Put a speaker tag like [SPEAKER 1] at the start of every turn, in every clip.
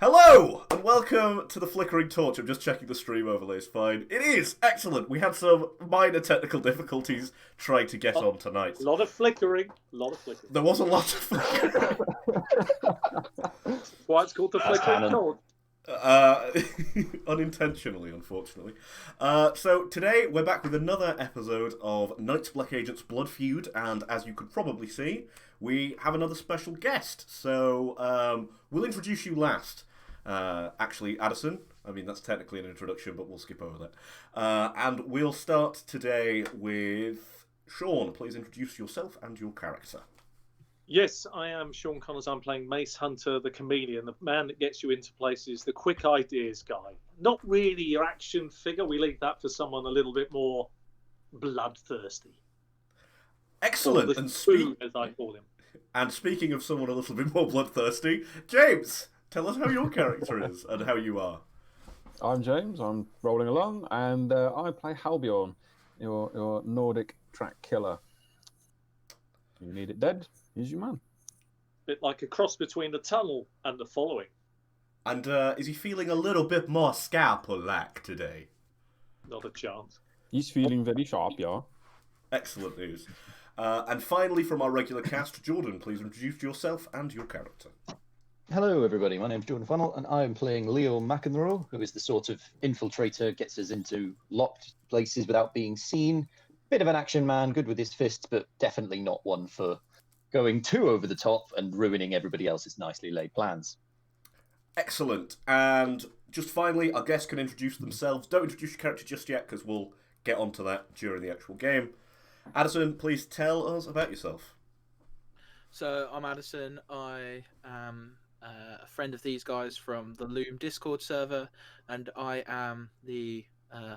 [SPEAKER 1] Hello and welcome to the Flickering Torch. I'm just checking the stream overlays fine. It is excellent. We had some minor technical difficulties trying to get on tonight.
[SPEAKER 2] A lot of flickering.
[SPEAKER 1] There was a lot of flickering.
[SPEAKER 2] That's why it's called the Flickering Torch.
[SPEAKER 1] Unintentionally, unfortunately. So today we're back with another episode of Knights Black Agents Blood Feud, and as you could probably see, we have another special guest. So we'll introduce you last. Actually, Addison. I mean, that's technically an introduction, but we'll skip over that. And we'll start today with Sean. Please introduce yourself and your character.
[SPEAKER 2] Yes, I am Sean Connors. I'm playing Mace Hunter, the comedian, the man that gets you into places, the quick ideas guy. Not really your action figure. We leave that for someone a little bit more bloodthirsty.
[SPEAKER 1] Excellent.
[SPEAKER 2] And Food, as I call him.
[SPEAKER 1] And speaking of someone a little bit more bloodthirsty, James, tell us how your character is and how you are.
[SPEAKER 3] I'm James. I'm rolling along, and I play Halbjorn, your Nordic track killer. You need it dead. He's your man.
[SPEAKER 2] Bit like a cross between the tunnel and the following.
[SPEAKER 1] And is he feeling a little bit more scalpel-like today?
[SPEAKER 2] Not a chance.
[SPEAKER 3] He's feeling very sharp, yeah.
[SPEAKER 1] Excellent news. And finally, from our regular cast, Jordan, please introduce yourself and your character.
[SPEAKER 4] Hello, everybody. My name's Jordan Funnell, and I'm playing Leo McEnroe, who is the sort of infiltrator, gets us into locked places without being seen. Bit of an action man, good with his fists, but definitely not one for going too over the top and ruining everybody else's nicely laid plans.
[SPEAKER 1] Excellent. And just finally, our guests can introduce themselves. Don't introduce your character just yet, because we'll get onto that during the actual game. Addison, please tell us about yourself.
[SPEAKER 5] So, I'm Addison. I am a friend of these guys from the Loom Discord server, and I am the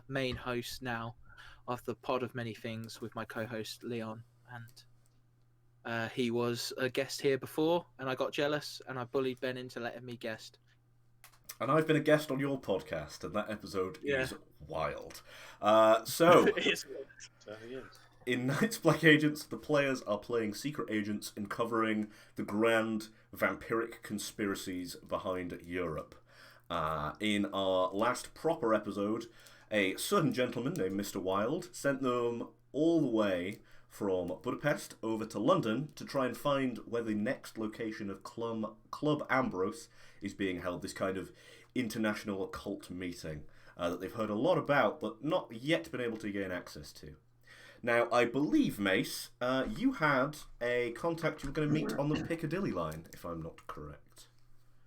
[SPEAKER 5] main host now of the Pod of Many Things with my co-host Leon. And he was a guest here before, and I got jealous, and I bullied Ben into letting me guest.
[SPEAKER 1] And I've been a guest on your podcast, and that episode is wild.
[SPEAKER 2] It is.
[SPEAKER 1] In Knights Black Agents, the players are playing secret agents uncovering the grand vampiric conspiracies behind Europe. In our last proper episode, a certain gentleman named Mr. Wilde sent them all the way from Budapest over to London to try and find where the next location of Club Ambrose is being held, this kind of international occult meeting that they've heard a lot about but not yet been able to gain access to. Now, I believe, Mace, you had a contact you were going to meet on the Piccadilly line, if I'm not correct.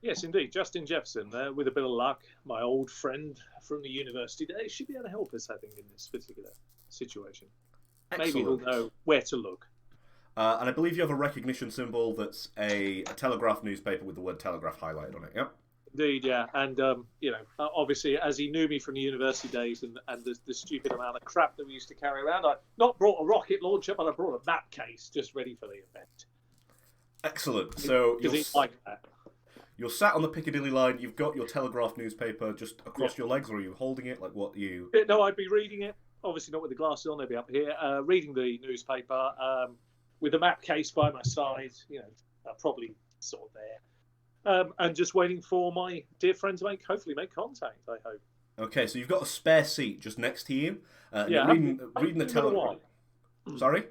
[SPEAKER 2] Yes, indeed. Justin Jefferson, with a bit of luck, my old friend from the university days, should be able to help us, I think, in this particular situation.
[SPEAKER 1] Excellent.
[SPEAKER 2] Maybe we'll know where to look.
[SPEAKER 1] And I believe you have a recognition symbol that's a Telegraph newspaper with the word Telegraph highlighted on it, yep?
[SPEAKER 2] Indeed, yeah. And, obviously, as he knew me from the university days and the stupid amount of crap that we used to carry around, I not brought a rocket launcher, but I brought a map case just ready for the event.
[SPEAKER 1] Excellent. So
[SPEAKER 2] because he's like that.
[SPEAKER 1] You're sat on the Piccadilly line, you've got your Telegraph newspaper just across your legs, or are you holding it? Like, what you...
[SPEAKER 2] No, I'd be reading it. Obviously not with the glasses on, they'd be up here, reading the newspaper, with the map case by my side, probably sort of there. And just waiting for my dear friend to hopefully make contact, I hope.
[SPEAKER 1] Okay, so you've got a spare seat just next to you.
[SPEAKER 2] Yeah,
[SPEAKER 1] reading the Telegraph. Sorry?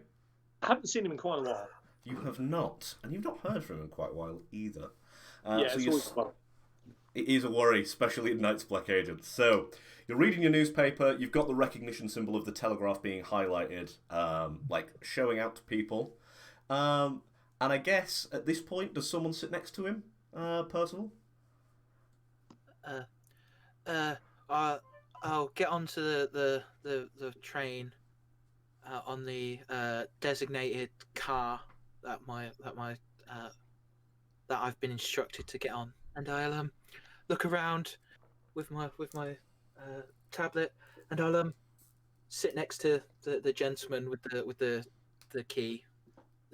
[SPEAKER 2] I haven't seen him in quite a while.
[SPEAKER 1] You have not. And you've not heard from him in quite a while either.
[SPEAKER 2] It's always fun.
[SPEAKER 1] It is a worry, especially in Knights Black Agents. So, you're reading your newspaper, you've got the recognition symbol of the Telegraph being highlighted, showing out to people. And I guess, at this point, does someone sit next to him, Percival?
[SPEAKER 5] I'll get onto the train on the designated car that I've been instructed to get on, and I'll look around with my tablet, and I'll sit next to the gentleman with the key.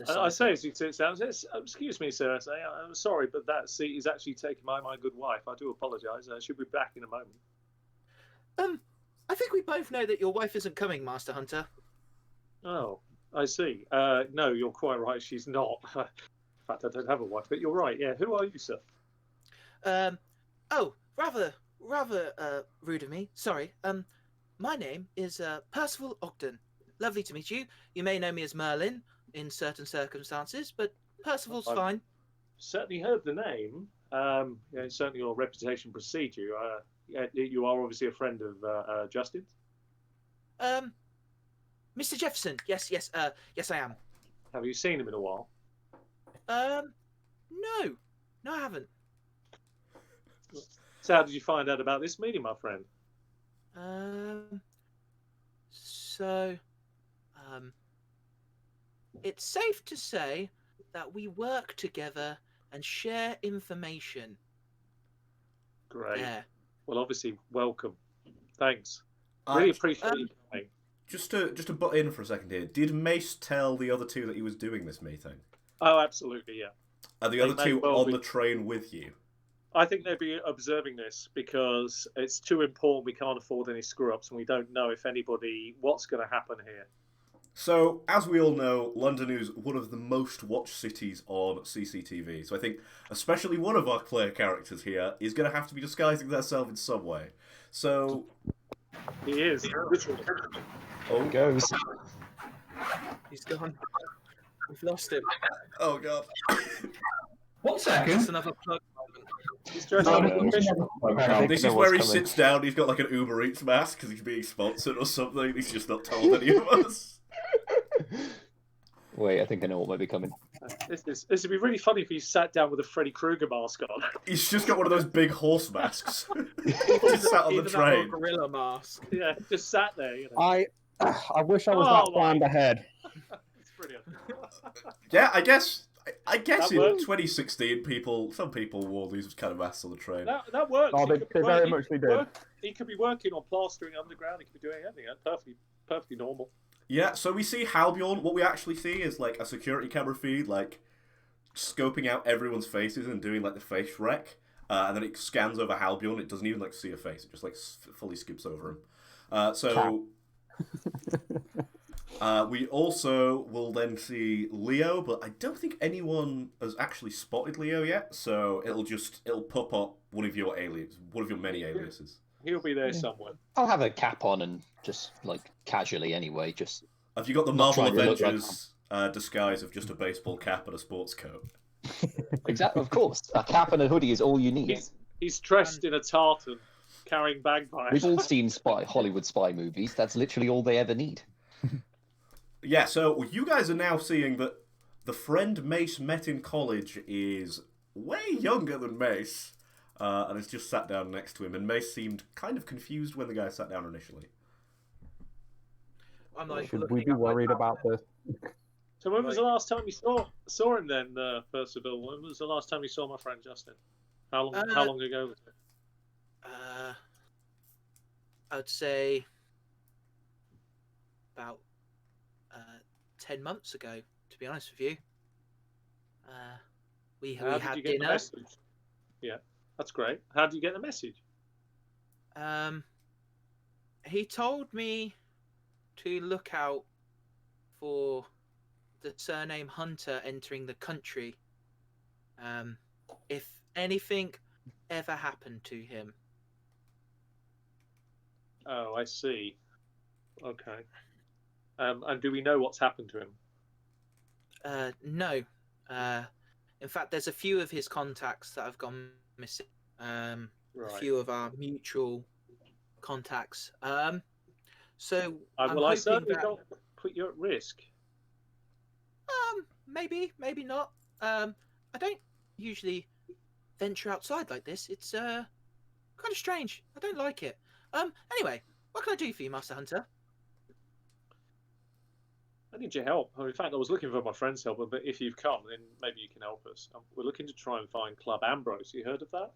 [SPEAKER 2] I say as he sits down, says, "Excuse me, sir. I say, I'm sorry, but that seat is actually taken by my good wife. I do apologise. She'll be back in a moment."
[SPEAKER 5] I think we both know that your wife isn't coming, Master Hunter.
[SPEAKER 2] Oh, I see. No, you're quite right. She's not. In fact, I don't have a wife, but you're right. Yeah. Who are you, sir?
[SPEAKER 5] Oh, rather rude of me. Sorry. My name is Percival Ogden. Lovely to meet you. You may know me as Merlin in certain circumstances, but Percival's
[SPEAKER 2] I've
[SPEAKER 5] fine.
[SPEAKER 2] certainly heard the name. Yeah, certainly your reputation precedes you. Yeah, you are obviously a friend of Justin's.
[SPEAKER 5] Mr. Jefferson. Yes, yes, yes, I am.
[SPEAKER 2] Have you seen him in a while?
[SPEAKER 5] No, I haven't.
[SPEAKER 2] So how did you find out about this meeting, my friend?
[SPEAKER 5] So, it's safe to say that we work together and share information.
[SPEAKER 2] Great.
[SPEAKER 5] There.
[SPEAKER 2] Well, obviously, welcome. Thanks. Really appreciate you coming.
[SPEAKER 1] Just to butt in for a second here, did Mace tell the other two that he was doing this meeting?
[SPEAKER 2] Oh, absolutely, yeah.
[SPEAKER 1] Are the
[SPEAKER 2] They
[SPEAKER 1] other
[SPEAKER 2] may
[SPEAKER 1] two
[SPEAKER 2] well
[SPEAKER 1] on
[SPEAKER 2] be.
[SPEAKER 1] the train with you?
[SPEAKER 2] I think they'd be observing this because it's too important. We can't afford any screw-ups, and we don't know what's going to happen here.
[SPEAKER 1] So, as we all know, London is one of the most watched cities on CCTV. So I think especially one of our player characters here is going to have to be disguising themselves in some way. So...
[SPEAKER 2] He is, literally.
[SPEAKER 1] Oh,
[SPEAKER 4] Goes.
[SPEAKER 5] He's gone. We've lost him.
[SPEAKER 1] oh God.
[SPEAKER 6] 1 second.
[SPEAKER 5] Just another plug moment.
[SPEAKER 2] He's dressed
[SPEAKER 6] No,
[SPEAKER 2] up as
[SPEAKER 6] no,
[SPEAKER 2] a bishop.
[SPEAKER 4] think
[SPEAKER 1] This
[SPEAKER 4] I
[SPEAKER 1] is
[SPEAKER 4] know
[SPEAKER 1] where he
[SPEAKER 4] what's coming.
[SPEAKER 1] sits down, he's got like an Uber Eats mask because he's being sponsored or something. He's just not told any of us.
[SPEAKER 4] Wait, I think I know what might be coming.
[SPEAKER 2] This would be really funny if he sat down with a Freddy Krueger mask on.
[SPEAKER 1] He's just got one of those big horse masks. Just sat on the
[SPEAKER 5] Even that
[SPEAKER 1] train.
[SPEAKER 5] gorilla mask.
[SPEAKER 2] Yeah, just sat there. You know.
[SPEAKER 3] I wish I was
[SPEAKER 2] Oh,
[SPEAKER 3] that planned ahead.
[SPEAKER 2] It's brilliant.
[SPEAKER 1] Yeah, I guess
[SPEAKER 2] That
[SPEAKER 1] in
[SPEAKER 2] works.
[SPEAKER 1] 2016, some people wore these kind of masks on the train.
[SPEAKER 2] That works.
[SPEAKER 3] Oh,
[SPEAKER 2] He
[SPEAKER 3] they
[SPEAKER 2] could be
[SPEAKER 3] very
[SPEAKER 2] working-
[SPEAKER 3] much did.
[SPEAKER 2] He could be working on plastering underground. He could be doing anything. That's perfectly normal.
[SPEAKER 1] Yeah, so we see Halbjorn. What we actually see is like a security camera feed, like scoping out everyone's faces and doing like the face rec, and then it scans over Halbjorn. It doesn't even like see a face; it just like fully skips over him. We also will then see Leo, but I don't think anyone has actually spotted Leo yet. So it'll pop up one of your many aliases.
[SPEAKER 2] He'll be there somewhere.
[SPEAKER 4] I'll have a cap on and just like casually anyway. Just
[SPEAKER 1] Have you got the
[SPEAKER 4] Not
[SPEAKER 1] Marvel
[SPEAKER 4] trying to look like-
[SPEAKER 1] Avengers disguise of just a baseball cap and a sports coat?
[SPEAKER 4] exactly, of course. A cap and a hoodie is all you need.
[SPEAKER 2] He's dressed in a tartan, carrying bagpipes.
[SPEAKER 4] We've all seen Hollywood spy movies. That's literally all they ever need.
[SPEAKER 1] Yeah, so you guys are now seeing that the friend Mace met in college is way younger than Mace, and has just sat down next to him, and Mace seemed kind of confused when the guy sat down initially.
[SPEAKER 5] I'm like,
[SPEAKER 3] Should
[SPEAKER 5] looking
[SPEAKER 3] we be
[SPEAKER 5] at my
[SPEAKER 3] worried
[SPEAKER 5] tablet.
[SPEAKER 3] about this?
[SPEAKER 2] So when was the last time you saw him then, Percival? When was the last time you saw my friend Justin? How long ago was it?
[SPEAKER 5] I'd say about 10 months ago, to be honest with you. We
[SPEAKER 2] How did
[SPEAKER 5] had
[SPEAKER 2] you get the
[SPEAKER 5] dinner.
[SPEAKER 2] message? Yeah, that's great. How did you get the message?
[SPEAKER 5] He told me to look out for the surname Hunter entering the country. If anything ever happened to him.
[SPEAKER 2] Oh, I see. Okay. And do we know what's happened to him?
[SPEAKER 5] No. In fact, there's a few of his contacts that have gone missing. A
[SPEAKER 2] Right.
[SPEAKER 5] few of our mutual contacts. So I'm
[SPEAKER 2] Well, I
[SPEAKER 5] hoping
[SPEAKER 2] certainly
[SPEAKER 5] that,
[SPEAKER 2] don't put you at risk.
[SPEAKER 5] maybe not. I don't usually venture outside like this. It's kind of strange. I don't like it. Anyway, what can I do for you, Master Hunter?
[SPEAKER 2] I need your help. In fact, I was looking for my friend's help, but if you've come, then maybe you can help us. We're looking to try and find Club Ambrose. You heard of that?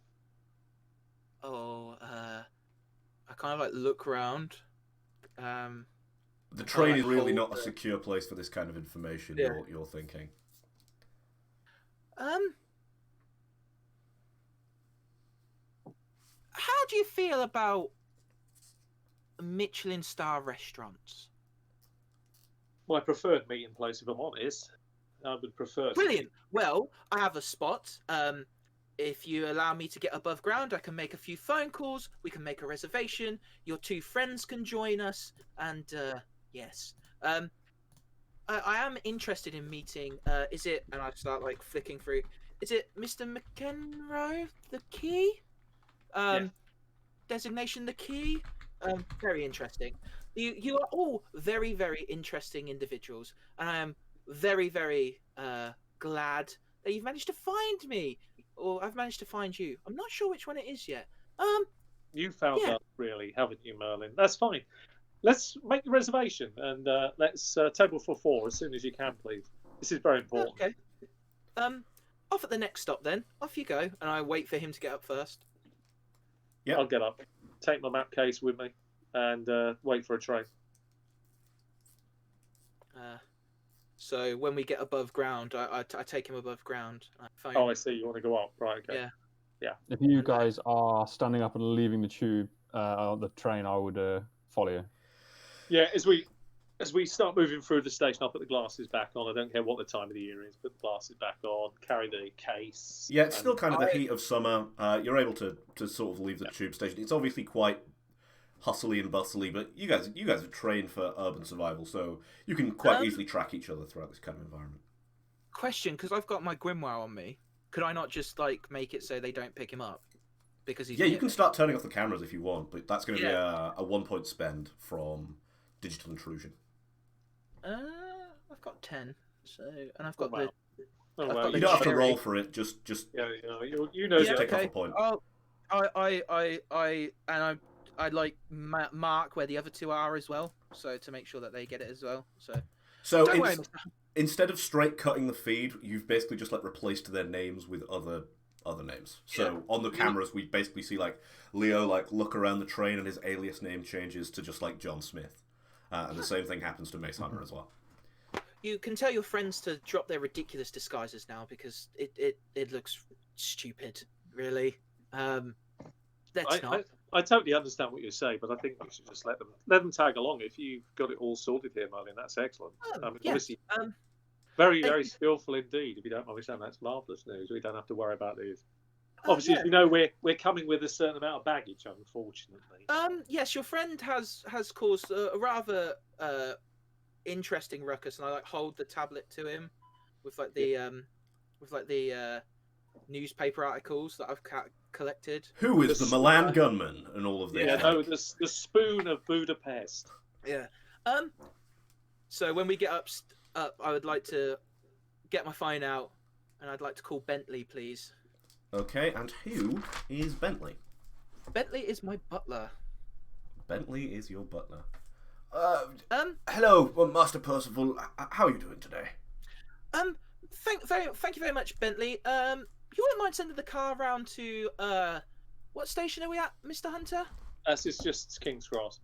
[SPEAKER 5] Oh, I kind of like look around.
[SPEAKER 1] The train is
[SPEAKER 5] like
[SPEAKER 1] really
[SPEAKER 5] hold
[SPEAKER 1] not a secure place for this kind of information.
[SPEAKER 5] Yeah.
[SPEAKER 1] You're thinking.
[SPEAKER 5] How do you feel about Michelin star restaurants?
[SPEAKER 2] Well, I preferred meeting place, if I'm honest. I would prefer.
[SPEAKER 5] Brilliant. Well, I have a spot if you allow me to get above ground, I can make a few phone calls. We can make a reservation. Your two friends can join us, and yes, I am interested in meeting. Is it? And I start like flicking through. Is it Mr. McEnroe, the key?
[SPEAKER 2] Yeah.
[SPEAKER 5] Designation the key. Very interesting. You are all very, very interesting individuals, and I am very, very glad that you've managed to find me, or I've managed to find you. I'm not sure which one it is yet.
[SPEAKER 2] You found
[SPEAKER 5] Yeah.
[SPEAKER 2] us, really, haven't you, Merlin? That's fine. Let's make the reservation and let's table for 4 as soon as you can, please. This is very important.
[SPEAKER 5] Okay. Off at the next stop then. Off you go, and I wait for him to get up first.
[SPEAKER 1] Yep.
[SPEAKER 2] I'll get up, take my map case with me, and wait for a train.
[SPEAKER 5] So when we get above ground, I take him above ground. I phone.
[SPEAKER 2] Oh, I see. You want to go up, right? Okay.
[SPEAKER 5] Yeah.
[SPEAKER 3] If you guys are standing up and leaving the tube, the train, I would follow you.
[SPEAKER 2] Yeah. As we start moving through the station, I'll put the glasses back on. I don't care what the time of the year is. Put the glasses back on. Carry the case.
[SPEAKER 1] Yeah, it's still kind of the heat of summer. You're able to sort of leave the tube station. It's obviously quite hustly and bustly, but you guys are trained for urban survival, so you can quite easily track each other throughout this kind of environment.
[SPEAKER 5] Question, because I've got my grimoire on me. Could I not just like make it so they don't pick him up? Because he's
[SPEAKER 1] You can start turning off the cameras if you want, but that's going to be
[SPEAKER 5] Yeah.
[SPEAKER 1] a 1-point spend from digital intrusion.
[SPEAKER 5] I've got 10, so and I've got
[SPEAKER 2] wow. Oh,
[SPEAKER 5] I've
[SPEAKER 2] well,
[SPEAKER 5] got
[SPEAKER 1] You
[SPEAKER 5] the
[SPEAKER 1] don't have to
[SPEAKER 5] cherry.
[SPEAKER 1] roll for it. Just
[SPEAKER 2] yeah, you know.
[SPEAKER 1] Just take off a point.
[SPEAKER 5] Oh, I like mark where the other two are as well, so to make sure that they get it as well. So don't worry,
[SPEAKER 1] instead of straight cutting the feed, you've basically just like replaced their names with other names. So on the cameras, we basically see like Leo like look around the train and his alias name changes to just like John Smith, and the same thing happens to Mace Hunter as well.
[SPEAKER 5] You can tell your friends to drop their ridiculous disguises now because it looks stupid, really. Let's not.
[SPEAKER 2] I totally understand what you say, but I think we should just let them tag along. If you've got it all sorted here, Merlin, that's excellent. Obviously, very, very skillful indeed. If you don't mind me saying, that's marvellous news. We don't have to worry about these. Obviously, as you know, we're coming with a certain amount of baggage, unfortunately.
[SPEAKER 5] Yes, your friend has caused a rather interesting ruckus, and I like hold the tablet to him with like the newspaper articles that I've collected.
[SPEAKER 1] Who is the Milan gunman and all of this?
[SPEAKER 2] Yeah, no, the spoon of Budapest.
[SPEAKER 5] Yeah. So when we get up, I would like to get my phone out, and I'd like to call Bentley, please.
[SPEAKER 1] Okay, and who is Bentley?
[SPEAKER 5] Bentley is my butler.
[SPEAKER 1] Bentley is your butler. Hello, Master Percival. How are you doing today?
[SPEAKER 5] Thank you very much, Bentley. You wouldn't mind sending the car around to what station are we at, Mr. Hunter?
[SPEAKER 2] It's just King's Cross.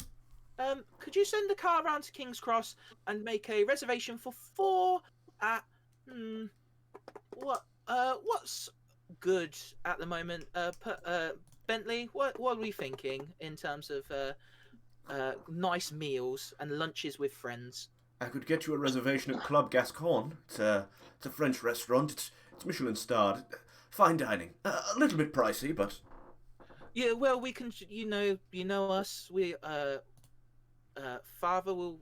[SPEAKER 5] Could you send the car around to King's Cross and make a reservation for 4 at what's good at the moment? Bentley, what are we thinking in terms of nice meals and lunches with friends?
[SPEAKER 1] I could get you a reservation at Club Gascon. It's a French restaurant. It's Michelin starred. Fine dining. A little bit pricey, but
[SPEAKER 5] yeah. Well, we can. You know us. We Father will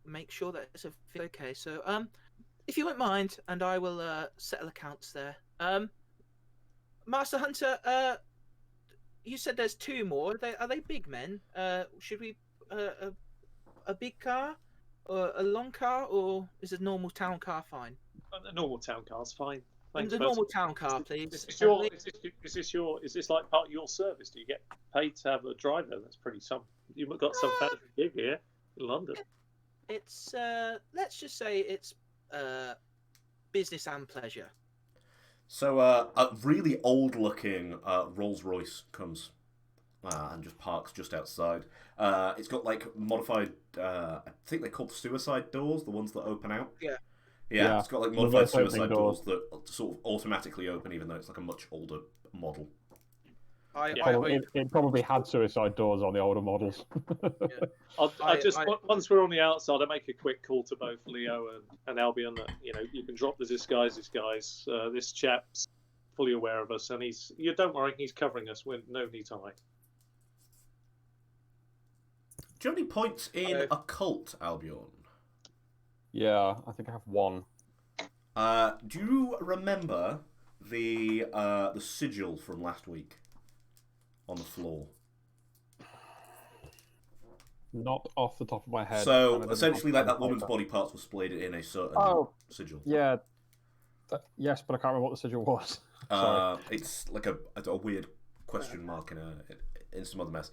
[SPEAKER 5] make sure that it's okay. So if you wouldn't mind, and I will settle accounts there. Master Hunter, you said there's 2 more. Are they big men? Should we a big car, or a long car, or is a normal town car fine?
[SPEAKER 2] A normal town car's fine. Thanks,
[SPEAKER 5] The normal town car, please.
[SPEAKER 2] Is this like part of your service? Do you get paid to have a driver? That's pretty some. You've got some fancy gig here in London.
[SPEAKER 5] It's let's just say it's business and pleasure.
[SPEAKER 1] so a really old-looking Rolls-Royce comes and just parks just outside. It's got like modified. I think they're called suicide doors, the ones that open out. Yeah, it's got like modified suicide doors that sort of automatically open, even though it's like a much older model.
[SPEAKER 3] It probably had suicide doors on the older models.
[SPEAKER 2] Once we're on the outside, I make a quick call to both Leo and Albion that you can drop the disguises, guys. This chap's fully aware of us, and you don't worry, he's covering us. With no need to hide.
[SPEAKER 1] Do you have any points in occult, Albion?
[SPEAKER 3] Yeah, I think I have one.
[SPEAKER 1] Do you remember the sigil from last week on the floor?
[SPEAKER 3] Not off the top of my head.
[SPEAKER 1] So essentially, like that woman's body parts were splayed in a certain sigil.
[SPEAKER 3] Yeah. Yes, but I can't remember what the sigil was. Sorry.
[SPEAKER 1] It's like a weird question mark in some other mess.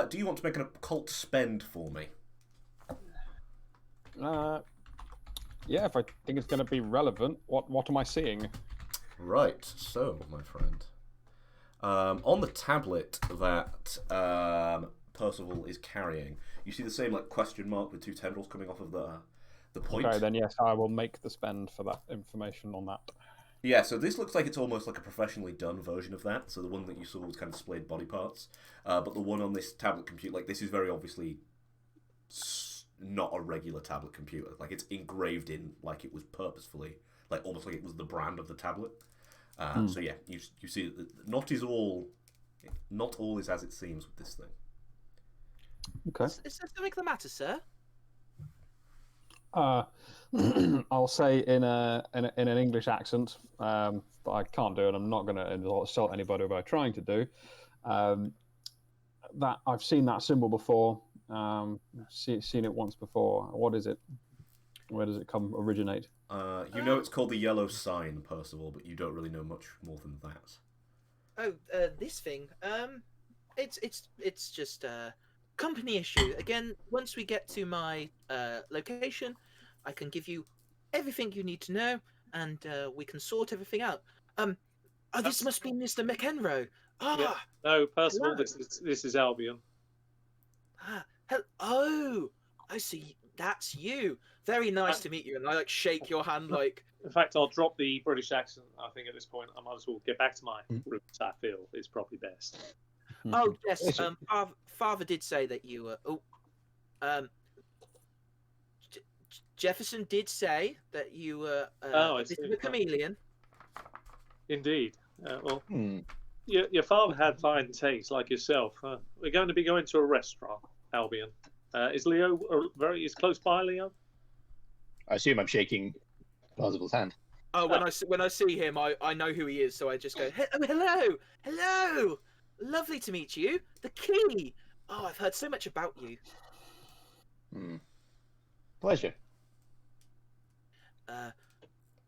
[SPEAKER 1] Do you want to make an occult spend for me?
[SPEAKER 3] Yeah, if I think it's going to be relevant. What am I seeing?
[SPEAKER 1] Right. So, my friend, on the tablet that Percival is carrying, you see the same like question mark with two tendrils coming off of the point.
[SPEAKER 3] Okay, then yes, I will make the spend for that information on that.
[SPEAKER 1] Yeah, so this looks like it's almost like a professionally done version of that. So the one that you saw was kind of splayed body parts, but the one on this tablet computer, like this is very obviously not a regular tablet computer. Like it's engraved in like it was purposefully, like almost like it was the brand of the tablet. So yeah, you see that not all is as it seems with this thing.
[SPEAKER 3] Okay.
[SPEAKER 5] Is there something the matter, sir?
[SPEAKER 3] I'll say in an English accent, but I can't do it. I'm not going to insult anybody by trying to do. That I've seen that symbol before. Seen it once before. What is it? Where does it originate?
[SPEAKER 1] You know it's called the yellow sign, Percival, but you don't really know much more than that.
[SPEAKER 5] Oh, this thing. It's just a company issue. Again, once we get to my location, I can give you everything you need to know, and we can sort everything out. This must be Mr. McEnroe.
[SPEAKER 2] Yeah. No, Percival, this is Albion.
[SPEAKER 5] Oh, I see. That's you. Very nice to meet you. And I shake your hand like.
[SPEAKER 2] In fact, I'll drop the British accent. I think at this point I might as well get back to my roots. I feel is probably best.
[SPEAKER 5] Oh yes. Father did say that you were. Jefferson did say that you were a bit of a chameleon.
[SPEAKER 2] Indeed. Your father had fine taste, like yourself. We're going to be going to a restaurant, Albion. Is Leo is close by, Leo?
[SPEAKER 4] I assume I'm shaking Percival's hand.
[SPEAKER 5] Oh, when I see him, I know who he is, so I just go, hello, lovely to meet you. The key. Oh, I've heard so much about you.
[SPEAKER 4] Pleasure.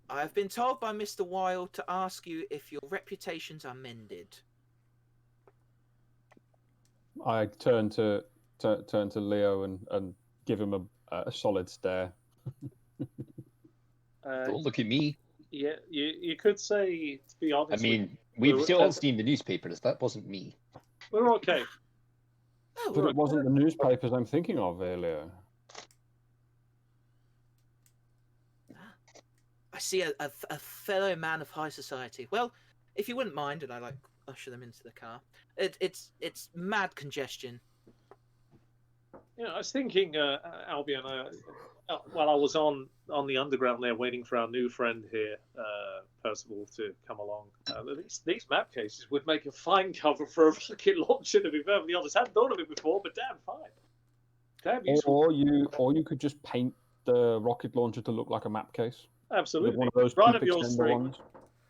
[SPEAKER 5] I've been told by Mr. Wilde to ask you if your reputations are mended.
[SPEAKER 3] I turn to Leo and give him a solid stare.
[SPEAKER 4] Don't look at me.
[SPEAKER 2] Yeah, you could say, to be honest.
[SPEAKER 4] I mean, we've all seen the newspapers. That wasn't me.
[SPEAKER 2] We're okay.
[SPEAKER 5] Oh,
[SPEAKER 3] But it wasn't the newspapers I'm thinking of, Leo.
[SPEAKER 5] I see a fellow man of high society. Well, if you wouldn't mind, and I usher them into the car. It's mad congestion.
[SPEAKER 2] I was thinking, Albion. While I was on the underground there, waiting for our new friend here, Percival, to come along. These map cases would make a fine cover for a rocket launcher. To be perfectly honest, I hadn't thought of it before, but damn fine. Damn useful.
[SPEAKER 3] Or you could just paint the rocket launcher to look like a map case.
[SPEAKER 2] Absolutely.
[SPEAKER 3] One of those
[SPEAKER 2] right up your street.
[SPEAKER 3] ones.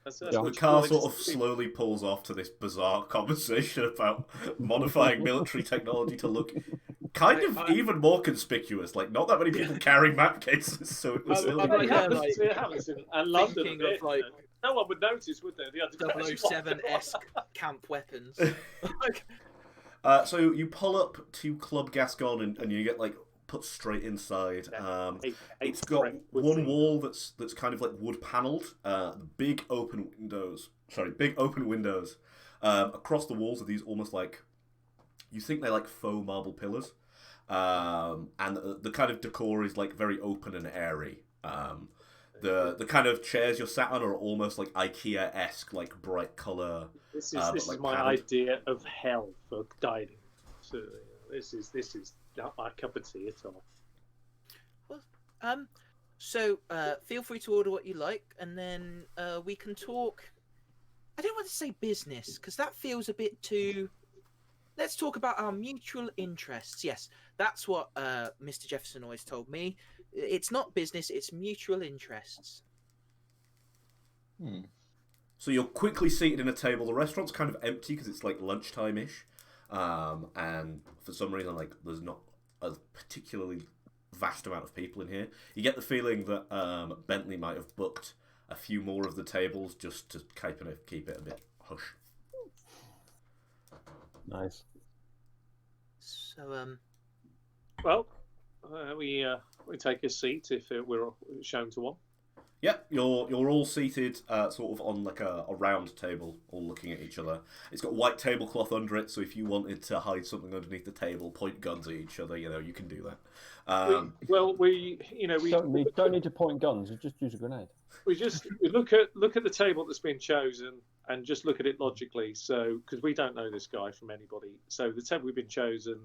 [SPEAKER 1] The car sort of slowly pulls off to this bizarre conversation about modifying military technology to look kind of even more conspicuous. Like, not that many people carry map cases, so it was
[SPEAKER 2] it happens in London. No one would notice, would they? The
[SPEAKER 5] 007-esque camp weapons.
[SPEAKER 1] So you pull up to Club Gascon and you get put straight inside. It's got one wall that's kind of like wood panelled. Big open windows. Across the walls are these almost like, you think they're like faux marble pillars. And the kind of decor is like very open and airy. The kind of chairs you're sat on are almost like IKEA-esque, like bright colour.
[SPEAKER 2] This is my idea of hell for dining. So this is not my cup of tea at all.
[SPEAKER 5] Well, so feel free to order what you like, and then we can talk I don't want to say business because that feels a bit too. Let's talk about our mutual interests. Yes, that's what Mr. Jefferson always told me. It's not business; it's mutual interests.
[SPEAKER 1] So you're quickly seated in a table. The restaurant's kind of empty because it's like lunchtime-ish, and for some reason, like there's not a particularly vast amount of people in here. You get the feeling that Bentley might have booked a few more of the tables just to keep it a bit hush.
[SPEAKER 3] Nice.
[SPEAKER 5] So
[SPEAKER 2] Well, we take a seat if we're shown to one.
[SPEAKER 1] Yep, you're all seated sort of on like a round table, all looking at each other. It's got white tablecloth under it, so if you wanted to hide something underneath the table, point guns at each other, you can do that.
[SPEAKER 2] We
[SPEAKER 3] don't need to point guns. You just use a grenade.
[SPEAKER 2] we look at the table that's been chosen and just look at it logically. So because we don't know this guy from anybody, so the table we've been chosen.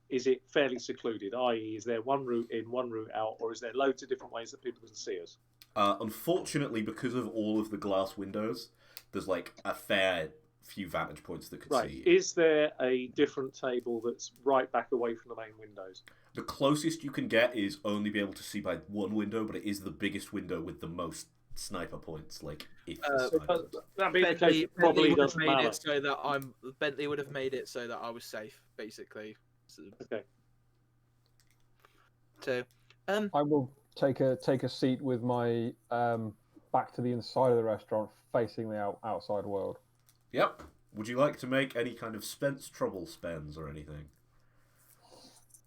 [SPEAKER 2] Is it fairly secluded? I.e., is there one route in, one route out, or is there loads of different ways that people can see us?
[SPEAKER 1] Unfortunately, because of all of the glass windows, there's like a fair few vantage points that could see you.
[SPEAKER 2] Is there a different table that's right back away from the main windows?
[SPEAKER 1] The closest you can get is only be able to see by one window, but it is the biggest window with the most sniper points. Like, if
[SPEAKER 2] that being the case, it probably doesn't matter.
[SPEAKER 5] Bentley would have made it so that I was safe, basically. So,
[SPEAKER 2] okay.
[SPEAKER 5] So,
[SPEAKER 3] I will take a seat with my back to the inside of the restaurant, facing the outside world.
[SPEAKER 1] Yep. Would you like to make any kind of trouble spends or anything?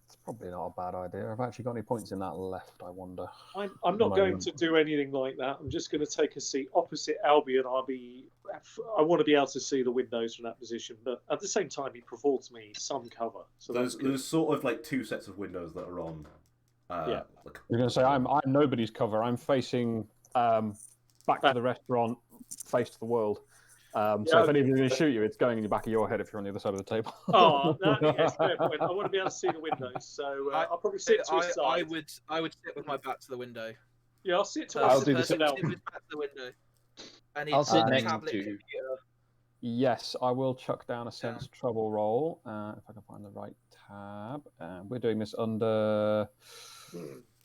[SPEAKER 3] It's probably not a bad idea. I've actually got any points in that left, I wonder.
[SPEAKER 2] I'm not going to do anything like that. I'm just going to take a seat opposite Albion. I want to be able to see the windows from that position, but at the same time, he affords me some cover. So
[SPEAKER 1] there's sort of like two sets of windows that are on.
[SPEAKER 3] You're going to say I'm nobody's cover. I'm facing back to the restaurant, face to the world. So if anybody's going to shoot you, it's going in the back of your head if you're on the other side of the table.
[SPEAKER 2] Yes, fair point. I want to be able to see the windows, so I'll probably sit to his side.
[SPEAKER 5] I would sit with my back to the window.
[SPEAKER 2] Yeah, I'll sit to
[SPEAKER 4] I'll do the same.
[SPEAKER 5] Sit with back to the window.
[SPEAKER 4] I'll sit next to.
[SPEAKER 3] Yes, I will chuck down a sense trouble roll if I can find the right tab. We're doing this under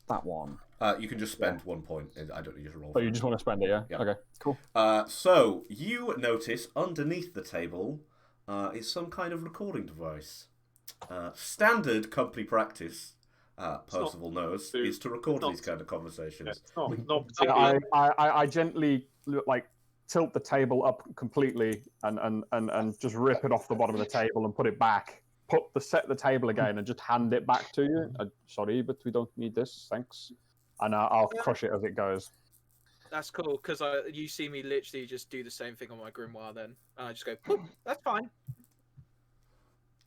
[SPEAKER 3] that one.
[SPEAKER 1] You can just spend 1 point. I don't need you to roll.
[SPEAKER 3] Oh, you just want to spend it, yeah? Okay, cool.
[SPEAKER 1] So you notice underneath the table is some kind of recording device. Standard company practice, Percival knows, is to record these kind of conversations.
[SPEAKER 2] Not particularly.
[SPEAKER 3] I gently tilt the table up completely and just rip it off the bottom of the table and put it back. Set the table again and just hand it back to you. Sorry, but we don't need this. Thanks. And I'll crush it as it goes.
[SPEAKER 5] That's cool because you see me literally just do the same thing on my grimoire. Then I just go, "That's fine."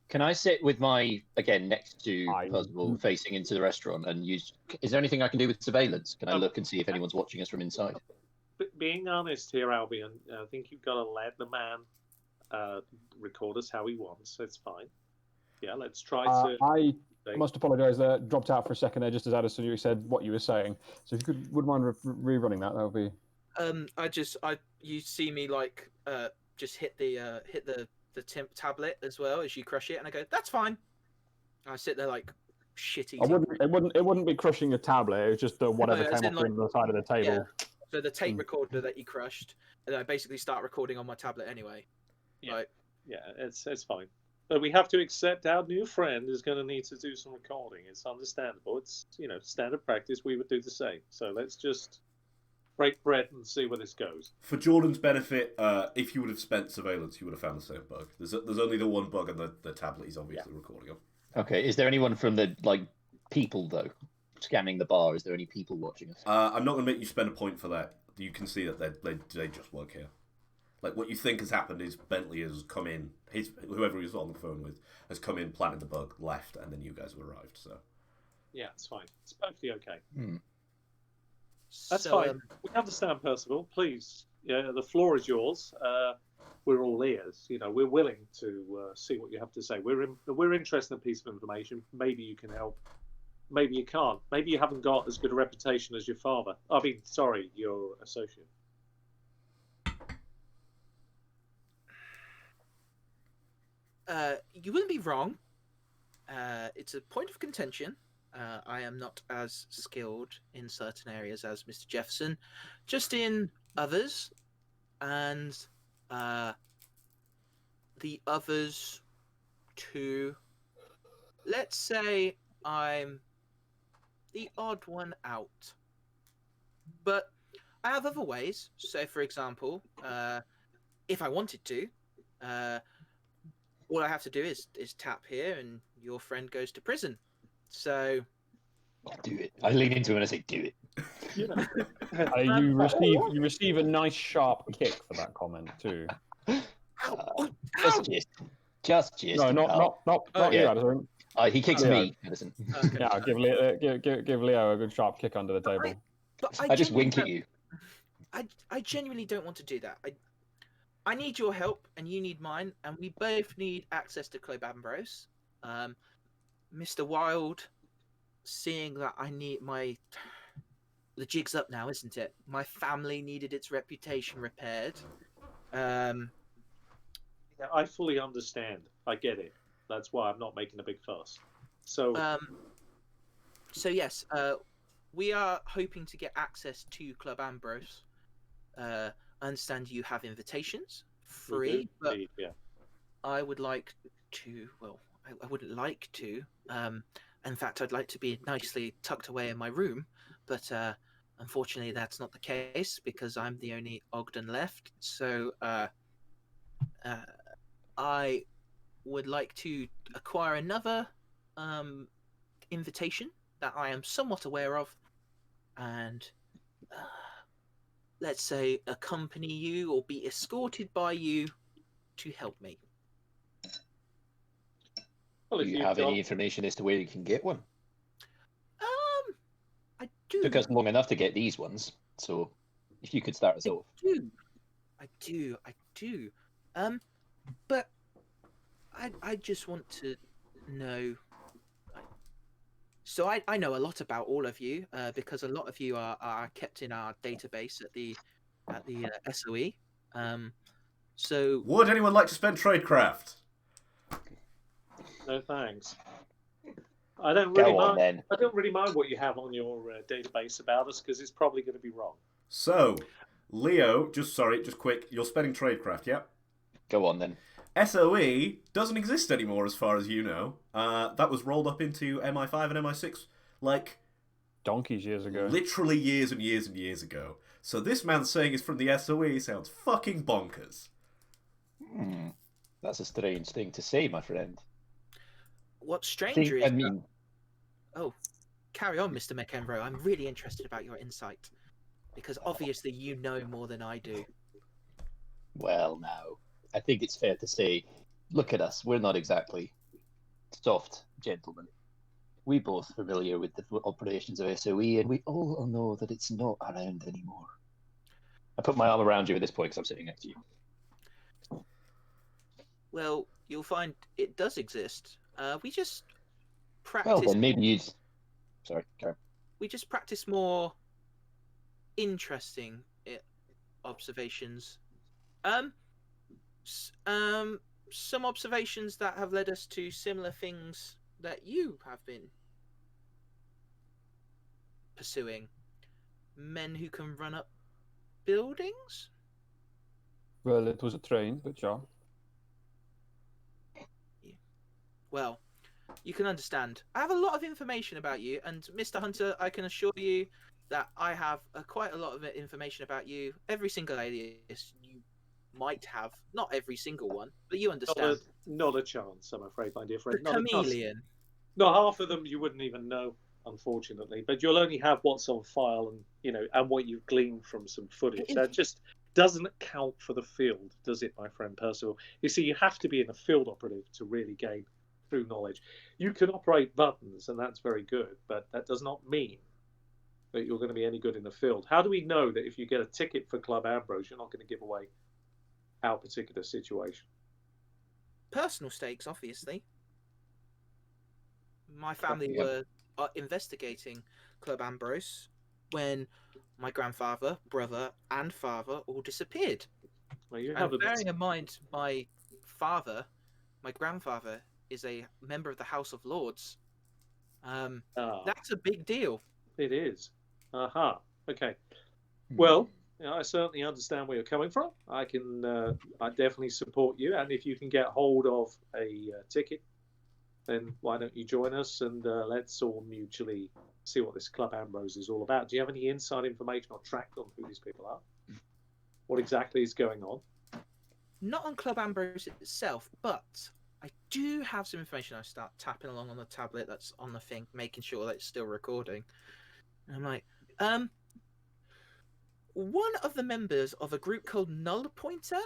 [SPEAKER 4] Can I sit with my next to Percival, facing into the restaurant and use? Is there anything I can do with surveillance? Can I look and see if anyone's watching us from inside?
[SPEAKER 2] Being honest here, Albion, I think you've got to let the man record us how he wants. It's fine. Yeah, let's try to.
[SPEAKER 3] I must apologise. Dropped out for a second there, just as Addison said what you were saying. So if you wouldn't mind rerunning that, that would be.
[SPEAKER 5] You see me just hit the tablet as well as you crush it, and I go, "That's fine." I sit there like shitty.
[SPEAKER 3] It wouldn't be crushing a tablet. It was just whatever came off the side of the table.
[SPEAKER 5] Yeah. So the tape recorder that you crushed, and I basically start recording on my tablet anyway.
[SPEAKER 2] Yeah, it's fine. But we have to accept our new friend is going to need to do some recording. It's understandable. It's standard practice. We would do the same. So let's just break bread and see where this goes.
[SPEAKER 1] For Jordan's benefit, if you would have spent surveillance, you would have found the same bug. There's only the one bug on the tablet he's obviously recording on.
[SPEAKER 4] Okay, is there anyone from the people though scanning the bar? Is there any people watching us?
[SPEAKER 1] I'm not going to make you spend a point for that. You can see that they just work here. Like, what you think has happened is Bentley has come in, whoever he was on the phone with, has come in, planted the bug, left, and then you guys have arrived, so.
[SPEAKER 2] Yeah, it's fine. It's perfectly okay. That's fine. We understand, Percival. Please, the floor is yours. We're all ears. We're willing to see what you have to say. We're interested in a piece of information. Maybe you can help. Maybe you can't. Maybe you haven't got as good a reputation as your father. Your associate.
[SPEAKER 5] You wouldn't be wrong. It's a point of contention. I am not as skilled in certain areas as Mr. Jefferson, just in others, and the others too. Let's say I'm the odd one out, but I have other ways. So, for example, if I wanted to, all I have to do is tap here, and your friend goes to prison. So
[SPEAKER 4] Do it. I lean into him and I say, do it.
[SPEAKER 3] You receive a nice sharp kick for that comment too.
[SPEAKER 4] Just
[SPEAKER 3] No, not you,
[SPEAKER 4] yeah.
[SPEAKER 3] Addison.
[SPEAKER 4] He kicks
[SPEAKER 3] Leo.
[SPEAKER 4] me, Edison.
[SPEAKER 5] Okay.
[SPEAKER 3] Yeah, give Leo a good sharp kick under the table.
[SPEAKER 4] I just wink at you.
[SPEAKER 5] I genuinely don't want to do that. I need your help, and you need mine, and we both need access to Club Ambrose. Mr. Wild, seeing that I need the jig's up now, isn't it? My family needed its reputation repaired.
[SPEAKER 2] Yeah, I fully understand. I get it. That's why I'm not making a big fuss. So,
[SPEAKER 5] So yes, we are hoping to get access to Club Ambrose. I understand you have invitations, free, but
[SPEAKER 2] yeah.
[SPEAKER 5] I would like to. Well, I wouldn't like to. In fact, I'd like to be nicely tucked away in my room, but unfortunately, that's not the case because I'm the only Ogden left. So I would like to acquire another invitation that I am somewhat aware of, and let's say accompany you or be escorted by you to help me.
[SPEAKER 2] Well,
[SPEAKER 4] Do you have any information as to where you can get one?
[SPEAKER 5] I do.
[SPEAKER 4] Took us long enough to get these ones, so if you could start us off.
[SPEAKER 5] I do. But I just want to know. So I know a lot about all of you because a lot of you are kept in our database at the SOE. So
[SPEAKER 1] would anyone like to spend tradecraft?
[SPEAKER 2] No thanks. I don't really mind.
[SPEAKER 4] Then.
[SPEAKER 2] I don't really mind what you have on your database about us because it's probably going to be wrong.
[SPEAKER 1] So, Leo, just quick. You're spending tradecraft, yeah?
[SPEAKER 4] Go on then.
[SPEAKER 1] SOE doesn't exist anymore, as far as you know. That was rolled up into MI5 and MI6 like
[SPEAKER 3] donkeys years ago.
[SPEAKER 1] Literally years and years and years ago. So this man saying it's from the SOE sounds fucking bonkers.
[SPEAKER 4] That's a strange thing to say, my friend.
[SPEAKER 5] What's stranger is... Oh, carry on, Mr. McEnroe. I'm really interested about your insight. Because obviously you know more than I do.
[SPEAKER 4] Well, now, I think it's fair to say, look at us. We're not exactly soft gentlemen. We're both familiar with the operations of SOE, and we all know that it's not around anymore. I put my arm around you at this point because I'm sitting next to you.
[SPEAKER 5] Well, you'll find it does exist. We just practice...
[SPEAKER 4] Well, then maybe you'd... Sorry, Karen.
[SPEAKER 5] We just practice more interesting observations. Some observations that have led us to similar things that you have been pursuing. Men who can run up buildings?
[SPEAKER 3] Well, it was a train, but yeah.
[SPEAKER 5] Well, you can understand. I have a lot of information about you, and Mr. Hunter, I can assure you that I have quite a lot of information about you. Every single alias you might have, not every single one, but you understand.
[SPEAKER 2] Not a chance, I'm afraid, my dear friend.
[SPEAKER 5] The chameleon.
[SPEAKER 2] No, half of them you wouldn't even know, unfortunately. But you'll only have what's on file, and and what you've gleaned from some footage. That just doesn't count for the field, does it, my friend Percival? You see, you have to be in a field operative to really gain true knowledge. You can operate buttons, and that's very good, but that does not mean that you're going to be any good in the field. How do we know that if you get a ticket for Club Ambrose, you're not going to give away our particular situation?
[SPEAKER 5] Personal stakes, obviously. My family were investigating Club Ambrose when my grandfather, brother, and father all disappeared.
[SPEAKER 2] Well,
[SPEAKER 5] and bearing in mind, my father my grandfather is a member of the House of Lords.
[SPEAKER 2] Ah,
[SPEAKER 5] That's a big deal.
[SPEAKER 2] it is. Aha. Okay.
[SPEAKER 4] Hmm.
[SPEAKER 2] Well, I certainly understand where you're coming from. I definitely support you. And if you can get hold of a ticket, then why don't you join us and let's all mutually see what this Club Ambrose is all about. Do you have any inside information or tracked on who these people are? What exactly is going on?
[SPEAKER 5] Not on Club Ambrose itself, but I do have some information. I start tapping along on the tablet that's on the thing, making sure that it's still recording. And I'm like, one of the members of a group called Null Pointer.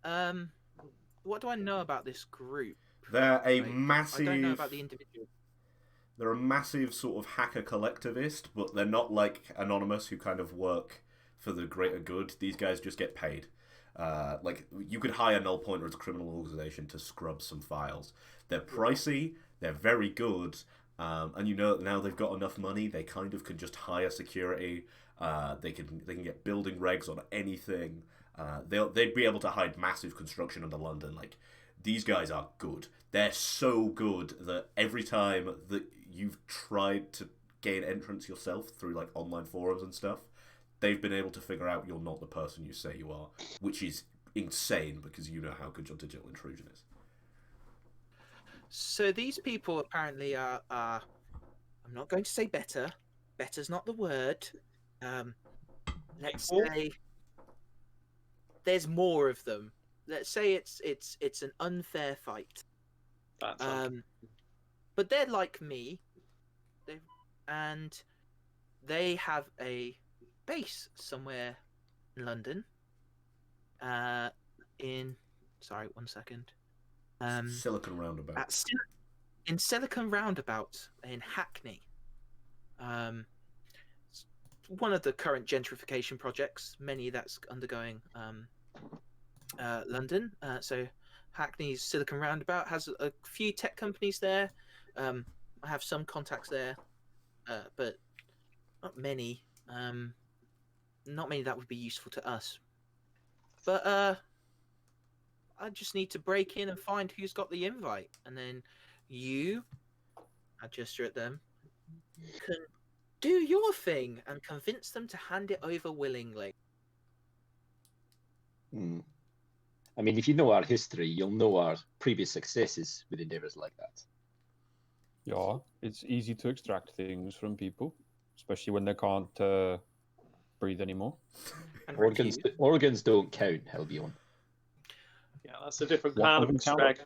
[SPEAKER 5] What do I know about this group?
[SPEAKER 1] They're a
[SPEAKER 5] Like,
[SPEAKER 1] massive.
[SPEAKER 5] I don't know about the individual.
[SPEAKER 1] They're a massive sort of hacker collectivist, but they're not like Anonymous, who kind of work for the greater good. These guys just get paid. Like, you could hire Null Pointer as a criminal organization to scrub some files. They're pricey, they're very good, and you know now they've got enough money, they kind of can just hire security. They can get building regs on anything. They'd be able to hide massive construction under London. Like, these guys are good. They're so good that every time that you've tried to gain entrance yourself through like online forums and stuff, they've been able to figure out you're not the person you say you are, which is insane because you know how good your digital intrusion is.
[SPEAKER 5] So these people apparently are I'm not going to say better. Better's not the word. Let's say there's more of them. Let's say it's an unfair fight.
[SPEAKER 2] That's
[SPEAKER 5] But they're like me, and they have a base somewhere in London. Sorry, 1 second.
[SPEAKER 1] Silicon Roundabout.
[SPEAKER 5] In Silicon Roundabout in Hackney. One of the current gentrification projects, many that's undergoing London. So Hackney's Silicon Roundabout has a few tech companies there. I have some contacts there, but not many. Not many that would be useful to us. But I just need to break in and find who's got the invite, and then you, I gesture at them, can do your thing and convince them to hand it over willingly.
[SPEAKER 4] I mean, if you know our history, you'll know our previous successes with endeavours like that.
[SPEAKER 3] Yeah, it's easy to extract things from people, especially when they can't breathe anymore.
[SPEAKER 5] And
[SPEAKER 4] Organs don't count, Helbion.
[SPEAKER 2] Yeah, that's a different kind of extract.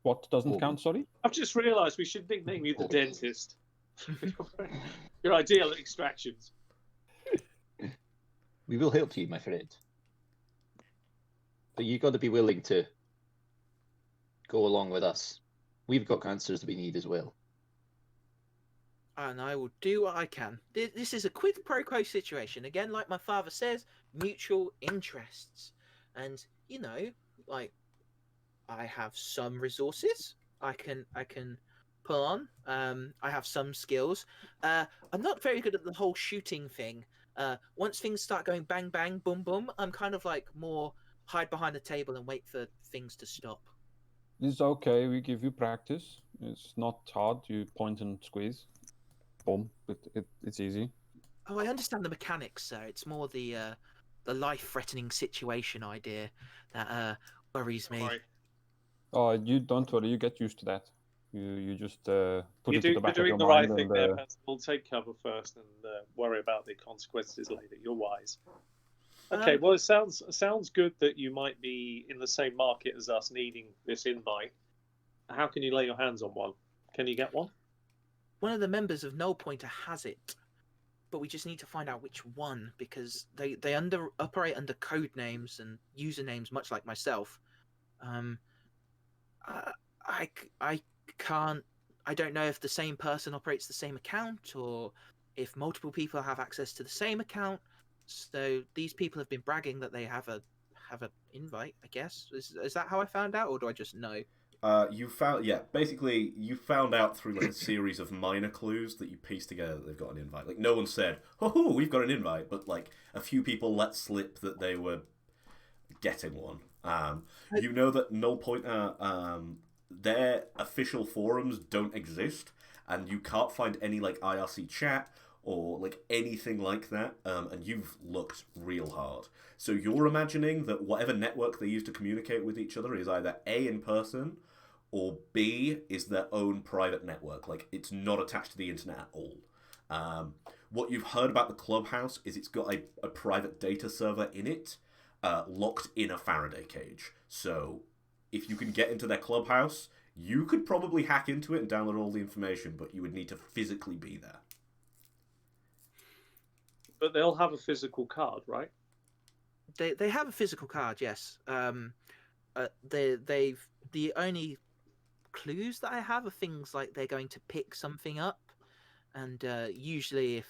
[SPEAKER 3] What doesn't count, sorry?
[SPEAKER 2] I've just realised we should nickname you the dentist. You're ideal at extractions.
[SPEAKER 4] We will help you, my friend. But you've got to be willing to go along with us. We've got answers that we need as well.
[SPEAKER 5] And I will do what I can. This is a quid pro quo situation. Again, like my father says, mutual interests. And, you know, like, I have some resources I can pull on. I have some skills. I'm not very good at the whole shooting thing. Once things start going bang, bang, boom, boom, I'm kind of like more hide behind the table and wait for things to stop.
[SPEAKER 3] It's okay, we give you practice. It's not hard, you point and squeeze. Boom, it's easy.
[SPEAKER 5] Oh, I understand the mechanics, sir. It's more the life-threatening situation idea that worries me.
[SPEAKER 2] Right.
[SPEAKER 3] Oh, you don't worry, you get used to that. You just put it to the back of
[SPEAKER 2] You're
[SPEAKER 3] your
[SPEAKER 2] doing the right
[SPEAKER 3] mind
[SPEAKER 2] thing
[SPEAKER 3] and,
[SPEAKER 2] there, Pastor. We'll take cover first and worry about the consequences later. You're wise. Okay, well, it sounds good that you might be in the same market as us, needing this invite. How can you lay your hands on one? Can you get one?
[SPEAKER 5] One of the members of Null Pointer has it, but we just need to find out which one, because they operate under code names and usernames, much like myself. I can't. I don't know if the same person operates the same account or if multiple people have access to the same account. So these people have been bragging that they have an invite, I guess. Is that how I found out, or do I just know?
[SPEAKER 1] You found out through like a series of minor clues that you pieced together that they've got an invite. Like, no one said, "Oh, we've got an invite," but like a few people let slip that they were getting one. You know that Null Pointer their official forums don't exist, and you can't find any like IRC chat or like anything like that, and you've looked real hard. So you're imagining that whatever network they use to communicate with each other is either A, in person, or B, is their own private network. Like, it's not attached to the internet at all. What you've heard about the clubhouse is it's got a private data server in it, locked in a Faraday cage. So if you can get into their clubhouse, you could probably hack into it and download all the information, but you would need to physically be there.
[SPEAKER 2] But they'll have a physical card, right?
[SPEAKER 5] They have a physical card, yes. The only clues that I have are things like they're going to pick something up, and usually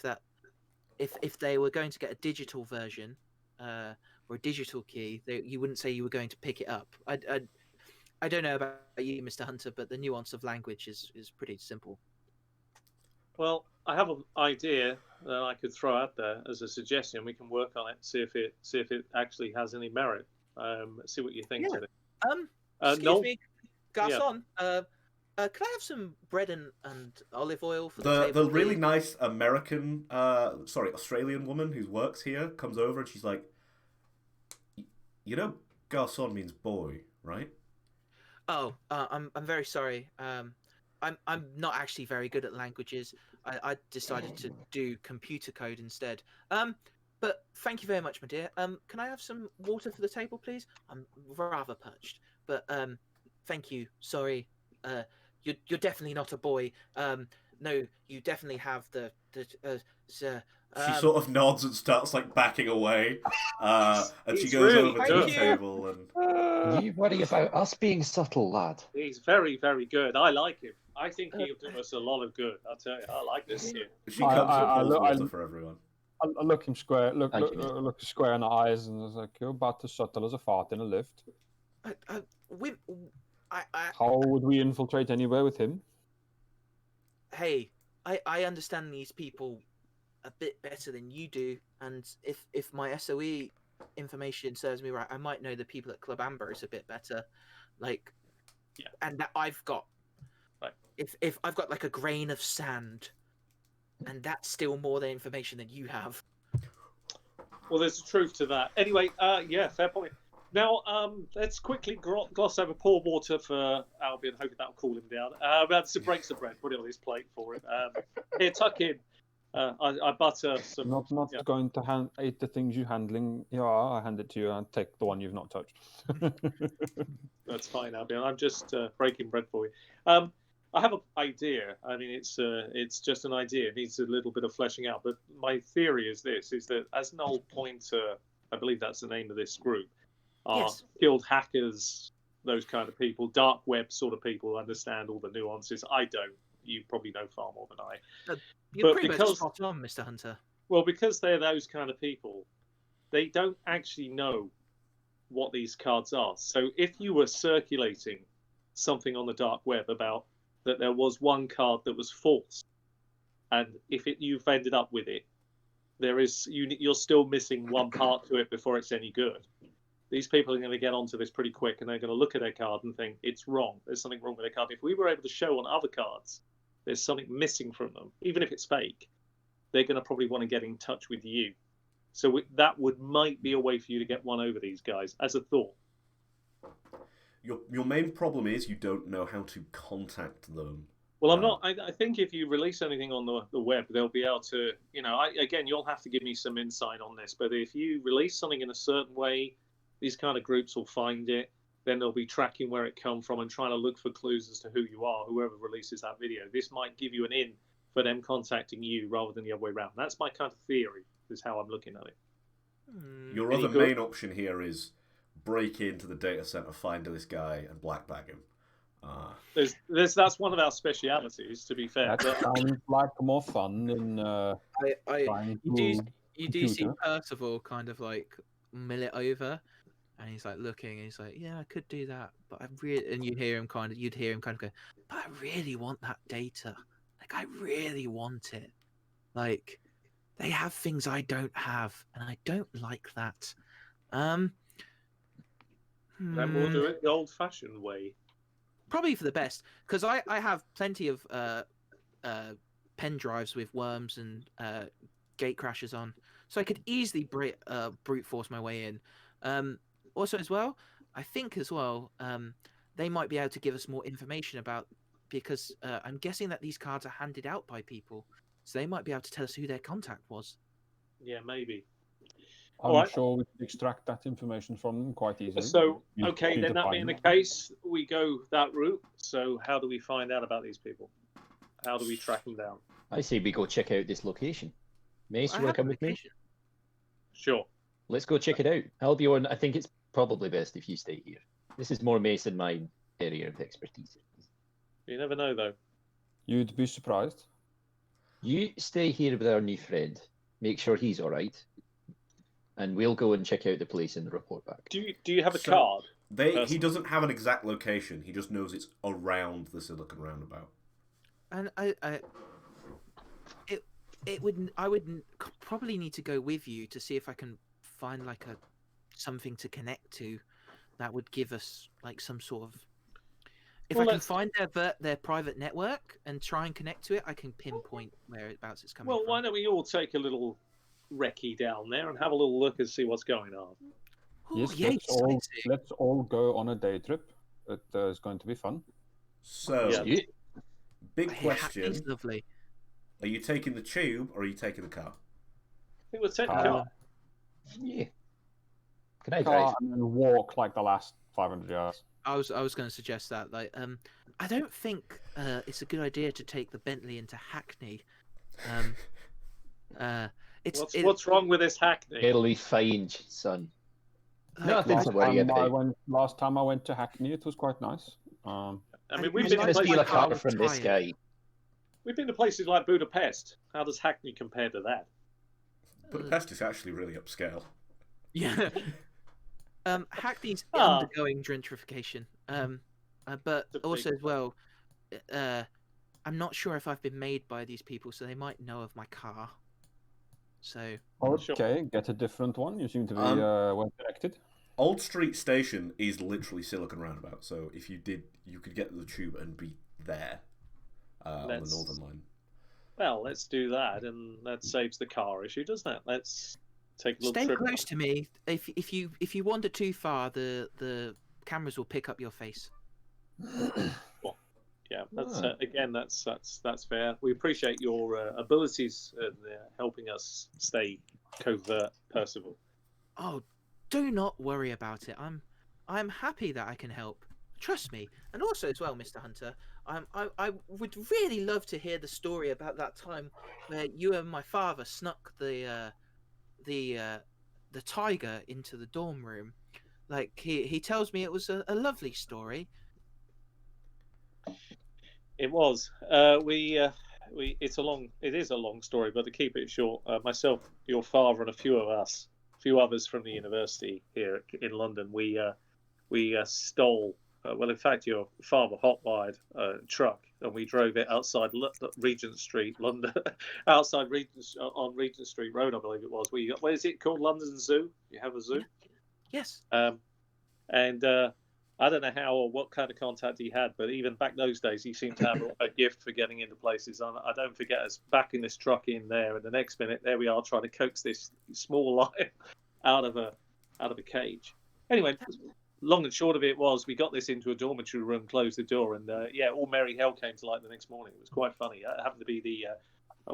[SPEAKER 5] if they were going to get a digital version or a digital key, you wouldn't say you were going to pick it up. I don't know about you, Mr. Hunter, but the nuance of language is pretty simple.
[SPEAKER 2] Well, I have an idea that I could throw out there as a suggestion. We can work on it, see if it actually has any merit. See what you think of it.
[SPEAKER 5] Excuse me, Garçon. Yeah. Can I have some bread and olive oil for the table?
[SPEAKER 1] The really nice Australian woman who works here comes over and she's like, you know, garçon means boy, right?
[SPEAKER 5] Oh, I'm very sorry. I'm not actually very good at languages. I decided to do computer code instead. But thank you very much, my dear. Can I have some water for the table, please? I'm rather parched. But thank you. Sorry. You're definitely not a boy. No, you definitely have the
[SPEAKER 1] she sort of nods and starts like backing away, and she goes
[SPEAKER 2] really
[SPEAKER 1] over to the table and.
[SPEAKER 4] You worry about us being subtle, lad.
[SPEAKER 2] He's very, very good. I like him. I think he'll do us a lot of good. I'll tell you, I like this kid.
[SPEAKER 1] She comes and pours water for everyone.
[SPEAKER 3] I look him square, look square in the eyes, and I was like, "You're about as subtle as a fart in a lift." How would we infiltrate anywhere with him?
[SPEAKER 5] Hey, I understand these people a bit better than you do, and if my SOE information serves me right, I might know the people at Club Ambrose a bit better. Like, yeah. And that I've got, like, if I've got like a grain of sand, and that's still more than information than you have.
[SPEAKER 2] Well, there's a truth to that. Anyway, yeah, fair point. Now, let's quickly gloss over pour water for Albion, hoping that'll cool him down. To break some bread, put it on his plate for him. Here, tuck in. I butter some.
[SPEAKER 3] Not going to eat the things you're handling. Yeah, I hand it to you and take the one you've not touched.
[SPEAKER 2] That's fine, Albion. I'm just breaking bread for you. I have an idea. I mean, it's just an idea. It needs a little bit of fleshing out. But my theory is this: is that as Noel Pointer, I believe that's the name of this group, are skilled hackers, those kind of people, dark web sort of people who understand all the nuances. I don't. You probably know far more than I.
[SPEAKER 5] You're pretty much spot on, Mr. Hunter.
[SPEAKER 2] Well, because they're those kind of people, they don't actually know what these cards are. So if you were circulating something on the dark web about that there was one card that was false, and you've ended up with it, you're still missing one part to it before it's any good. These people are going to get onto this pretty quick, and they're going to look at their card and think it's wrong. There's something wrong with their card. If we were able to show on other cards there's something missing from them, even if it's fake, they're going to probably want to get in touch with you. So that might be a way for you to get one over these guys, as a thought.
[SPEAKER 1] Your main problem is you don't know how to contact them.
[SPEAKER 2] Well, I'm not. I think if you release anything on the web, they'll be able to. Again, you'll have to give me some insight on this. But if you release something in a certain way, these kind of groups will find it. Then they'll be tracking where it come from and trying to look for clues as to who you are, whoever releases that video. This might give you an in for them contacting you rather than the other way around. That's my kind of theory, is how I'm looking at it.
[SPEAKER 1] Your other main option here is break into the data center, find this guy, and black bag him.
[SPEAKER 2] That's one of our specialities, to be fair.
[SPEAKER 3] That sounds like more fun than
[SPEAKER 5] you do see Percival kind of like mill it over, and he's like looking, and he's like, "Yeah, I could do that, but I really," and you'd hear him kind of go, "But I really want that data. Like, I really want it. Like, they have things I don't have, and I don't like that."
[SPEAKER 2] Then we'll do it the old-fashioned way.
[SPEAKER 5] probably for the best, because I have plenty of pen drives with worms and gate crashers on, so I could easily brute force my way in. Also, as well, I think as well, they might be able to give us more information about, because I'm guessing that these cards are handed out by people, so they might be able to tell us who their contact was.
[SPEAKER 2] Yeah, maybe.
[SPEAKER 3] I'm
[SPEAKER 2] All right.
[SPEAKER 3] sure we could extract that information from them quite easily.
[SPEAKER 2] So,
[SPEAKER 3] You
[SPEAKER 2] okay,
[SPEAKER 3] need
[SPEAKER 2] then
[SPEAKER 3] to
[SPEAKER 2] that
[SPEAKER 3] find
[SPEAKER 2] being the
[SPEAKER 3] them.
[SPEAKER 2] case, we go that route. So, how do we find out about these people? How do we track them down?
[SPEAKER 4] I say we go check out this location. Mace,
[SPEAKER 5] I
[SPEAKER 4] you want
[SPEAKER 5] have
[SPEAKER 4] to come with me?
[SPEAKER 5] location.
[SPEAKER 2] Sure.
[SPEAKER 4] Let's go check it out. Albion, I think it's probably best if you stay here. This is more Mace and my area of expertise.
[SPEAKER 2] You never know, though.
[SPEAKER 3] You'd be surprised.
[SPEAKER 4] You stay here with our new friend. Make sure he's all right. And we'll go and check out the place and report back.
[SPEAKER 2] Do you have a
[SPEAKER 1] So,
[SPEAKER 2] card?
[SPEAKER 1] He doesn't have an exact location. He just knows it's around the Silicon Roundabout.
[SPEAKER 5] And I would probably need to go with you to see if I can find like something to connect to that would give us like some sort of. If I can find their private network and try and connect to it, I can pinpoint whereabouts it's coming
[SPEAKER 2] Well,
[SPEAKER 5] from.
[SPEAKER 2] why don't we all take a little recce down there and have a little look and see what's going on?
[SPEAKER 5] Ooh,
[SPEAKER 3] Yes,
[SPEAKER 5] yay, sightseeing.
[SPEAKER 3] let's all go on a day trip. It is going to be fun.
[SPEAKER 1] So,
[SPEAKER 2] Yeah.
[SPEAKER 1] big
[SPEAKER 5] I hear
[SPEAKER 1] question:
[SPEAKER 5] Hackney's lovely.
[SPEAKER 1] are you taking the tube or are you taking the car?
[SPEAKER 2] I think we'll take the
[SPEAKER 3] Car.
[SPEAKER 2] car.
[SPEAKER 4] Yeah. Can I drive?
[SPEAKER 3] Car and then walk like the last 500 yards.
[SPEAKER 5] I was going to suggest that. Like, I don't think it's a good idea to take the Bentley into Hackney.
[SPEAKER 2] What's wrong with this Hackney?
[SPEAKER 4] It'll be fine, son.
[SPEAKER 5] like,
[SPEAKER 4] Nothing to worry about.
[SPEAKER 3] Last time I went to Hackney, it was quite nice.
[SPEAKER 2] I mean,
[SPEAKER 5] And
[SPEAKER 2] we've
[SPEAKER 5] it's
[SPEAKER 2] been
[SPEAKER 4] We're
[SPEAKER 2] to
[SPEAKER 4] going to steal a
[SPEAKER 2] places,
[SPEAKER 5] car
[SPEAKER 4] car from this
[SPEAKER 5] tired.
[SPEAKER 4] guy.
[SPEAKER 2] we've been to places like Budapest. How does Hackney compare to that?
[SPEAKER 1] Budapest is actually really upscale.
[SPEAKER 5] Yeah. Hackney's
[SPEAKER 2] Ah.
[SPEAKER 5] undergoing gentrification. But
[SPEAKER 2] It's a
[SPEAKER 5] also
[SPEAKER 2] big
[SPEAKER 5] as well, I'm not sure if I've been made by these people, so they might know of my car. So
[SPEAKER 3] Okay, get a different one. You seem to be well connected.
[SPEAKER 1] Old Street Station is literally Silicon Roundabout, so if you did, you could get the tube and be there on the Northern Line.
[SPEAKER 2] Well, let's do that, and that saves the car issue, doesn't it? Let's take a little
[SPEAKER 5] stay
[SPEAKER 2] trip.
[SPEAKER 5] close to me. If you wander too far, the cameras will pick up your face.
[SPEAKER 2] Yeah, that's fair. We appreciate your abilities in helping us stay covert, Percival.
[SPEAKER 5] Oh, do not worry about it. I'm happy that I can help. Trust me. And also as well, Mr. Hunter, I would really love to hear the story about that time where you and my father snuck the tiger into the dorm room. Like he tells me it was a lovely story.
[SPEAKER 2] It was. It is a long story, but to keep it short, myself, your father, and a few others from the university here in London, we stole. Well, in fact, your father hotwired a truck, and we drove it outside Regent Street, London, outside on Regent Street Road, I believe it was. What is it called? London Zoo. You have a zoo.
[SPEAKER 5] Yes.
[SPEAKER 2] I don't know how or what kind of contact he had, but even back those days, he seemed to have a gift for getting into places. And I don't forget us backing this truck in there, and the next minute, there we are trying to coax this small lion out of a cage. Anyway, long and short of it was, we got this into a dormitory room, closed the door, and all merry hell came to light the next morning. It was quite funny. It happened to be the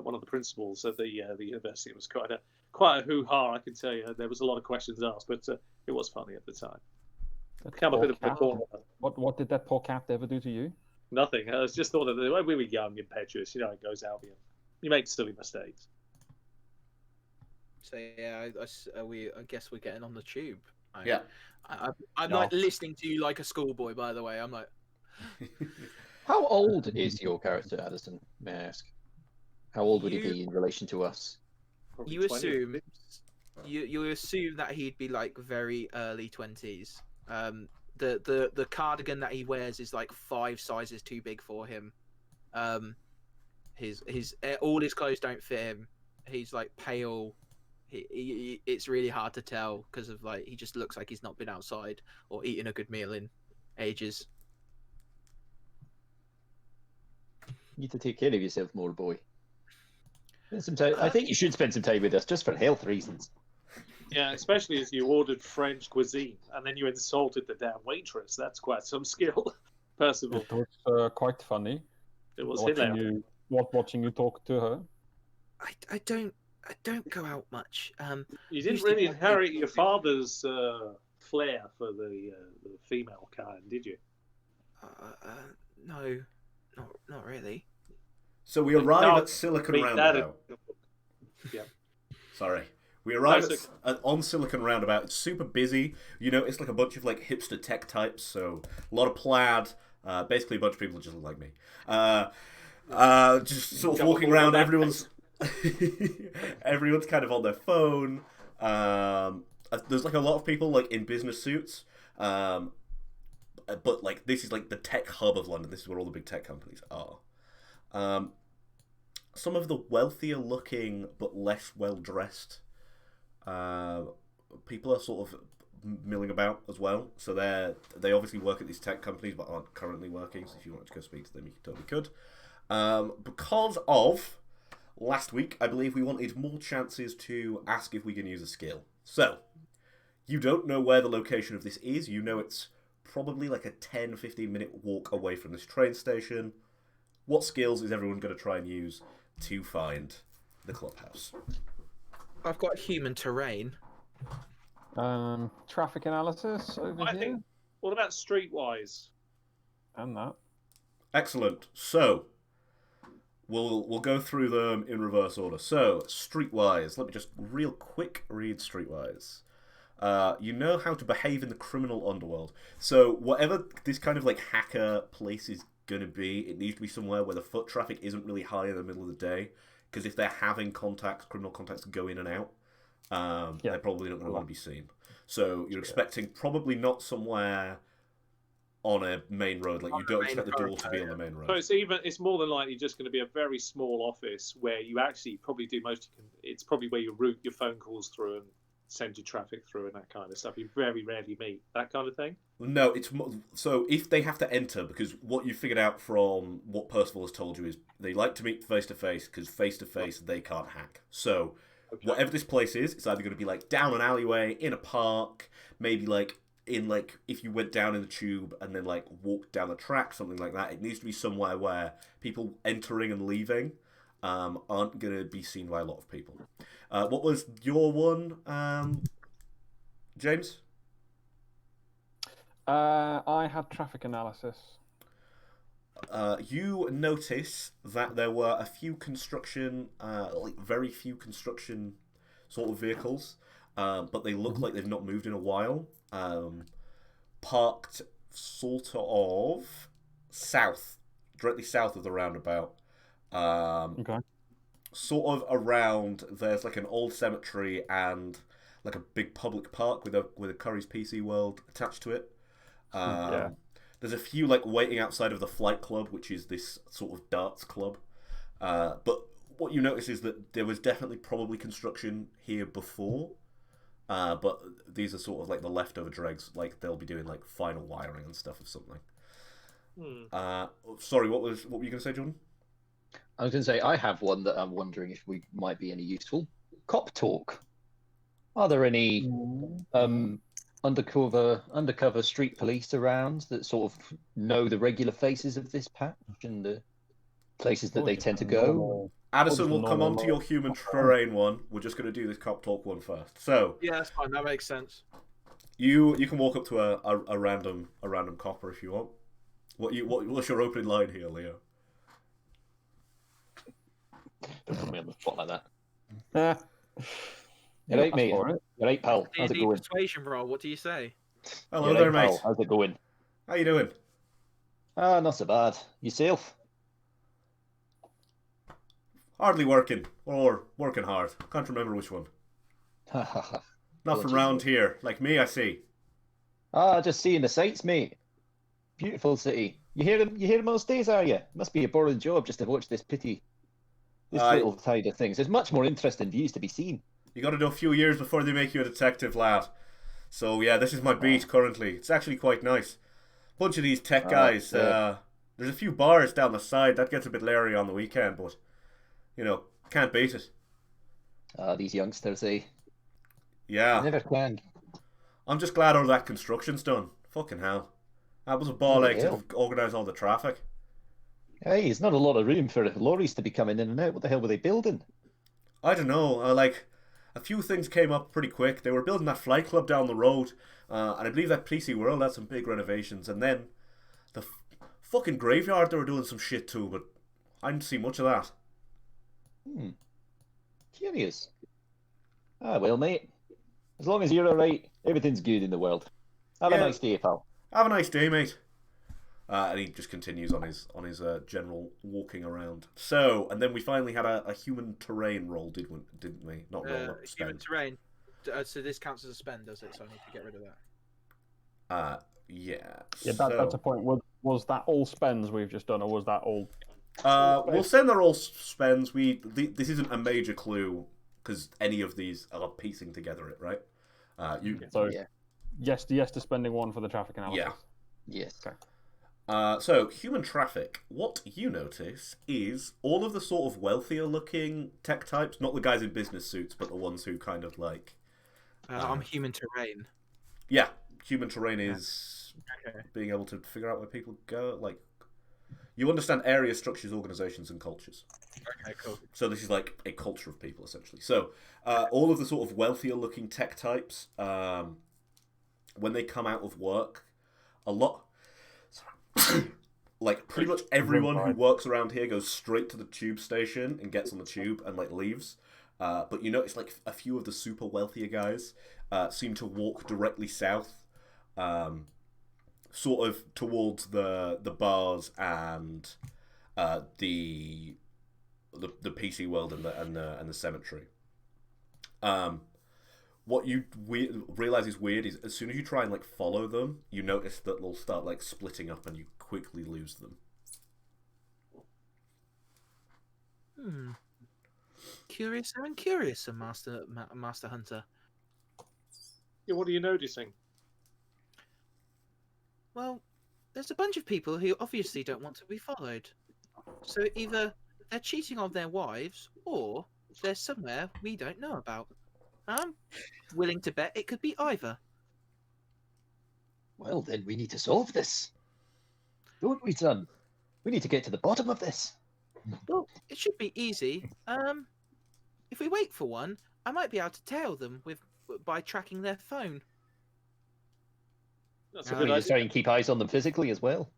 [SPEAKER 2] one of the principals at the university. It was quite a hoo-ha, I can tell you. There was a lot of questions asked, but it was funny at the time. Become a bit of a corner.
[SPEAKER 3] What did that poor cat ever do to you?
[SPEAKER 2] Nothing. I was just thought of the way we were young, impetuous. You know how it goes, Albion. You make silly mistakes.
[SPEAKER 5] So yeah, I guess we're getting on the tube.
[SPEAKER 1] Yeah.
[SPEAKER 5] I'm like listening to you like a schoolboy. By the way, I'm like.
[SPEAKER 4] How old is your character, Addison? May I ask? How old would he be in relation to us?
[SPEAKER 2] Probably
[SPEAKER 5] You
[SPEAKER 2] 20.
[SPEAKER 5] assume you assume that he'd be like very early 20s. The cardigan that he wears is like 5 sizes too big for him. His all his clothes don't fit him. He's like pale. It's really hard to tell because of like he just looks like he's not been outside or eaten a good meal in ages.
[SPEAKER 4] You need to take care of yourself more, boy. Spend some time. I think you should spend some time with us, just for health reasons.
[SPEAKER 2] Yeah, especially as you ordered French cuisine and then you insulted the damn waitress. That's quite some skill, Percival.
[SPEAKER 3] It was quite funny
[SPEAKER 2] It was
[SPEAKER 3] watching
[SPEAKER 2] hilarious.
[SPEAKER 3] watching you talk to her.
[SPEAKER 5] I don't go out much.
[SPEAKER 2] You didn't
[SPEAKER 5] used to
[SPEAKER 2] really
[SPEAKER 5] be-
[SPEAKER 2] inherit your father's flair for the female kind, did you?
[SPEAKER 5] No, not really.
[SPEAKER 1] So we arrive
[SPEAKER 2] No,
[SPEAKER 1] at Silicon
[SPEAKER 2] read that
[SPEAKER 1] Roundabout.
[SPEAKER 2] Yeah.
[SPEAKER 1] Sorry. We arrive
[SPEAKER 2] Classic.
[SPEAKER 1] on Silicon Roundabout. It's super busy. You know, it's like a bunch of like hipster tech types. So a lot of plaid. Basically, a bunch of people just look like me. Just sort of
[SPEAKER 2] Double
[SPEAKER 1] walking
[SPEAKER 2] ball
[SPEAKER 1] around.
[SPEAKER 2] back.
[SPEAKER 1] Everyone's everyone's kind of on their phone. There's like a lot of people like in business suits. But like this is like the tech hub of London. This is where all the big tech companies are. Some of the wealthier looking but less well dressed people are sort of milling about as well. So they obviously work at these tech companies but aren't currently working. So if you wanted to go speak to them, you totally could. Because of last week, I believe we wanted more chances to ask if we can use a skill. So you don't know where the location of this is. You know it's probably like a 10-15 minute walk away from this train station. What skills is everyone going to try and use to find the clubhouse?
[SPEAKER 5] I've got human terrain.
[SPEAKER 3] Traffic analysis over
[SPEAKER 2] I
[SPEAKER 3] here,
[SPEAKER 2] think. What about streetwise?
[SPEAKER 3] and that.
[SPEAKER 1] Excellent. So we'll go through them in reverse order. So streetwise, let me just real quick read streetwise. You know how to behave in the criminal underworld. So whatever this kind of like hacker place is going to be, it needs to be somewhere where the foot traffic isn't really high in the middle of the day. Because if they're having contacts, criminal contacts go in and out, they're probably not going to want to be seen. So you're expecting probably not somewhere on a main road. Like you don't expect the door to be on the main road.
[SPEAKER 2] So it's more than likely just going to be a very small office where you actually probably do most. It's probably where you route your phone calls through and send your traffic through and that kind of stuff. You very rarely meet that kind of thing.
[SPEAKER 1] No, so if they have to enter, because what you figured out from what Percival has told you is they like to meet face to face because face to face they can't hack. So whatever this place is, it's either going to be like down an alleyway, in a park, maybe like in like if you went down in the tube and then like walked down the track, something like that. It needs to be somewhere where people entering and leaving aren't going to be seen by a lot of people. What was your one, James?
[SPEAKER 3] I had traffic analysis.
[SPEAKER 1] You notice that there were a few construction, like very few construction sort of vehicles, but they look like they've not moved in a while. Parked sort of south, directly south of the roundabout.
[SPEAKER 3] Okay.
[SPEAKER 1] Sort of around, there's like an old cemetery and like a big public park with a Curry's PC World attached to it.
[SPEAKER 3] Yeah.
[SPEAKER 1] There's a few like waiting outside of the Flight Club, which is this sort of darts club. But what you notice is that there was definitely probably construction here before. But these are sort of like the leftover dregs. Like they'll be doing like final wiring and stuff or something. Sorry, what were you going to say, Jordan?
[SPEAKER 4] I was going to say, I have one that I'm wondering if we might be any useful. Cop talk. Are there any undercover street police around that sort of know the regular faces of this patch and the places that they tend to go?
[SPEAKER 1] Addison will come on to your human terrain one. We're just going to do this cop talk one first. So
[SPEAKER 5] Yeah, that's fine. That makes sense.
[SPEAKER 1] you can walk up to a random copper if you want. What's your opening line here, Leo?
[SPEAKER 4] Don't put me on the spot like that.
[SPEAKER 3] Yeah.
[SPEAKER 4] You right, mate?
[SPEAKER 3] all right.
[SPEAKER 4] You right, pal? How's it
[SPEAKER 5] D&D
[SPEAKER 4] going?
[SPEAKER 5] persuasion roll. What do you say?
[SPEAKER 1] Hello
[SPEAKER 4] You
[SPEAKER 1] there,
[SPEAKER 4] right, pal?
[SPEAKER 1] mate.
[SPEAKER 4] How's it going?
[SPEAKER 1] How you doing?
[SPEAKER 4] Not so bad. Yourself?
[SPEAKER 1] Hardly working or working hard. Can't remember which one. Not from round here, like me, I see.
[SPEAKER 4] Just seeing the sights, mate. Beautiful city. You hear them most days, are you? Must be a boring job just to watch this little side of things. There's much more interesting views to be seen.
[SPEAKER 1] You got to do a few years before they make you a detective, lad. So yeah, this is my beat currently. It's actually quite nice. Bunch of these tech guys.
[SPEAKER 4] Yeah.
[SPEAKER 1] There's a few bars down the side. That gets a bit leery on the weekend, but, can't beat it.
[SPEAKER 4] These youngsters, eh?
[SPEAKER 1] Yeah.
[SPEAKER 4] They never can.
[SPEAKER 1] I'm just glad all that construction's done. Fucking hell. That was a ball ache to organise all the traffic.
[SPEAKER 4] Hey, there's not a lot of room for lorries to be coming in and out. What the hell were they building?
[SPEAKER 1] I don't know. A few things came up pretty quick. They were building that flight club down the road, and I believe that PC World had some big renovations. And then the fucking graveyard, they were doing some shit too, but I didn't see much of that.
[SPEAKER 4] Curious. Well, mate. As long as you're alright, everything's good in the world. Have a nice day, pal.
[SPEAKER 1] Have a nice day, mate. And he just continues on his general walking around. So, and then we finally had a human terrain roll, didn't we? Not roll,
[SPEAKER 5] human terrain. So this counts as a spend, does it? So I need to get rid of that.
[SPEAKER 1] Yeah.
[SPEAKER 3] Yeah, that's a point. Was that all spends we've just done, or was that all?
[SPEAKER 1] We'll say they're all spends. This isn't a major clue because any of these are piecing together it, right?
[SPEAKER 3] Yes to spending one for the traffic analysis.
[SPEAKER 1] Yeah.
[SPEAKER 4] Yes.
[SPEAKER 1] Okay. So human traffic. What you notice is all of the sort of wealthier looking tech types, not the guys in business suits, but the ones who kind of like.
[SPEAKER 5] I'm human terrain.
[SPEAKER 1] Yeah, human terrain is being able to figure out where people go. Like, you understand area structures, organizations, and cultures.
[SPEAKER 5] Okay, cool.
[SPEAKER 1] So this is like a culture of people, essentially. So all of the sort of wealthier looking tech types, when they come out of work, a lot, like pretty much everyone who works around here goes straight to the tube station and gets on the tube and like leaves. But you notice like a few of the super wealthier guys seem to walk directly south, sort of towards the bars and the PC world and the cemetery. What you realize is weird is as soon as you try and like follow them, you notice that they'll start like splitting up and you quickly lose them.
[SPEAKER 5] Curiouser and curiouser, Master Hunter.
[SPEAKER 2] Yeah, what are you noticing?
[SPEAKER 5] Well, there's a bunch of people who obviously don't want to be followed. So either they're cheating on their wives, or they're somewhere we don't know about. I'm willing to bet it could be either.
[SPEAKER 4] Well, then we need to solve this. Don't we, son? We need to get to the bottom of this.
[SPEAKER 5] Well, it should be easy. If we wait for one, I might be able to tail them by tracking their phone.
[SPEAKER 2] That's a
[SPEAKER 4] We
[SPEAKER 2] good
[SPEAKER 4] just
[SPEAKER 2] idea.
[SPEAKER 4] try and keep eyes on them physically as well.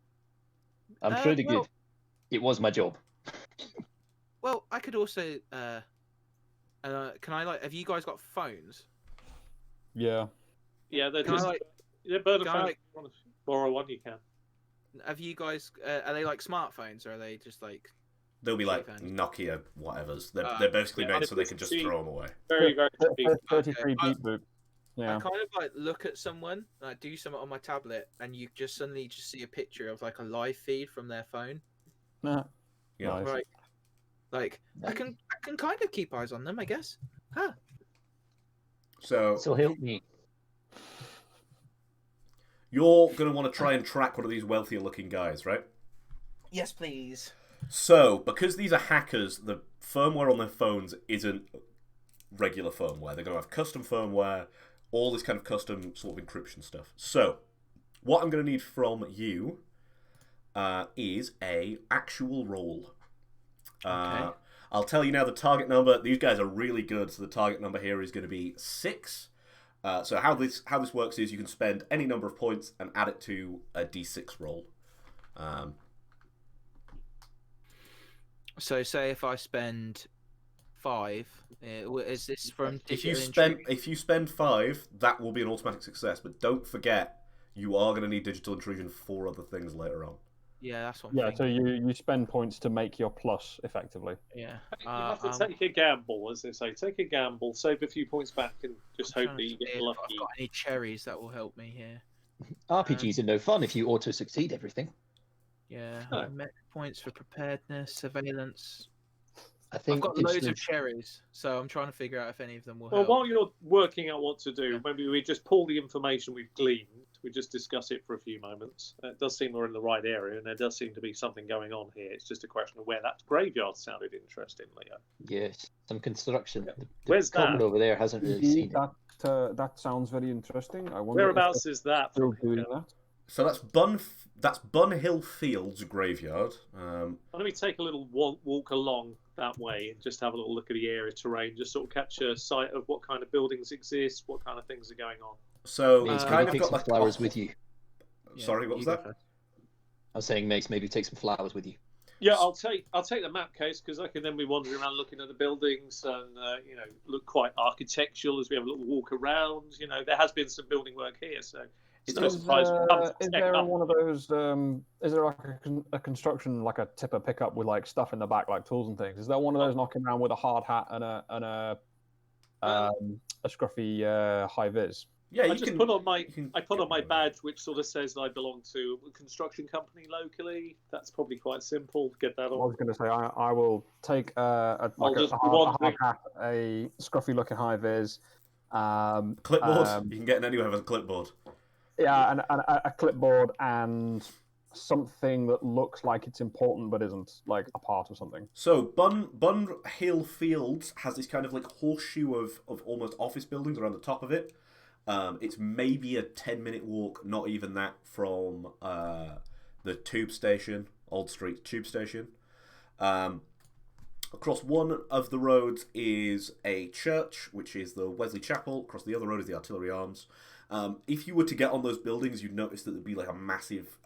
[SPEAKER 4] I'm pretty good. It was my job.
[SPEAKER 5] Well, I could also. Can I have you guys got phones?
[SPEAKER 3] Yeah.
[SPEAKER 2] Yeah, they're
[SPEAKER 5] Can I,
[SPEAKER 2] just
[SPEAKER 5] like-
[SPEAKER 2] burner
[SPEAKER 5] can I,
[SPEAKER 2] phones.
[SPEAKER 5] like-
[SPEAKER 2] If you want to borrow one, you can.
[SPEAKER 5] Have you guys? Are they like smartphones, or are they just like?
[SPEAKER 1] They'll be like
[SPEAKER 5] phones?
[SPEAKER 1] Nokia whatevers. They're basically made so they can just throw them away.
[SPEAKER 2] Very, very cheap.
[SPEAKER 3] 33
[SPEAKER 5] Okay.
[SPEAKER 3] beat boop.
[SPEAKER 5] I
[SPEAKER 3] Yeah.
[SPEAKER 5] kind of like look at someone and I do something on my tablet, and you just suddenly just see a picture of like a live feed from their phone.
[SPEAKER 3] Nah.
[SPEAKER 1] Yeah.
[SPEAKER 3] Nice.
[SPEAKER 5] Right. Like I can kind of keep eyes on them, I guess. Huh.
[SPEAKER 1] So
[SPEAKER 4] So help me.
[SPEAKER 1] you're going to want to try and track one of these wealthier looking guys, right?
[SPEAKER 5] Yes, please.
[SPEAKER 1] So, because these are hackers, the firmware on their phones isn't regular firmware. They're going to have custom firmware, all this kind of custom sort of encryption stuff. So, what I'm going to need from you is a actual roll.
[SPEAKER 5] Okay.
[SPEAKER 1] I'll tell you now the target number. These guys are really good, so the target number here is going to be 6. So how this works is you can spend any number of points and add it to a d6 roll.
[SPEAKER 5] So say if I spend 5, is this from
[SPEAKER 1] If you
[SPEAKER 5] digital
[SPEAKER 1] spend 5, that will be an automatic success. But don't forget, you are going to need digital intrusion for other things later on.
[SPEAKER 5] Yeah, that's what I'm
[SPEAKER 3] Yeah,
[SPEAKER 5] thinking.
[SPEAKER 3] so you spend points to make your plus effectively.
[SPEAKER 5] Yeah.
[SPEAKER 2] You have to take a gamble, as they say. Take a gamble, save a few points back, and just
[SPEAKER 5] I'm
[SPEAKER 2] hope
[SPEAKER 5] trying
[SPEAKER 2] that
[SPEAKER 5] to
[SPEAKER 2] you
[SPEAKER 5] see
[SPEAKER 2] get
[SPEAKER 5] if
[SPEAKER 2] lucky.
[SPEAKER 5] I've got any cherries that will help me here.
[SPEAKER 4] RPGs are no fun if you auto-succeed everything.
[SPEAKER 5] Yeah.
[SPEAKER 2] Oh.
[SPEAKER 5] Mech points for preparedness, surveillance.
[SPEAKER 4] I think
[SPEAKER 5] I've got loads of
[SPEAKER 4] digitally-
[SPEAKER 5] cherries, so I'm trying to figure out if any of them will
[SPEAKER 2] Well,
[SPEAKER 5] help.
[SPEAKER 2] while you're working out what to do, maybe we just pull the information we've gleaned. We just discuss it for a few moments. It does seem we're in the right area, and there does seem to be something going on here. It's just a question of where that graveyard sounded interesting, Leo.
[SPEAKER 4] Yes, some construction. The
[SPEAKER 2] Where's
[SPEAKER 4] comment
[SPEAKER 2] that?
[SPEAKER 4] over there hasn't really seen
[SPEAKER 3] Indeed,
[SPEAKER 4] it.
[SPEAKER 3] that sounds very interesting. I wonder
[SPEAKER 2] Whereabouts
[SPEAKER 3] if
[SPEAKER 2] is that?
[SPEAKER 3] they're
[SPEAKER 2] From
[SPEAKER 3] still doing that.
[SPEAKER 1] So that's Bun Hill Fields graveyard.
[SPEAKER 2] Let me take a little walk along that way and just have a little look at the area terrain, just sort of catch a sight of what kind of buildings exist, what kind of things are going on.
[SPEAKER 1] So
[SPEAKER 4] Mace,
[SPEAKER 1] it's
[SPEAKER 4] maybe
[SPEAKER 1] kind of
[SPEAKER 4] take
[SPEAKER 1] got
[SPEAKER 4] some
[SPEAKER 1] like
[SPEAKER 4] flowers with you.
[SPEAKER 1] Sorry, what was that?
[SPEAKER 4] I was saying, Mace, maybe take some flowers with you.
[SPEAKER 2] Yeah, I'll take the map case because I can then be wandering around looking at the buildings and look quite architectural as we have a little walk around. There has been some building work here, so it's no surprise.
[SPEAKER 3] Is there one of those? Is there like a construction, like a tipper pickup with like stuff in the back, like tools and things? Is there one of those knocking around with a hard hat and a scruffy high vis?
[SPEAKER 1] Yeah,
[SPEAKER 2] I put on my badge, which sort of says that I belong to a construction company locally. That's probably quite simple to get that
[SPEAKER 3] I
[SPEAKER 2] on.
[SPEAKER 3] was going to say I will take a hard hat, a scruffy looking high vis,
[SPEAKER 1] clipboard. You can get in anywhere with a clipboard.
[SPEAKER 3] Yeah, and a clipboard and something that looks like it's important but isn't, like a part of something.
[SPEAKER 1] So Bun Hill Fields has this kind of like horseshoe of almost office buildings around the top of it. It's maybe a 10-minute walk, not even that, from the tube station, Old Street tube station. Across one of the roads is a church, which is the Wesley Chapel. Across the other road is the Artillery Arms. If you were to get on those buildings, you'd notice that there'd be like a massive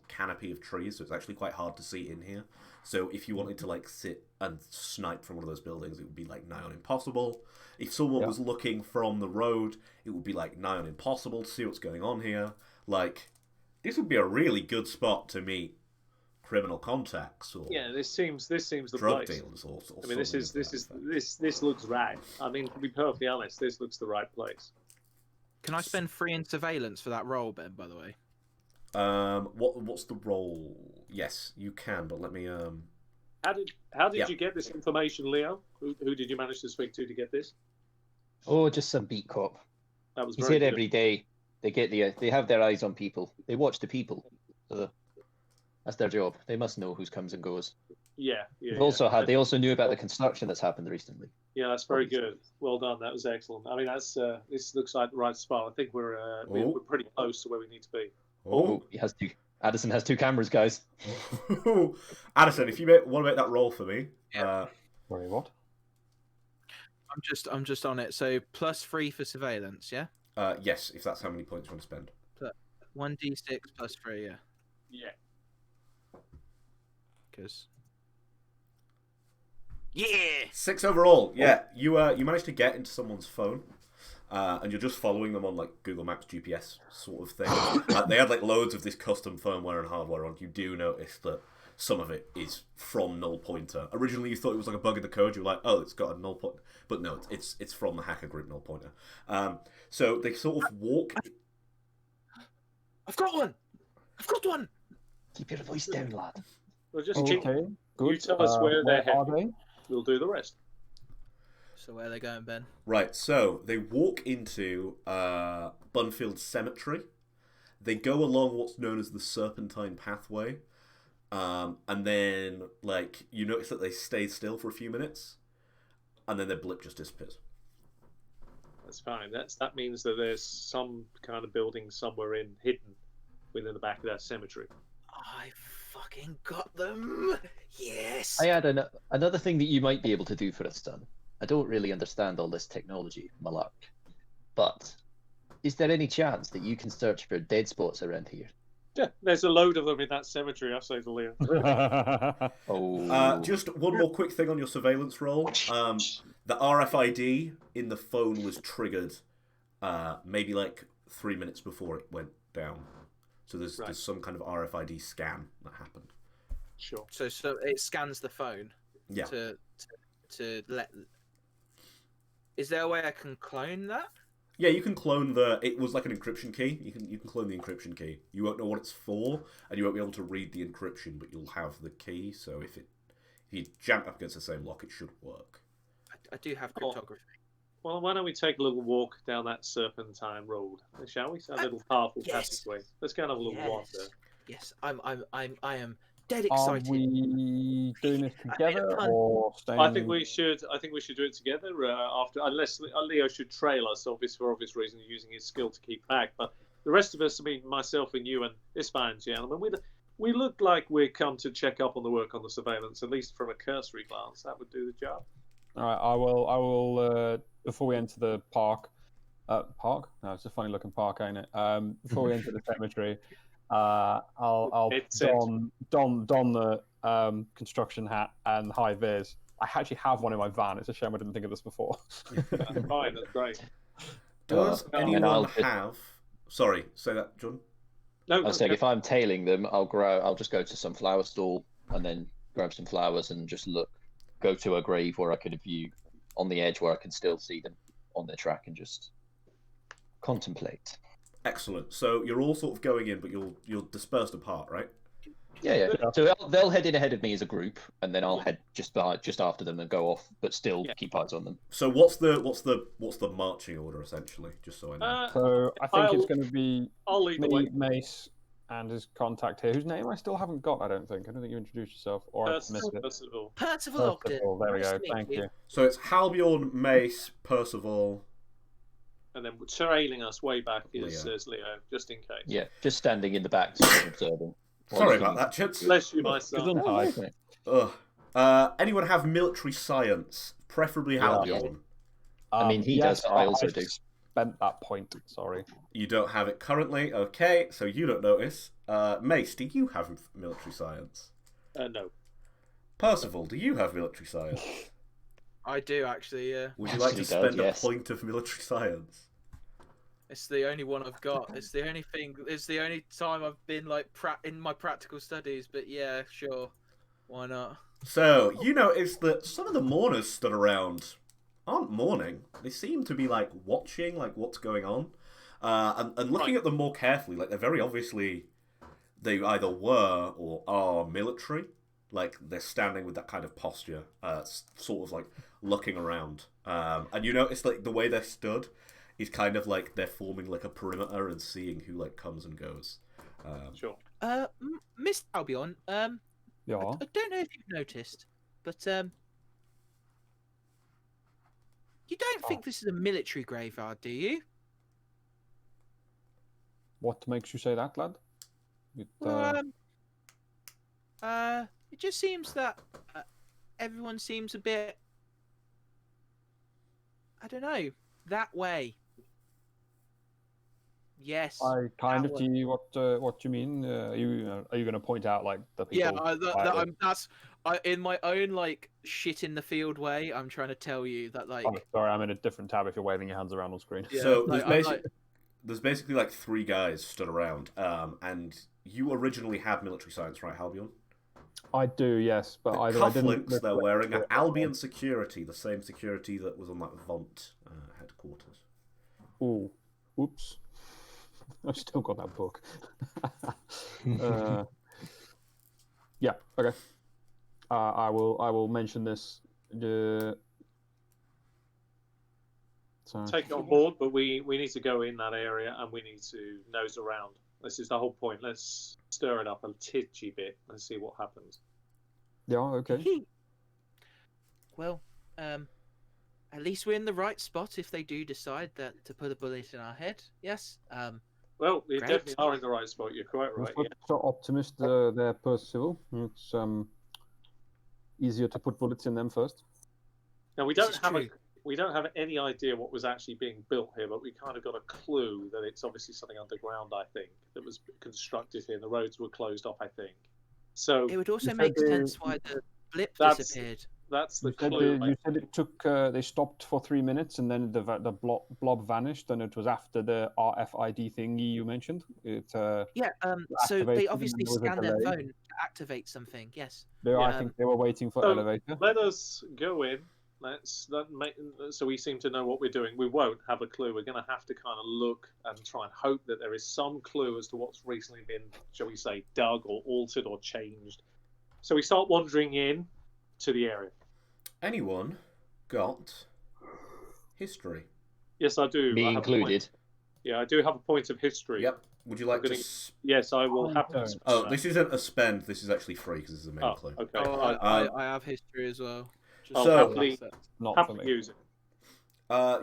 [SPEAKER 1] canopy of trees, so it's actually quite hard to see in here. So if you wanted to like sit and snipe from one of those buildings, it would be like nigh on impossible. If someone was looking from the road, it would be like nigh on impossible to see what's going on here. Like, this would be a really good spot to meet criminal contacts or
[SPEAKER 2] this seems the
[SPEAKER 1] drug
[SPEAKER 2] place.
[SPEAKER 1] deals or
[SPEAKER 2] I mean, this looks right. I mean, to be perfectly honest, this looks the right place.
[SPEAKER 5] Can I spend free in surveillance for that role, Ben? By the way.
[SPEAKER 1] What's the role? Yes, you can, but let me
[SPEAKER 2] How did you get this information, Leo? Who did you manage to speak to get this?
[SPEAKER 4] Oh, just some beat cop.
[SPEAKER 2] That was
[SPEAKER 4] He's
[SPEAKER 2] very
[SPEAKER 4] here
[SPEAKER 2] good.
[SPEAKER 4] every day. They have their eyes on people. They watch the people. So that's their job. They must know who comes and goes.
[SPEAKER 2] Yeah.
[SPEAKER 4] They also knew about the construction that's happened recently.
[SPEAKER 2] Yeah, that's very good. Well done. That was excellent. I mean, this looks like the right spot. I think we're pretty close to where we need to be.
[SPEAKER 4] Oh, Addison has two cameras, guys.
[SPEAKER 1] Addison, if you want to make that roll for me.
[SPEAKER 5] Yeah.
[SPEAKER 3] Sorry, what?
[SPEAKER 5] I'm just on it. So +3 for surveillance, yeah.
[SPEAKER 1] Yes, if that's how many points you want to spend.
[SPEAKER 5] 1d6 +3, yeah.
[SPEAKER 2] Yeah.
[SPEAKER 5] Because.
[SPEAKER 1] 6 overall. Yeah, you managed to get into someone's phone, and you're just following them on like Google Maps GPS sort of thing. They had like loads of this custom firmware and hardware on. You do notice that some of it is from null pointer. Originally, you thought it was like a bug in the code. You were like, oh, it's got a null pointer, but no, it's from the hacker group null pointer. So they sort of walk.
[SPEAKER 5] I've got one.
[SPEAKER 4] Keep your voice down, lad.
[SPEAKER 2] Well, just
[SPEAKER 3] Okay, good.
[SPEAKER 2] You tell us where they're
[SPEAKER 3] are
[SPEAKER 2] heading.
[SPEAKER 3] they?
[SPEAKER 2] We'll do the rest.
[SPEAKER 5] So where are they going, Ben?
[SPEAKER 1] Right, so they walk into Bunfield Cemetery. They go along what's known as the Serpentine Pathway, and then like you notice that they stay still for a few minutes, and then their blip just disappears.
[SPEAKER 2] That's fine. That means that there's some kind of building somewhere hidden within the back of that cemetery.
[SPEAKER 5] I fucking got them. Yes.
[SPEAKER 4] I had another thing that you might be able to do for us, son. I don't really understand all this technology, Malak, but is there any chance that you can search for dead spots around here?
[SPEAKER 2] Yeah, there's a load of them in that cemetery, I say to Leo.
[SPEAKER 4] Oh.
[SPEAKER 1] Just one more quick thing on your surveillance roll. The RFID in the phone was triggered maybe like 3 minutes before it went down. So there's some kind of RFID scan that happened.
[SPEAKER 2] Sure.
[SPEAKER 5] So it scans the phone.
[SPEAKER 1] Yeah.
[SPEAKER 5] To let. Is there a way I can clone that?
[SPEAKER 1] Yeah, you can clone it was like an encryption key. You can clone the encryption key. You won't know what it's for, and you won't be able to read the encryption, but you'll have the key. So if If you jam up against the same lock, it should work.
[SPEAKER 5] I do have cryptography.
[SPEAKER 2] Well, why don't we take a little walk down that serpentine road, shall we? A little powerful
[SPEAKER 5] Yes.
[SPEAKER 2] passageway. Let's go and have a little wander.
[SPEAKER 5] Yes, I am dead
[SPEAKER 3] Are
[SPEAKER 5] excited.
[SPEAKER 3] we doing this
[SPEAKER 5] I made a
[SPEAKER 3] together
[SPEAKER 5] pun.
[SPEAKER 3] or staying?
[SPEAKER 2] I think we should do it together after, unless Leo should trail us, obviously for obvious reasons, using his skill to keep back. But the rest of us, I mean, myself and you and this fine gentleman, we look like we're come to check up on the work on the surveillance, at least from a cursory glance. That would do the job.
[SPEAKER 3] All right, I will. Before we enter the park. Park? No, it's a funny looking park, ain't it? Before we enter the cemetery, I'll don the construction hat and high vis. I actually have one in my van. It's a shame I didn't think of this before.
[SPEAKER 2] That's fine. That's great.
[SPEAKER 1] Does
[SPEAKER 4] and
[SPEAKER 1] anyone
[SPEAKER 4] I'll-
[SPEAKER 1] have? Sorry, say that, John.
[SPEAKER 2] No,
[SPEAKER 4] I was saying, if I'm tailing them, I'll just go to some flower stall and then grab some flowers and just go to a grave where I could view on the edge where I can still see them on their track and just contemplate.
[SPEAKER 1] Excellent. So you're all sort of going in, but you're dispersed apart, right?
[SPEAKER 4] Yeah. So they'll head in ahead of me as a group, and then I'll head just after them and go off, but still keep eyes on them.
[SPEAKER 1] So what's the marching order essentially? Just so I know.
[SPEAKER 3] So I think it's going to be
[SPEAKER 2] I'll lead the way.
[SPEAKER 3] me, Mace, and his contact here, whose name I still haven't got. I don't think you introduced yourself, or I've missed it.
[SPEAKER 2] Percival.
[SPEAKER 5] Percival Ogden.
[SPEAKER 3] Percival, there we
[SPEAKER 5] Nice
[SPEAKER 3] go.
[SPEAKER 5] to meet
[SPEAKER 3] Thank you.
[SPEAKER 1] So it's Halbjorn, Mace, Percival.
[SPEAKER 2] And then trailing us way back
[SPEAKER 1] Leo.
[SPEAKER 2] is Leo, just in case.
[SPEAKER 4] Yeah, just standing in the back, sort of observing.
[SPEAKER 1] Sorry about that, Chits.
[SPEAKER 2] Bless you, my son.
[SPEAKER 1] Ugh. Anyone have military science? Preferably Halbjorn.
[SPEAKER 4] I mean, he does, I also do.
[SPEAKER 3] Spent that point. Sorry.
[SPEAKER 1] You don't have it currently. Okay, so you don't notice. Mace, do you have military science?
[SPEAKER 2] No.
[SPEAKER 1] Percival, do you have military science?
[SPEAKER 5] I do actually. Yeah.
[SPEAKER 1] Would you like to
[SPEAKER 4] Actually
[SPEAKER 1] spend
[SPEAKER 4] does, yes.
[SPEAKER 1] a point of military science?
[SPEAKER 5] It's the only one I've got. It's the only thing. It's the only time I've been like in my practical studies. But yeah, sure, why not?
[SPEAKER 1] So you notice that some of the mourners stood around aren't mourning. They seem to be like watching, like what's going on, and looking at them more carefully. Like they're very obviously, they either were or are military. Like they're standing with that kind of posture, sort of like looking around. And you notice like the way they're stood is kind of like they're forming like a perimeter and seeing who like comes and goes.
[SPEAKER 2] Sure.
[SPEAKER 5] Mr. Albion,
[SPEAKER 3] Yeah.
[SPEAKER 5] I don't know if you've noticed, but you don't think this is a military graveyard, do you?
[SPEAKER 3] What makes you say that, lad? It,
[SPEAKER 5] Well, it just seems that everyone seems a bit, I don't know, that way. Yes.
[SPEAKER 3] I kind
[SPEAKER 5] that
[SPEAKER 3] of
[SPEAKER 5] way.
[SPEAKER 3] see what you mean. Are you going to point out like the people?
[SPEAKER 5] Yeah, that's in my own like shit in the field way. I'm trying to tell you that like.
[SPEAKER 3] Oh, sorry, I'm in a different tab. If you're waving your hands around on screen.
[SPEAKER 5] Yeah,
[SPEAKER 1] So
[SPEAKER 5] like,
[SPEAKER 1] there's basically like three guys stood around, and you originally had military science, right, Halbjorn?
[SPEAKER 3] I do, yes, but
[SPEAKER 1] The
[SPEAKER 3] either I didn't.
[SPEAKER 1] cufflinks they're wearing are Albion security, the same security that was on that Vont headquarters.
[SPEAKER 3] Ooh, oops. I've still got that book. Yeah. Okay. I will mention this. Sorry.
[SPEAKER 2] Take it on board, but we need to go in that area and we need to nose around. This is the whole point. Let's stir it up a titchy bit and see what happens.
[SPEAKER 3] Yeah. Okay.
[SPEAKER 5] Well, at least we're in the right spot if they do decide that to put a bullet in our head. Yes.
[SPEAKER 2] Well, we
[SPEAKER 5] Great.
[SPEAKER 2] definitely are in the right spot. You're quite right.
[SPEAKER 3] That's so optimist there, Percival. It's easier to put bullets in them first.
[SPEAKER 2] Now we
[SPEAKER 5] This
[SPEAKER 2] don't
[SPEAKER 5] is
[SPEAKER 2] have
[SPEAKER 5] true.
[SPEAKER 2] we don't have any idea what was actually being built here, but we kind of got a clue that it's obviously something underground. I think that was constructed here. The roads were closed off. I think. So
[SPEAKER 5] It would also
[SPEAKER 3] You
[SPEAKER 5] make
[SPEAKER 3] said
[SPEAKER 5] sense why the blip
[SPEAKER 2] That's-
[SPEAKER 5] disappeared.
[SPEAKER 2] that's the
[SPEAKER 3] You said,
[SPEAKER 2] clue.
[SPEAKER 3] you said it took. They stopped for 3 minutes and then the blob vanished, and it was after the RFID thingy you mentioned. It.
[SPEAKER 5] Yeah. So
[SPEAKER 3] activated
[SPEAKER 5] they
[SPEAKER 3] and
[SPEAKER 5] obviously
[SPEAKER 3] there was a
[SPEAKER 5] scanned their
[SPEAKER 3] delay.
[SPEAKER 5] phone to activate something. Yes.
[SPEAKER 3] I
[SPEAKER 2] Yeah.
[SPEAKER 3] think they were waiting for
[SPEAKER 2] So-
[SPEAKER 3] elevator.
[SPEAKER 2] Let us go in. So we seem to know what we're doing. We won't have a clue. We're going to have to kind of look and try and hope that there is some clue as to what's recently been, shall we say, dug or altered or changed. So we start wandering in. to the area.
[SPEAKER 1] Anyone got history?
[SPEAKER 2] Yes, I do.
[SPEAKER 4] Me
[SPEAKER 2] I have a point.
[SPEAKER 4] included.
[SPEAKER 2] Yeah, I do have a point of history.
[SPEAKER 1] Yep. Would you like
[SPEAKER 2] I'm
[SPEAKER 1] to?
[SPEAKER 2] gonna- Yes, I will
[SPEAKER 3] I
[SPEAKER 2] have.
[SPEAKER 3] don't.
[SPEAKER 1] Oh, this isn't a spend. This is actually free because this is a main
[SPEAKER 2] Oh,
[SPEAKER 1] clue.
[SPEAKER 2] okay.
[SPEAKER 5] Oh, I have history as well. Just
[SPEAKER 1] So-
[SPEAKER 2] happily-
[SPEAKER 3] Not
[SPEAKER 2] have
[SPEAKER 3] for
[SPEAKER 2] to
[SPEAKER 3] me.
[SPEAKER 2] use it.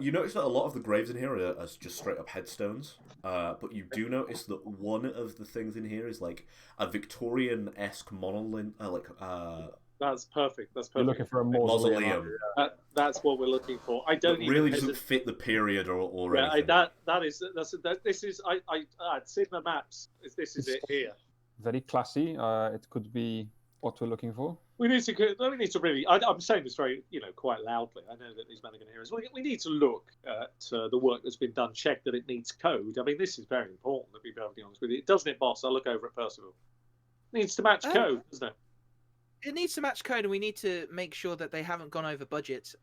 [SPEAKER 1] You notice that a lot of the graves in here are just straight up headstones, but you do notice that one of the things in here is like a Victorian-esque monolith,
[SPEAKER 2] That's perfect. That's
[SPEAKER 3] You're
[SPEAKER 2] perfect.
[SPEAKER 3] looking for a mausoleum.
[SPEAKER 1] mausoleum.
[SPEAKER 2] That's what we're looking for. I don't
[SPEAKER 1] That
[SPEAKER 2] even
[SPEAKER 1] really
[SPEAKER 2] hesitate.
[SPEAKER 1] doesn't fit the period or
[SPEAKER 2] Yeah,
[SPEAKER 1] anything.
[SPEAKER 2] this is I'd seen the maps. This is it here.
[SPEAKER 3] Very classy. It could be what we're looking for.
[SPEAKER 2] We need to really. I'm saying this very, quite loudly. I know that these men are going to hear us. We need to look at the work that's been done. Check that it needs code. I mean, this is very important. To be perfectly honest with you, doesn't it, boss? I look over at Percival. It needs to match code, doesn't it?
[SPEAKER 5] It needs to match code, and we need to make sure that they haven't gone over budget.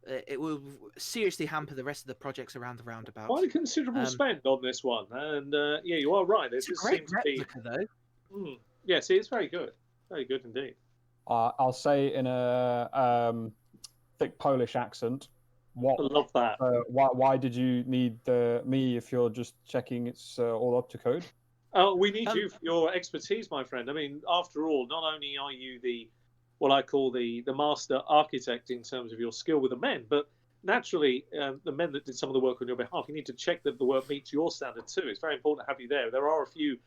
[SPEAKER 5] It will seriously hamper the rest of the projects around the roundabout.
[SPEAKER 2] Quite a considerable spend on this one, and yeah, you are right.
[SPEAKER 5] It's a
[SPEAKER 2] This
[SPEAKER 5] great
[SPEAKER 2] seems to be.
[SPEAKER 5] replica, though.
[SPEAKER 2] Yes, it's very good. Very good indeed.
[SPEAKER 3] I'll say in a thick Polish accent. What?
[SPEAKER 2] I love that.
[SPEAKER 3] Why did you need me if you're just checking it's all up to code?
[SPEAKER 2] Oh, we need you for your expertise, my friend. I mean, after all, not only are you what I call the master architect in terms of your skill with the men, but naturally, the men that did some of the work on your behalf, you need to check that the work meets your standard too. It's very important to have you there. There are a few.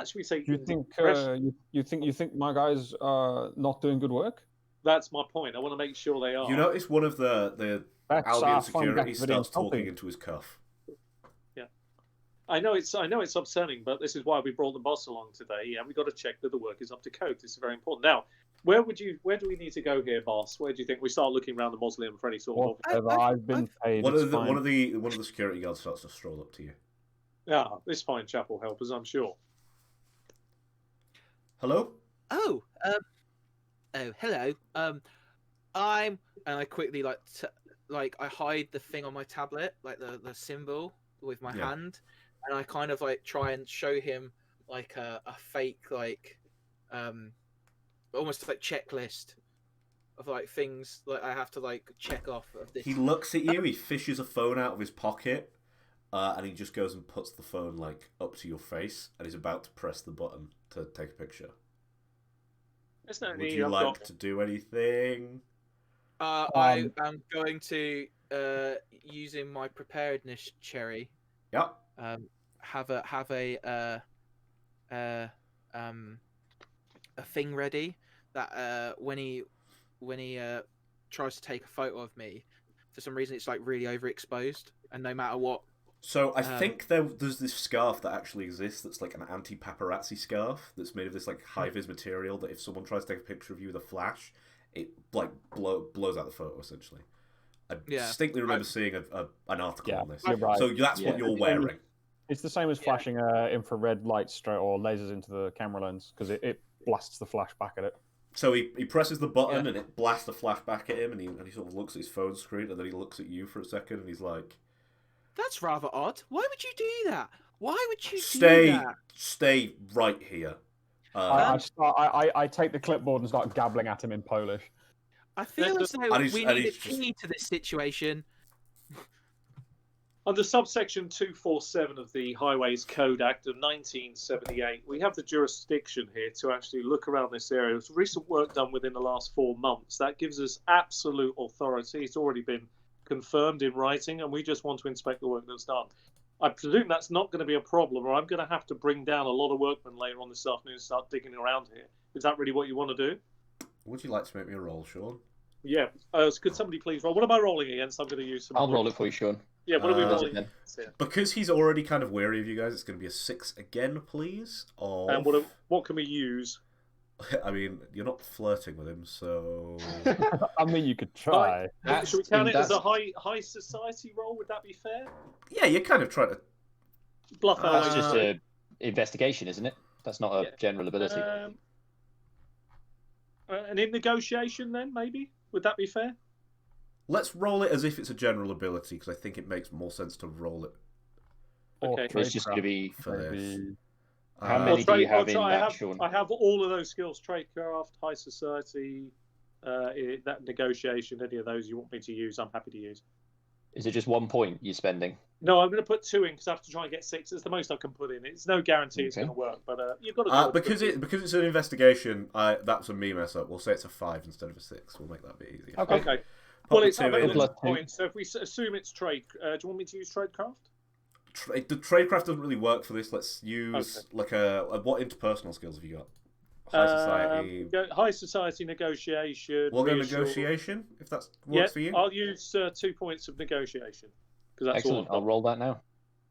[SPEAKER 2] Should we say?
[SPEAKER 3] You think my guys are not doing good work?
[SPEAKER 2] That's my point. I want to make sure they are.
[SPEAKER 1] You notice one of the Albion security starts talking into his cuff.
[SPEAKER 2] Yeah, I know it's upsetting, but this is why we brought the boss along today. Yeah, we got to check that the work is up to code. This is very important. Now, where do we need to go here, boss? Where do you think we start looking around the mausoleum for any sort of?
[SPEAKER 3] Whatever, I've been paid.
[SPEAKER 1] One of the security guards starts to stroll up to you.
[SPEAKER 2] Yeah, this fine chap will help us, I'm sure.
[SPEAKER 1] Hello?
[SPEAKER 5] Oh, hello. And I quickly I hide the thing on my tablet, like the symbol with my hand, and I kind of like try and show him like a fake almost like checklist of like things like I have to like check off of this.
[SPEAKER 1] He looks at you. He fishes a phone out of his pocket, and he just goes and puts the phone like up to your face, and he's about to press the button to take a picture.
[SPEAKER 2] There's no
[SPEAKER 1] Would
[SPEAKER 2] need.
[SPEAKER 1] you like to do anything?
[SPEAKER 5] I am going to using my preparedness cherry.
[SPEAKER 1] Yep.
[SPEAKER 5] Have a thing ready that when he tries to take a photo of me, for some reason it's like really overexposed, and no matter what.
[SPEAKER 1] So I think there's this scarf that actually exists that's like an anti-paparazzi scarf that's made of this like high-vis material that if someone tries to take a picture of you with a flash, it like blows out the photo essentially. I distinctly remember seeing an article on this.
[SPEAKER 3] Right.
[SPEAKER 1] So that's what you're wearing.
[SPEAKER 3] It's the same as flashing infrared light straight or lasers into the camera lens because it blasts the flash back at it.
[SPEAKER 1] So he presses the button and it blasts a flash back at him, and he sort of looks at his phone screen, and then he looks at you for a second, and he's like,
[SPEAKER 5] "That's rather odd. Why would you do that? Why would you do that?
[SPEAKER 1] Stay right here."
[SPEAKER 3] I take the clipboard and start gabbling at him in Polish.
[SPEAKER 5] I feel as though we need a key to this situation.
[SPEAKER 2] Under subsection 247 of the Highways Code Act of 1978, we have the jurisdiction here to actually look around this area. There's recent work done within the last 4 months. That gives us absolute authority. It's already been confirmed in writing, and we just want to inspect the work that's done. I presume that's not going to be a problem, or I'm going to have to bring down a lot of workmen later on this afternoon and start digging around here. Is that really what you want to do?
[SPEAKER 1] Would you like to make me a roll, Sean?
[SPEAKER 2] Yeah. Could somebody please roll? What am I rolling against? I'm going to use some...
[SPEAKER 4] I'll roll it for you, Sean.
[SPEAKER 2] Yeah, what are we rolling?
[SPEAKER 1] Because he's already kind of wary of you guys, it's going to be a 6 again, please.
[SPEAKER 2] And what can we use?
[SPEAKER 1] I mean, you're not flirting with him, so...
[SPEAKER 3] I mean, you could try.
[SPEAKER 2] Should we count it as a high society roll? Would that be fair?
[SPEAKER 1] Yeah, you're kind of trying to...
[SPEAKER 2] Bluff our
[SPEAKER 4] That's just an investigation, isn't it? That's not a general ability.
[SPEAKER 2] And in negotiation, then, maybe? Would that be fair?
[SPEAKER 1] Let's roll it as if it's a general ability, because I think it makes more sense to roll it.
[SPEAKER 2] Okay.
[SPEAKER 4] It's just going to be...
[SPEAKER 1] For this.
[SPEAKER 4] How many do you have in that, Sean?
[SPEAKER 2] I have all of those skills. Tradecraft, high society, that negotiation, any of those you want me to use, I'm happy to use.
[SPEAKER 4] Is it just 1 point you're spending?
[SPEAKER 2] No, I'm going to put 2 in because I have to try and get 6. It's the most I can put in. It's no guarantee it's going to work, but you've got to
[SPEAKER 1] because it's an investigation. That's a me mess up. We'll say it's a 5 instead of a 6. We'll make that a bit easier.
[SPEAKER 2] Okay. Well, it's a point. So if we assume it's trade, do you want me to use tradecraft?
[SPEAKER 1] The tradecraft doesn't really work for this. Let's use like what interpersonal skills have you got? High society
[SPEAKER 2] negotiation.
[SPEAKER 1] We'll go negotiation if that works for you.
[SPEAKER 2] I'll use 2 points of negotiation because that's
[SPEAKER 4] excellent. I'll roll that now.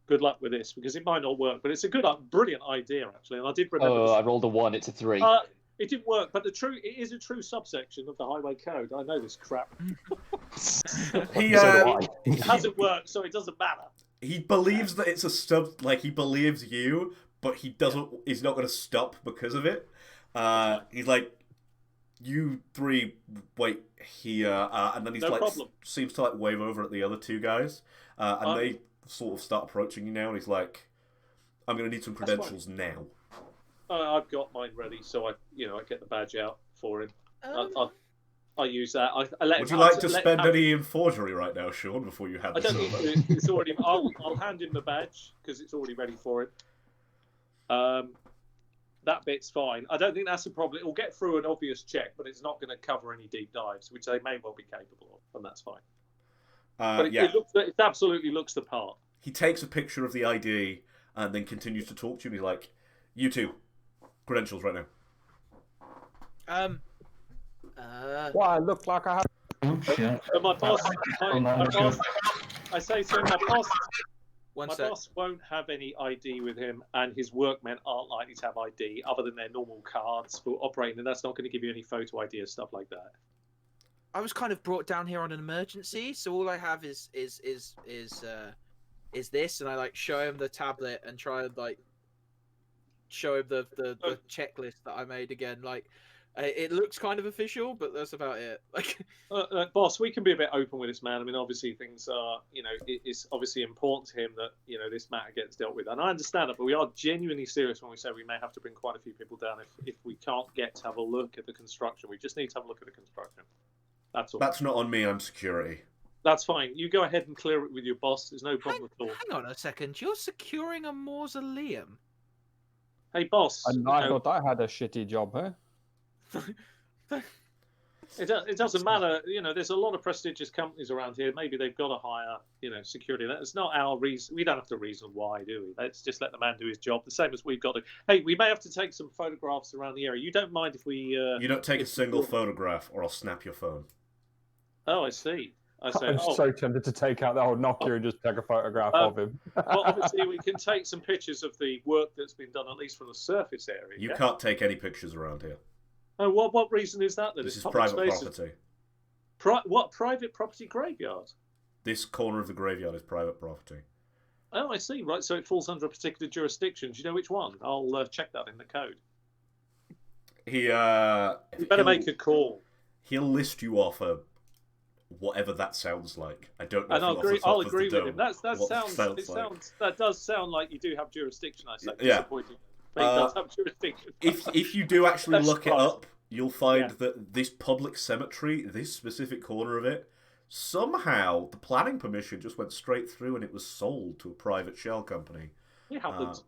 [SPEAKER 2] Good luck with this because it might not work, but it's a brilliant idea actually. And I did remember.
[SPEAKER 4] Oh, I rolled a 1. It's a 3.
[SPEAKER 2] It didn't work, but it is a true subsection of the Highway Code. I know this crap. It hasn't worked, so it doesn't matter.
[SPEAKER 1] He believes that it's a he believes you, but he doesn't. He's not going to stop because of it. He's like, you 3 wait here, and then he's seems to wave over at the other 2 guys, and they sort of start approaching you now, and he's like, I'm going to need some credentials now.
[SPEAKER 2] I've got mine ready, so I get the badge out for him. I use that.
[SPEAKER 1] Would you like to spend any in forgery right now, Sean, before you hand this over?
[SPEAKER 2] It's already. I'll hand him the badge because it's already ready for him. That bit's fine. I don't think that's a problem. It will get through an obvious check, but it's not going to cover any deep dives, which they may well be capable of, and that's fine. But it absolutely looks the part.
[SPEAKER 1] He takes a picture of the ID and then continues to talk to you. And he's like, "You 2, credentials right now."
[SPEAKER 3] Well, I look like I have.
[SPEAKER 2] My boss, I say to him, my boss won't have any ID with him, and his workmen aren't likely to have ID other than their normal cards for operating, and that's not going to give you any photo ID or stuff like that.
[SPEAKER 5] I was kind of brought down here on an emergency, so all I have is this, and I show him the tablet and try and show him the checklist that I made again. It looks kind of official, but that's about it.
[SPEAKER 2] Boss, we can be a bit open with this man. I mean, obviously things are, it's obviously important to him that, this matter gets dealt with. And I understand it, but we are genuinely serious when we say we may have to bring quite a few people down if we can't get to have a look at the construction. We just need to have a look at the construction. That's all.
[SPEAKER 1] That's not on me, I'm security.
[SPEAKER 2] That's fine. You go ahead and clear it with your boss. There's no problem at all.
[SPEAKER 5] Hang on a second. You're securing a mausoleum?
[SPEAKER 2] Hey, boss.
[SPEAKER 3] And I thought I had a shitty job, huh?
[SPEAKER 2] It doesn't matter, there's a lot of prestigious companies around here. Maybe they've got to hire, security. That's not our reason. We don't have to reason why, do we? Let's just let the man do his job, the same as we've got to. Hey, we may have to take some photographs around the area. You don't mind if we...
[SPEAKER 1] you don't take a single photograph or I'll snap your phone.
[SPEAKER 2] Oh, I see.
[SPEAKER 3] I'm so tempted to take out the old Nokia and just take a photograph of him.
[SPEAKER 2] Well, obviously, we can take some pictures of the work that's been done, at least from the surface area.
[SPEAKER 1] You can't take any pictures around here.
[SPEAKER 2] Oh, what reason is that?
[SPEAKER 1] This is private property.
[SPEAKER 2] What private property graveyard?
[SPEAKER 1] This corner of the graveyard is private property.
[SPEAKER 2] Oh, I see. Right, so it falls under a particular jurisdiction. Do you know which one? I'll check that in the code. You better make a call.
[SPEAKER 1] He'll list you off whatever that sounds like. I don't know.
[SPEAKER 2] And I'll agree with him. That does sound like you do have jurisdiction. I say.
[SPEAKER 1] Yeah. If you do actually look it up, you'll find that this public cemetery, this specific corner of it, somehow the planning permission just went straight through and it was sold to a private shell company.
[SPEAKER 2] It happens.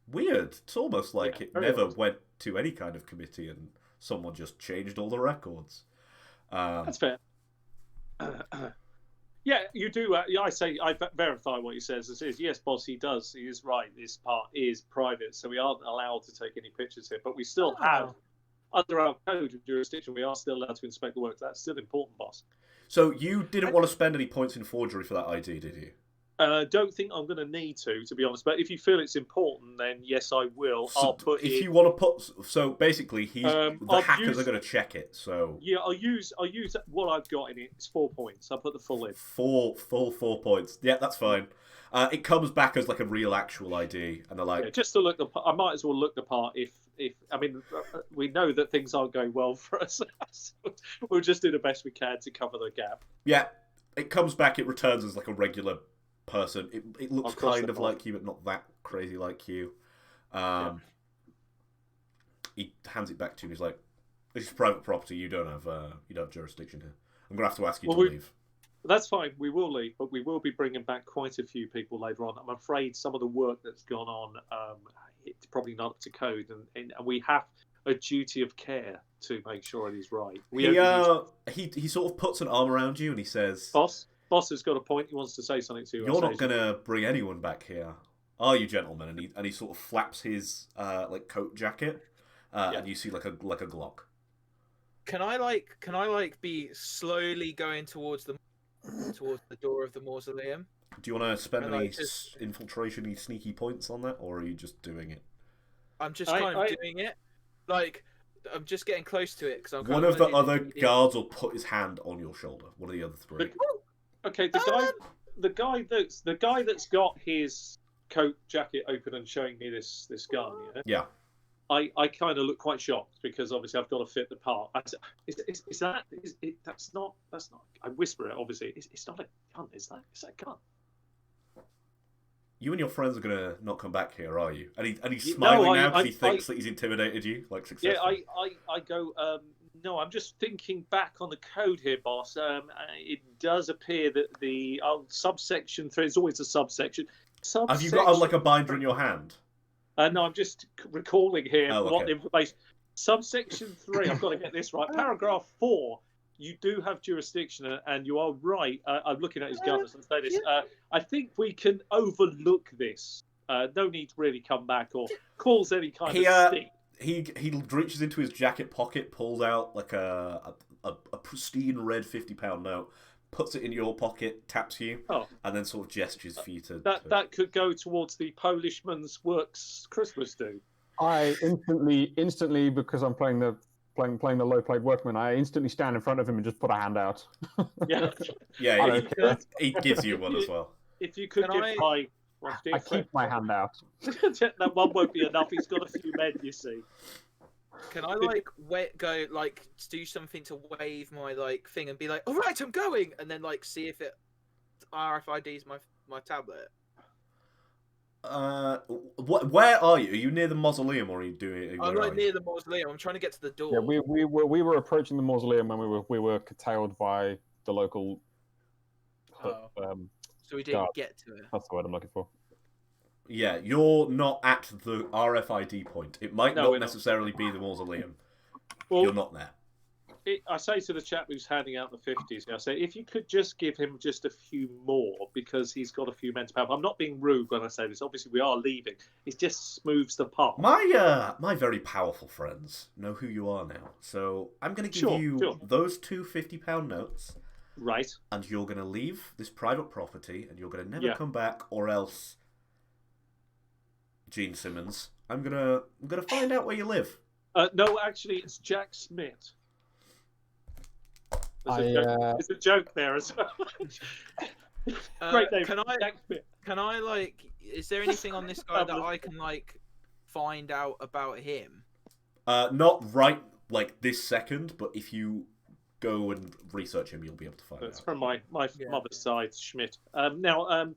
[SPEAKER 1] Weird. It's almost like it never went to any kind of committee and someone just changed all the records.
[SPEAKER 2] That's fair. Yeah, you do. I verify what he says. It says, yes, boss, he does. He is right. This part is private, so we aren't allowed to take any pictures here. But we still have, under our code of jurisdiction, we are still allowed to inspect the work. That's still important, boss.
[SPEAKER 1] So you didn't want to spend any points in forgery for that ID, did you?
[SPEAKER 2] Don't think I'm going to need to be honest. But if you feel it's important, then yes, I will.
[SPEAKER 1] So
[SPEAKER 2] I'll put
[SPEAKER 1] if you want to put. So basically, the hackers are going to check it. So
[SPEAKER 2] yeah, I'll use what I've got in it. It's 4 points. I'll put the full in.
[SPEAKER 1] Full 4 points. Yeah, that's fine. It comes back as a real actual ID, and they're like,
[SPEAKER 2] just to look the part. I might as well look the part. If I mean, we know that things aren't going well for us. We'll just do the best we can to cover the gap.
[SPEAKER 1] Yeah, it comes back. It returns as a regular person. It looks kind of like you, but not that crazy like you. He hands it back to you and he's like, This is private property. You don't have jurisdiction here. I'm gonna have to ask you to
[SPEAKER 2] Well,
[SPEAKER 1] leave.
[SPEAKER 2] That's fine. We will leave, but we will be bringing back quite a few people later on. I'm afraid some of the work that's gone on, it's probably not up to code, and we have a duty of care to make sure it is right.
[SPEAKER 1] He sort of puts an arm around you and he says,
[SPEAKER 2] Boss has got a point. He wants to say something to you.
[SPEAKER 1] "You're not gonna bring anyone back here, are you, gentlemen?" And he sort of flaps his like coat jacket, and you see like a Glock.
[SPEAKER 5] Can I be slowly going towards the door of the mausoleum?
[SPEAKER 1] Do you want to spend any infiltration-y sneaky points on that, or are you just doing it?
[SPEAKER 5] I'm just kind of doing it. Like, I'm just getting close to it because I'm.
[SPEAKER 1] One of the other guards will put his hand on your shoulder. One of the other three.
[SPEAKER 2] Okay, the guy that's got his coat jacket open and showing me this gun.
[SPEAKER 1] Yeah.
[SPEAKER 2] I kind of look quite shocked because obviously I've got to fit the part. That's not. I whisper it. Obviously, it's not a gun. Is that a gun?
[SPEAKER 1] You and your friends are gonna not come back here, are you? And he's smiling now because he thinks that he's intimidated you, like successfully.
[SPEAKER 2] Yeah, I go. No, I'm just thinking back on the code here, boss. It does appear that the subsection 3 is always a subsection.
[SPEAKER 1] Have you got like a binder in your hand?
[SPEAKER 2] No, I'm just recalling here what
[SPEAKER 1] okay.
[SPEAKER 2] information. Subsection 3, I've got to get this right. Paragraph 4, you do have jurisdiction, and you are right. I'm looking at his gun as I say this. I think we can overlook this. No need to really come back or cause any kind of stink.
[SPEAKER 1] He reaches into his jacket pocket, pulls out like a pristine red £50 note, puts it in your pocket, taps you, and then sort of gestures for you to...
[SPEAKER 2] That could go towards the Polishman's Works Christmas do.
[SPEAKER 3] I instantly, because I'm playing the low-played workman, I instantly stand in front of him and just put a hand out.
[SPEAKER 2] Yeah,
[SPEAKER 1] he gives you one as well.
[SPEAKER 2] If you could
[SPEAKER 3] I keep my hand out.
[SPEAKER 2] That one won't be enough. He's got a few men, you see.
[SPEAKER 5] Can I do something to wave my thing and be like, all right, I'm going, and then see if it RFIDs my tablet?
[SPEAKER 1] Where are you? Are you near the mausoleum, or are you doing?
[SPEAKER 5] I'm near the mausoleum. I'm trying to get to the door.
[SPEAKER 3] Yeah, we were approaching the mausoleum when we were curtailed by the local.
[SPEAKER 5] So we didn't get to it.
[SPEAKER 3] That's the word I'm looking for.
[SPEAKER 1] Yeah, you're not at the RFID point. It might not necessarily be the mausoleum.
[SPEAKER 2] Well,
[SPEAKER 1] you're not there.
[SPEAKER 2] I say to the chap who's handing out the 50s, I say, if you could just give him just a few more, because he's got a few men to help. I'm not being rude when I say this. Obviously, we are leaving. It just smooths the path.
[SPEAKER 1] My very powerful friends know who you are now. So I'm going to give you those two £50 notes.
[SPEAKER 2] Right.
[SPEAKER 1] And you're going to leave this private property, and you're going to never come back, or else, Gene Simmons, I'm gonna find out where you live.
[SPEAKER 2] No, actually, it's Jack Smith. There's a joke there as well. Great name, Jack Smith.
[SPEAKER 5] Can I is there anything on this guy that I can find out about him?
[SPEAKER 1] Not right this second, but if you go and research him, you'll be able to find out.
[SPEAKER 2] It's from my mother's side, Schmidt. Now,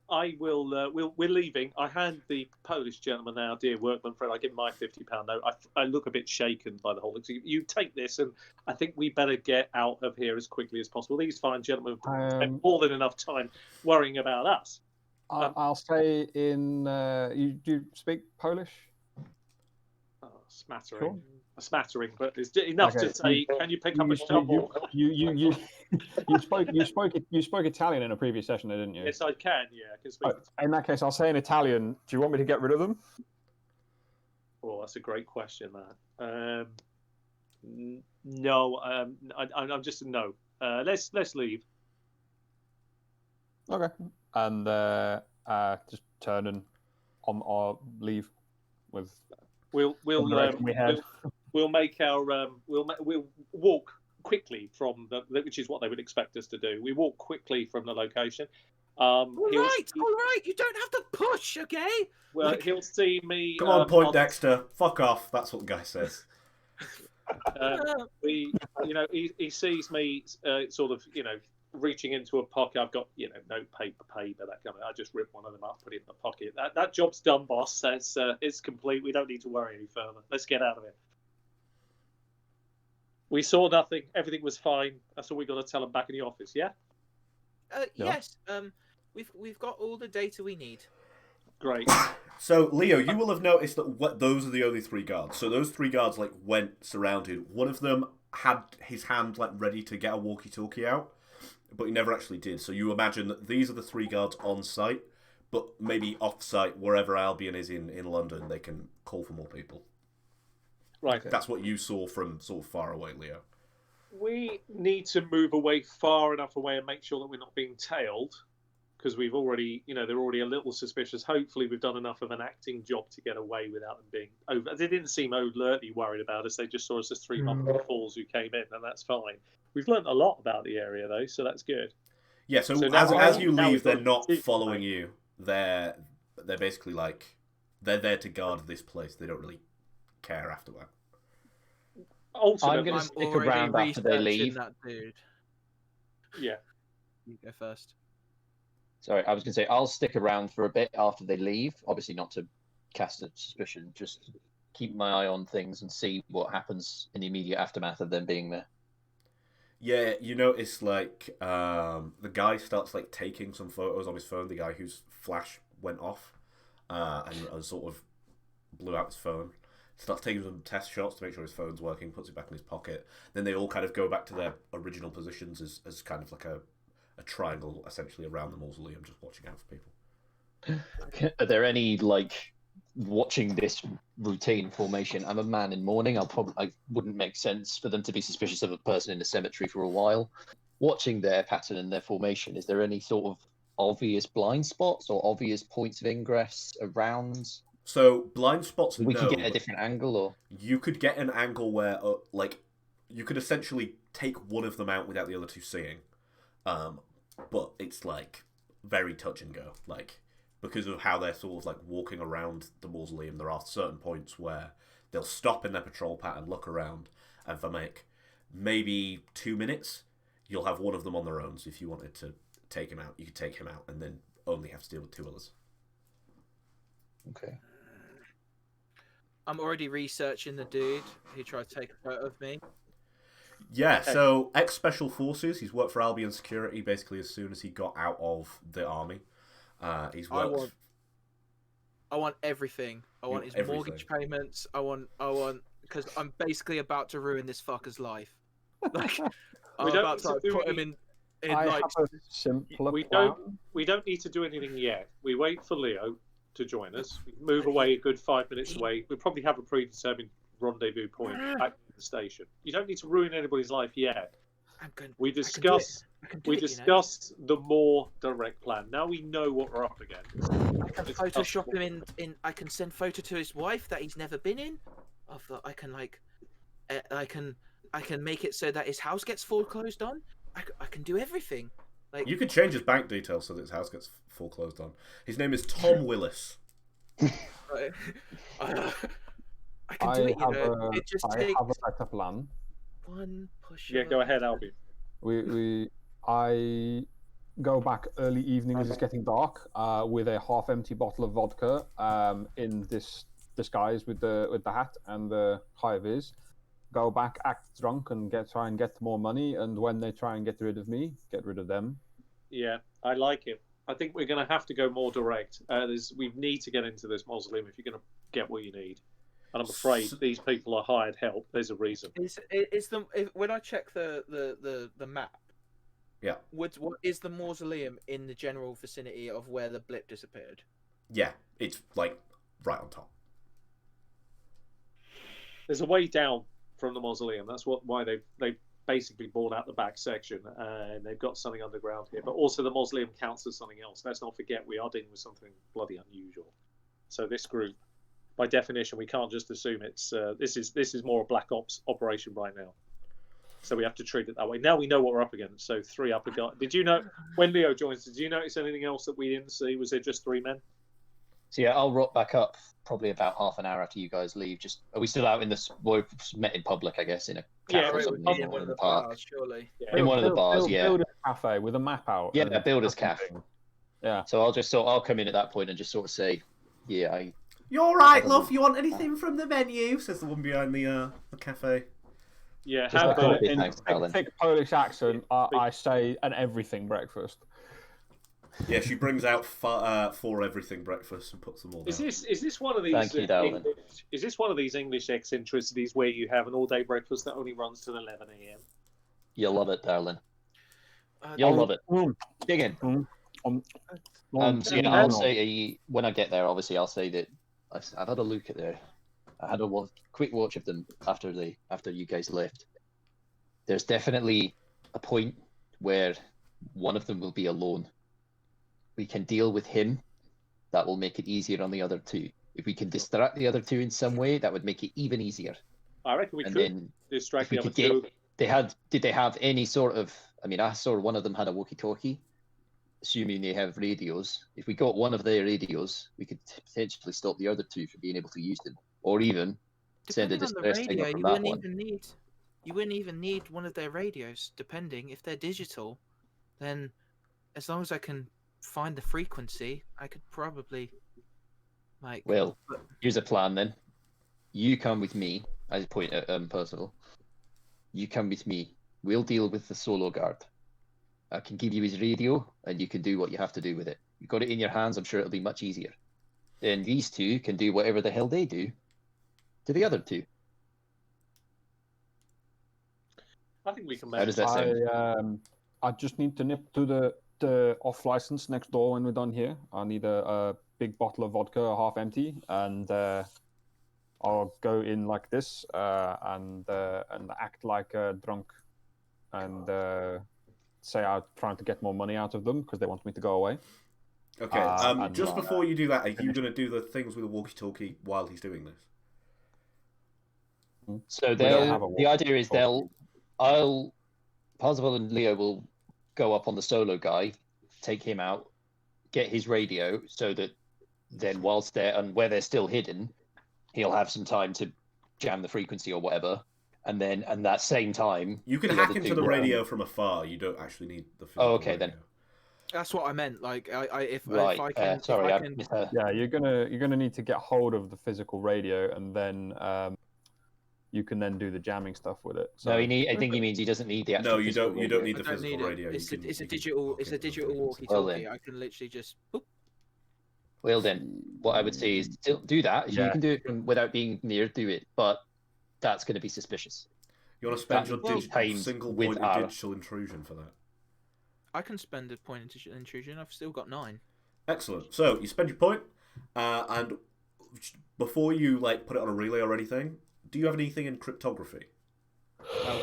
[SPEAKER 2] I will. We're leaving. I hand the Polish gentleman our dear workman friend. I give him my £50 note. I look a bit shaken by the whole thing. So you take this, and I think we better get out of here as quickly as possible. These fine gentlemen have spent more than enough time worrying about us.
[SPEAKER 3] I'll say in. You speak Polish?
[SPEAKER 2] Smattering.
[SPEAKER 3] Sure.
[SPEAKER 2] A smattering, but it's enough to say. Can you pick up a shovel?
[SPEAKER 3] You spoke Italian in a previous session, didn't you?
[SPEAKER 2] Yes, I can. Yeah, I can speak.
[SPEAKER 3] In that case, I'll say in Italian. Do you want me to get rid of them?
[SPEAKER 2] Oh, that's a great question, man. No, I'm just a no. Let's leave.
[SPEAKER 3] Okay, and just turn and on our leave with.
[SPEAKER 2] We'll make our we'll walk quickly from which is what they would expect us to do. We walk quickly from the location.
[SPEAKER 5] All right. You don't have to push, okay?
[SPEAKER 2] Well, he'll see me.
[SPEAKER 1] Come on, Poindexter. Fuck off. That's what the guy says.
[SPEAKER 2] He sees me sort of, reaching into a pocket. I've got, no paper, that kind of. I just rip one of them up, put it in the pocket. That job's done, boss. It's complete. We don't need to worry any further. Let's get out of here. We saw nothing. Everything was fine. That's all we got to tell them back in the office. Yeah.
[SPEAKER 5] Yes. We've got all the data we need.
[SPEAKER 2] Great.
[SPEAKER 1] So, Leo, you will have noticed that those are the only 3 guards. So those 3 guards went surrounded. One of them had his hand ready to get a walkie-talkie out, but he never actually did. So you imagine that these are the 3 guards on site, but maybe off-site, wherever Albion is in London, they can call for more people.
[SPEAKER 2] Right.
[SPEAKER 1] That's what you saw from sort of far away, Leo.
[SPEAKER 2] We need to move away far enough away and make sure that we're not being tailed, because we've already, they're already a little suspicious. Hopefully, we've done enough of an acting job to get away without them being over. They didn't seem overtly worried about us. They just saw us as 3 monthly fools who came in, and that's fine. We've learned a lot about the area, though, so that's good.
[SPEAKER 1] Yeah. So
[SPEAKER 2] now
[SPEAKER 1] as you
[SPEAKER 2] now
[SPEAKER 1] leave,
[SPEAKER 2] we've
[SPEAKER 1] they're
[SPEAKER 2] got
[SPEAKER 1] not
[SPEAKER 2] to-
[SPEAKER 1] following you. They're basically they're there to guard this place. They don't really care after that.
[SPEAKER 2] Ultimately,
[SPEAKER 4] I'm gonna
[SPEAKER 5] I'm
[SPEAKER 4] stick
[SPEAKER 5] already
[SPEAKER 4] around after they
[SPEAKER 5] researching
[SPEAKER 4] leave.
[SPEAKER 5] that dude.
[SPEAKER 2] yeah.
[SPEAKER 5] You go first.
[SPEAKER 4] Sorry, I was going to say I'll stick around for a bit after they leave. Obviously, not to cast a suspicion, just keep my eye on things and see what happens in the immediate aftermath of them being there.
[SPEAKER 1] Yeah, you notice the guy starts taking some photos on his phone. The guy whose flash went off and sort of blew out his phone. Starts taking some test shots to make sure his phone's working. Puts it back in his pocket. Then they all kind of go back to their original positions as kind of a triangle essentially around the mausoleum, just watching out for people.
[SPEAKER 4] Are there any watching this routine formation? I'm a man in mourning. I wouldn't make sense for them to be suspicious of a person in a cemetery for a while. Watching their pattern and their formation, is there any sort of obvious blind spots or obvious points of ingress around?
[SPEAKER 1] So blind spots.
[SPEAKER 4] We
[SPEAKER 1] no,
[SPEAKER 4] can get a different angle, or
[SPEAKER 1] you could get an angle where you could essentially take one of them out without the other 2 seeing. But it's very touch and go. Because of how they're sort of walking around the mausoleum, there are certain points where they'll stop in their patrol pattern, look around, and for maybe 2 minutes, you'll have one of them on their own. So if you wanted to take him out, you could take him out and then only have to deal with 2 others.
[SPEAKER 4] okay.
[SPEAKER 5] I'm already researching the dude who tried to take a photo of me.
[SPEAKER 1] Yeah, so ex-Special Forces, he's worked for Albion Security basically as soon as he got out of the army. He's worked...
[SPEAKER 5] I want everything. I want his mortgage payments. I want, because I'm basically about to ruin this fucker's life. I'm about to put him in
[SPEAKER 3] I have a simpler plan.
[SPEAKER 2] We don't need to do anything yet. We wait for Leo to join us. We move away a good 5 minutes away. We probably have a predetermined rendezvous point back to the station. You don't need to ruin anybody's life yet. We discuss the more direct plan. Now we know what we're up against.
[SPEAKER 5] I can Photoshop him in. I can send photo to his wife that he's never been in. I can make it so that his house gets foreclosed on. I can do everything.
[SPEAKER 1] You could change his bank details so that his house gets foreclosed on. His name is Tom Willis.
[SPEAKER 5] I can do it. It just takes
[SPEAKER 3] have a better plan.
[SPEAKER 5] one push.
[SPEAKER 2] Yeah, go ahead, Albie.
[SPEAKER 3] I go back early evening as it's getting dark with a half-empty bottle of vodka in this disguise with the hat and the high vis. Go back, act drunk, and try and get more money. And when they try and get rid of me, get rid of them.
[SPEAKER 2] Yeah, I like it. I think we're going to have to go more direct. We need to get into this mausoleum if you're going to get what you need. And I'm afraid these people are hired help. There's a reason.
[SPEAKER 5] When I check the map,
[SPEAKER 1] yeah,
[SPEAKER 5] what is the mausoleum in the general vicinity of where the blip disappeared?
[SPEAKER 1] Yeah, it's right on top.
[SPEAKER 2] There's a way down from the mausoleum. That's why they basically bought out the back section, and they've got something underground here. But also the mausoleum counts as something else. Let's not forget we are dealing with something bloody unusual. So this group, by definition, we can't just assume it's this is more a black ops operation right now. So we have to treat it that way. Now we know what we're up against. So 3 upper guys. Did you know when Leo joins? Did you notice anything else that we didn't see? Was there just 3 men?
[SPEAKER 4] So yeah, I'll rock back up probably about half an hour after you guys leave. Are we still out in this? We're met in public, I guess, in a cafe or something,
[SPEAKER 5] in one of the
[SPEAKER 4] park.
[SPEAKER 5] bars, surely.
[SPEAKER 2] Yeah.
[SPEAKER 4] In one of the bars, yeah.
[SPEAKER 3] Builder's cafe with a map out.
[SPEAKER 4] Yeah,
[SPEAKER 3] and
[SPEAKER 4] builder's cafe.
[SPEAKER 3] Yeah.
[SPEAKER 4] So I'll come in at that point and just sort of say, yeah,
[SPEAKER 1] You're right, love. You want anything from the menu? Says the one behind the cafe.
[SPEAKER 2] Yeah,
[SPEAKER 4] Just a
[SPEAKER 2] hamburger.
[SPEAKER 4] coffee,
[SPEAKER 3] in
[SPEAKER 4] thanks, Alan.
[SPEAKER 3] thick Polish accent, I say an everything breakfast.
[SPEAKER 1] Yeah, she brings out 4 everything breakfasts and puts them all down.
[SPEAKER 2] Is this one of these?
[SPEAKER 4] Thank you, darling.
[SPEAKER 2] Is this one of these English eccentricities where you have an all-day breakfast that only runs till 11 a.m.?
[SPEAKER 4] You'll love it, darling.
[SPEAKER 5] Uh,
[SPEAKER 4] You'll love it.
[SPEAKER 3] Mm,
[SPEAKER 4] Dig in. So yeah,
[SPEAKER 3] no,
[SPEAKER 4] I'll
[SPEAKER 3] no.
[SPEAKER 4] say when I get there. Obviously, I'll say that I've had a look at there. I had a quick watch of them after you guys left. There's definitely a point where one of them will be alone. We can deal with him. That will make it easier on the other 2. If we can distract the other 2 in some way, that would make it even easier.
[SPEAKER 2] I reckon we
[SPEAKER 4] And
[SPEAKER 2] could
[SPEAKER 4] then
[SPEAKER 2] distract
[SPEAKER 4] if we
[SPEAKER 2] the other
[SPEAKER 4] could get,
[SPEAKER 2] two.
[SPEAKER 4] did they have any sort of? I mean, I saw one of them had a walkie-talkie. Assuming they have radios, if we got one of their radios, we could potentially stop the other 2 from being able to use them, or even send a
[SPEAKER 5] Depending on the
[SPEAKER 4] distress signal
[SPEAKER 5] radio,
[SPEAKER 4] from
[SPEAKER 5] you
[SPEAKER 4] that
[SPEAKER 5] wouldn't
[SPEAKER 4] one.
[SPEAKER 5] even need. You wouldn't even need one of their radios. Depending if they're digital, then as long as I can find the frequency, I could probably like.
[SPEAKER 4] Well, here's a plan then. You come with me. I point at Percival. You come with me. We'll deal with the solo guard. I can give you his radio, and you can do what you have to do with it. You've got it in your hands. I'm sure it'll be much easier. Then these 2 can do whatever the hell they do to the other 2.
[SPEAKER 2] I think we can
[SPEAKER 4] How
[SPEAKER 2] manage
[SPEAKER 4] does that sound?
[SPEAKER 3] I just need to nip to the off license next door when we're done here. I need a big bottle of vodka, half empty, and I'll go in like this and act like drunk and say I'm trying to get more money out of them because they want me to go away.
[SPEAKER 1] Okay,
[SPEAKER 3] and,
[SPEAKER 1] just before you do that, are you
[SPEAKER 3] finish.
[SPEAKER 1] going to do the things with the walkie-talkie while he's doing this?
[SPEAKER 4] So
[SPEAKER 3] don't have a
[SPEAKER 4] the idea is
[SPEAKER 3] walkie-talkie.
[SPEAKER 4] Parzival and Leo will go up on the solo guy, take him out, get his radio, so that then whilst where they're still hidden, he'll have some time to jam the frequency or whatever, and then at that same time
[SPEAKER 1] You can
[SPEAKER 4] the
[SPEAKER 1] hack
[SPEAKER 4] other
[SPEAKER 1] into
[SPEAKER 4] 2
[SPEAKER 1] the
[SPEAKER 4] will-
[SPEAKER 1] radio from afar. You don't actually need the physical
[SPEAKER 4] Oh, okay,
[SPEAKER 1] radio.
[SPEAKER 4] then.
[SPEAKER 5] That's what I meant. Like, if
[SPEAKER 4] Right.
[SPEAKER 5] I can,
[SPEAKER 4] Sorry,
[SPEAKER 5] if I
[SPEAKER 4] I
[SPEAKER 5] can,
[SPEAKER 4] missed her.
[SPEAKER 3] Yeah, you're gonna need to get hold of the physical radio, and then you can then do the jamming stuff with it. So
[SPEAKER 4] No, I think he means he doesn't need the actual
[SPEAKER 1] No, you
[SPEAKER 4] physical
[SPEAKER 1] don't. You
[SPEAKER 4] radio.
[SPEAKER 1] don't need
[SPEAKER 5] I
[SPEAKER 1] the
[SPEAKER 5] don't
[SPEAKER 1] physical
[SPEAKER 5] need it.
[SPEAKER 1] radio.
[SPEAKER 5] It's
[SPEAKER 1] You
[SPEAKER 5] a,
[SPEAKER 1] can-
[SPEAKER 5] it's a
[SPEAKER 1] you can
[SPEAKER 5] digital.
[SPEAKER 1] hook
[SPEAKER 5] It's a
[SPEAKER 1] into the
[SPEAKER 5] digital
[SPEAKER 1] frequency.
[SPEAKER 4] Well,
[SPEAKER 5] walkie-talkie.
[SPEAKER 4] then.
[SPEAKER 5] I can literally just. Boop.
[SPEAKER 4] Well then, what I would say is still do that. If you
[SPEAKER 3] Yeah.
[SPEAKER 4] can do it without being near, do it. But that's going to be suspicious.
[SPEAKER 1] You want to spend
[SPEAKER 4] That
[SPEAKER 1] your
[SPEAKER 4] would be timed
[SPEAKER 1] single
[SPEAKER 4] with
[SPEAKER 1] point of
[SPEAKER 4] our-
[SPEAKER 1] digital intrusion for that.
[SPEAKER 5] I can spend a point into intrusion. I've still got 9.
[SPEAKER 1] Excellent. So you spend your point, and before you put it on a relay or anything, do you have anything in cryptography?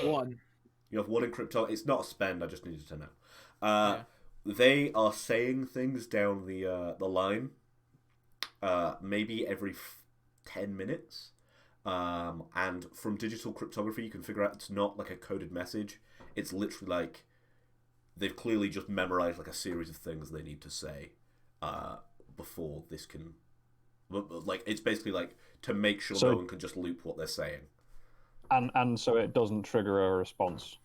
[SPEAKER 5] 1.
[SPEAKER 1] You have 1 in cryptography. It's not a spend. I just needed to know.
[SPEAKER 5] Yeah.
[SPEAKER 1] They are saying things down the line, maybe every 10 minutes. And from digital cryptography, you can figure out it's not like a coded message. It's literally they've clearly just memorized a series of things they need to say before this can. It's basically to make sure
[SPEAKER 3] So-
[SPEAKER 1] no one can just loop what they're saying.
[SPEAKER 3] and so it doesn't trigger a response.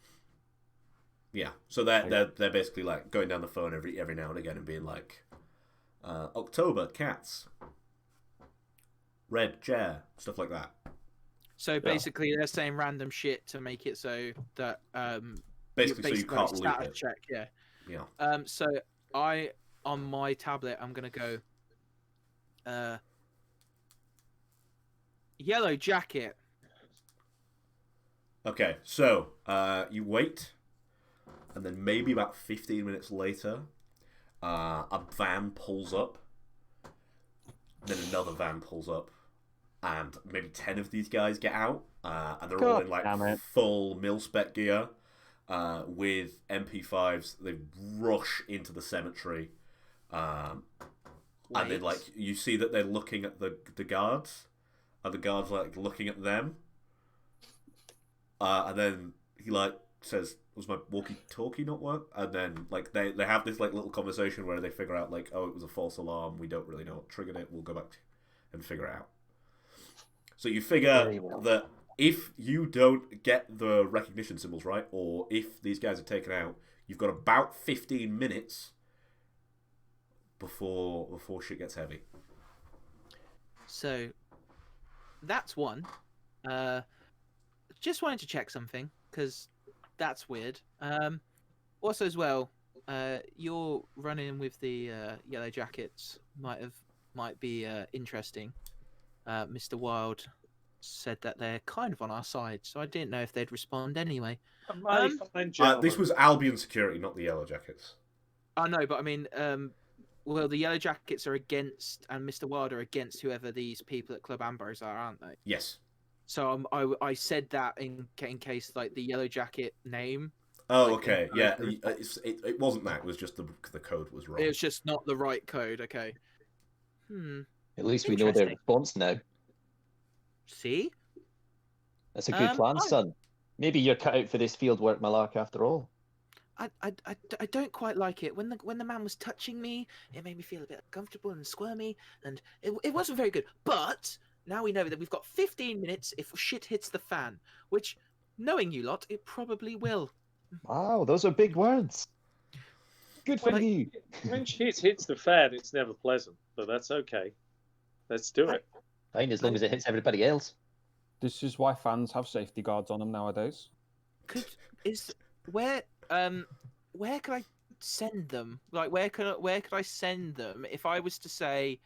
[SPEAKER 1] Yeah, so they're basically going down the phone every now and again and being October cats, red chair, stuff like that.
[SPEAKER 5] So basically, they're saying random shit to make it so that
[SPEAKER 1] Basically, so you can't loop
[SPEAKER 5] status
[SPEAKER 1] it.
[SPEAKER 5] check. Yeah.
[SPEAKER 1] Yeah.
[SPEAKER 5] So on my tablet, I'm gonna go. Yellow jacket.
[SPEAKER 1] Okay, so you wait, and then maybe about 15 minutes later, a van pulls up. Then another van pulls up, and maybe 10 of these guys get out, and they're all in full mil-spec gear with MP5s. They rush into the cemetery, and then you see that they're looking at the guards, and the guards looking at them. And then he says, "Was my walkie-talkie not work?" And then they have this little conversation where they figure out oh, it was a false alarm. We don't really know what triggered it. We'll go back and figure it out. So you figure that if you don't get the recognition symbols right, or if these guys are taken out, you've got about 15 minutes before shit gets heavy.
[SPEAKER 5] So that's one. just wanted to check something because that's weird. Also, as well, your run-in with the Yellow Jackets might be interesting. Mr. Wild said that they're kind of on our side, so I didn't know if they'd respond anyway.
[SPEAKER 2] A mighty fine gentleman.
[SPEAKER 1] This was Albion Security, not the Yellow Jackets.
[SPEAKER 5] I know, but I mean, well, the Yellow Jackets are against, and Mr. Wild are against whoever these people at Club Ambrose are, aren't they?
[SPEAKER 1] Yes.
[SPEAKER 5] So I said that in case like the Yellow Jacket name.
[SPEAKER 1] Oh,
[SPEAKER 5] like,
[SPEAKER 1] okay. Yeah, it wasn't that. It was just the code was wrong.
[SPEAKER 5] It was just not the right code. Okay.
[SPEAKER 4] At least we know their response now.
[SPEAKER 5] See?
[SPEAKER 4] That's a good plan, son. Maybe you're cut out for this field work malark after all.
[SPEAKER 5] I don't quite like it. When the man was touching me, it made me feel a bit uncomfortable and squirmy, and it wasn't very good. But now we know that we've got 15 minutes if shit hits the fan, which, knowing you lot, it probably will.
[SPEAKER 4] Wow, those are big words. Good for you.
[SPEAKER 2] When shit hits the fan, it's never pleasant, but that's okay. Let's do it.
[SPEAKER 4] Fine, as long as it hits everybody else.
[SPEAKER 3] This is why fans have safety guards on them nowadays.
[SPEAKER 5] Where could I send them? Like, where could I send them if I was to say,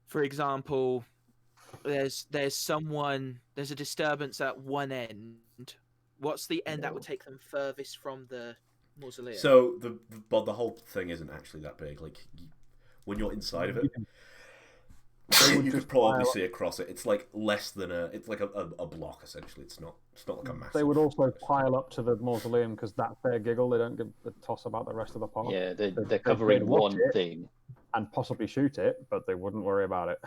[SPEAKER 5] for example, there's a disturbance at one end. What's the end that would take them furthest from the mausoleum?
[SPEAKER 1] So the whole thing isn't actually that big. Like when you're inside of it, you could probably see across it. It's like less than it's like a block essentially. It's not like a massive.
[SPEAKER 3] They would also pile up to the mausoleum because that's their giggle. They don't give a toss about the rest of the park.
[SPEAKER 4] Yeah, they're covering one thing
[SPEAKER 3] and possibly shoot it, but they wouldn't worry about it.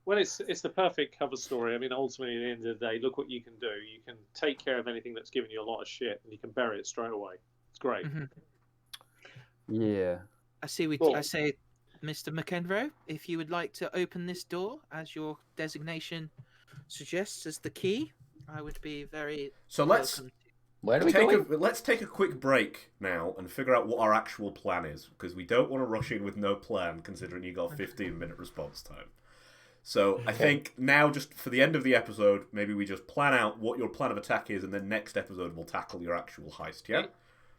[SPEAKER 2] Well, it's the perfect cover story. I mean, ultimately, at the end of the day, look what you can do. You can take care of anything that's giving you a lot of shit, and you can bury it straight away. It's great.
[SPEAKER 5] Mm-hmm.
[SPEAKER 3] Yeah.
[SPEAKER 5] I say, Mr. McEnroe, if you would like to open this door as your designation suggests as the key, I would be very welcome.
[SPEAKER 4] Where do we go?
[SPEAKER 1] Let's take a quick break now and figure out what our actual plan is, because we don't want to rush in with no plan, considering you got a 15-minute response time. So I think now, just for the end of the episode, maybe we just plan out what your plan of attack is, and then next episode we'll tackle your actual heist, yeah?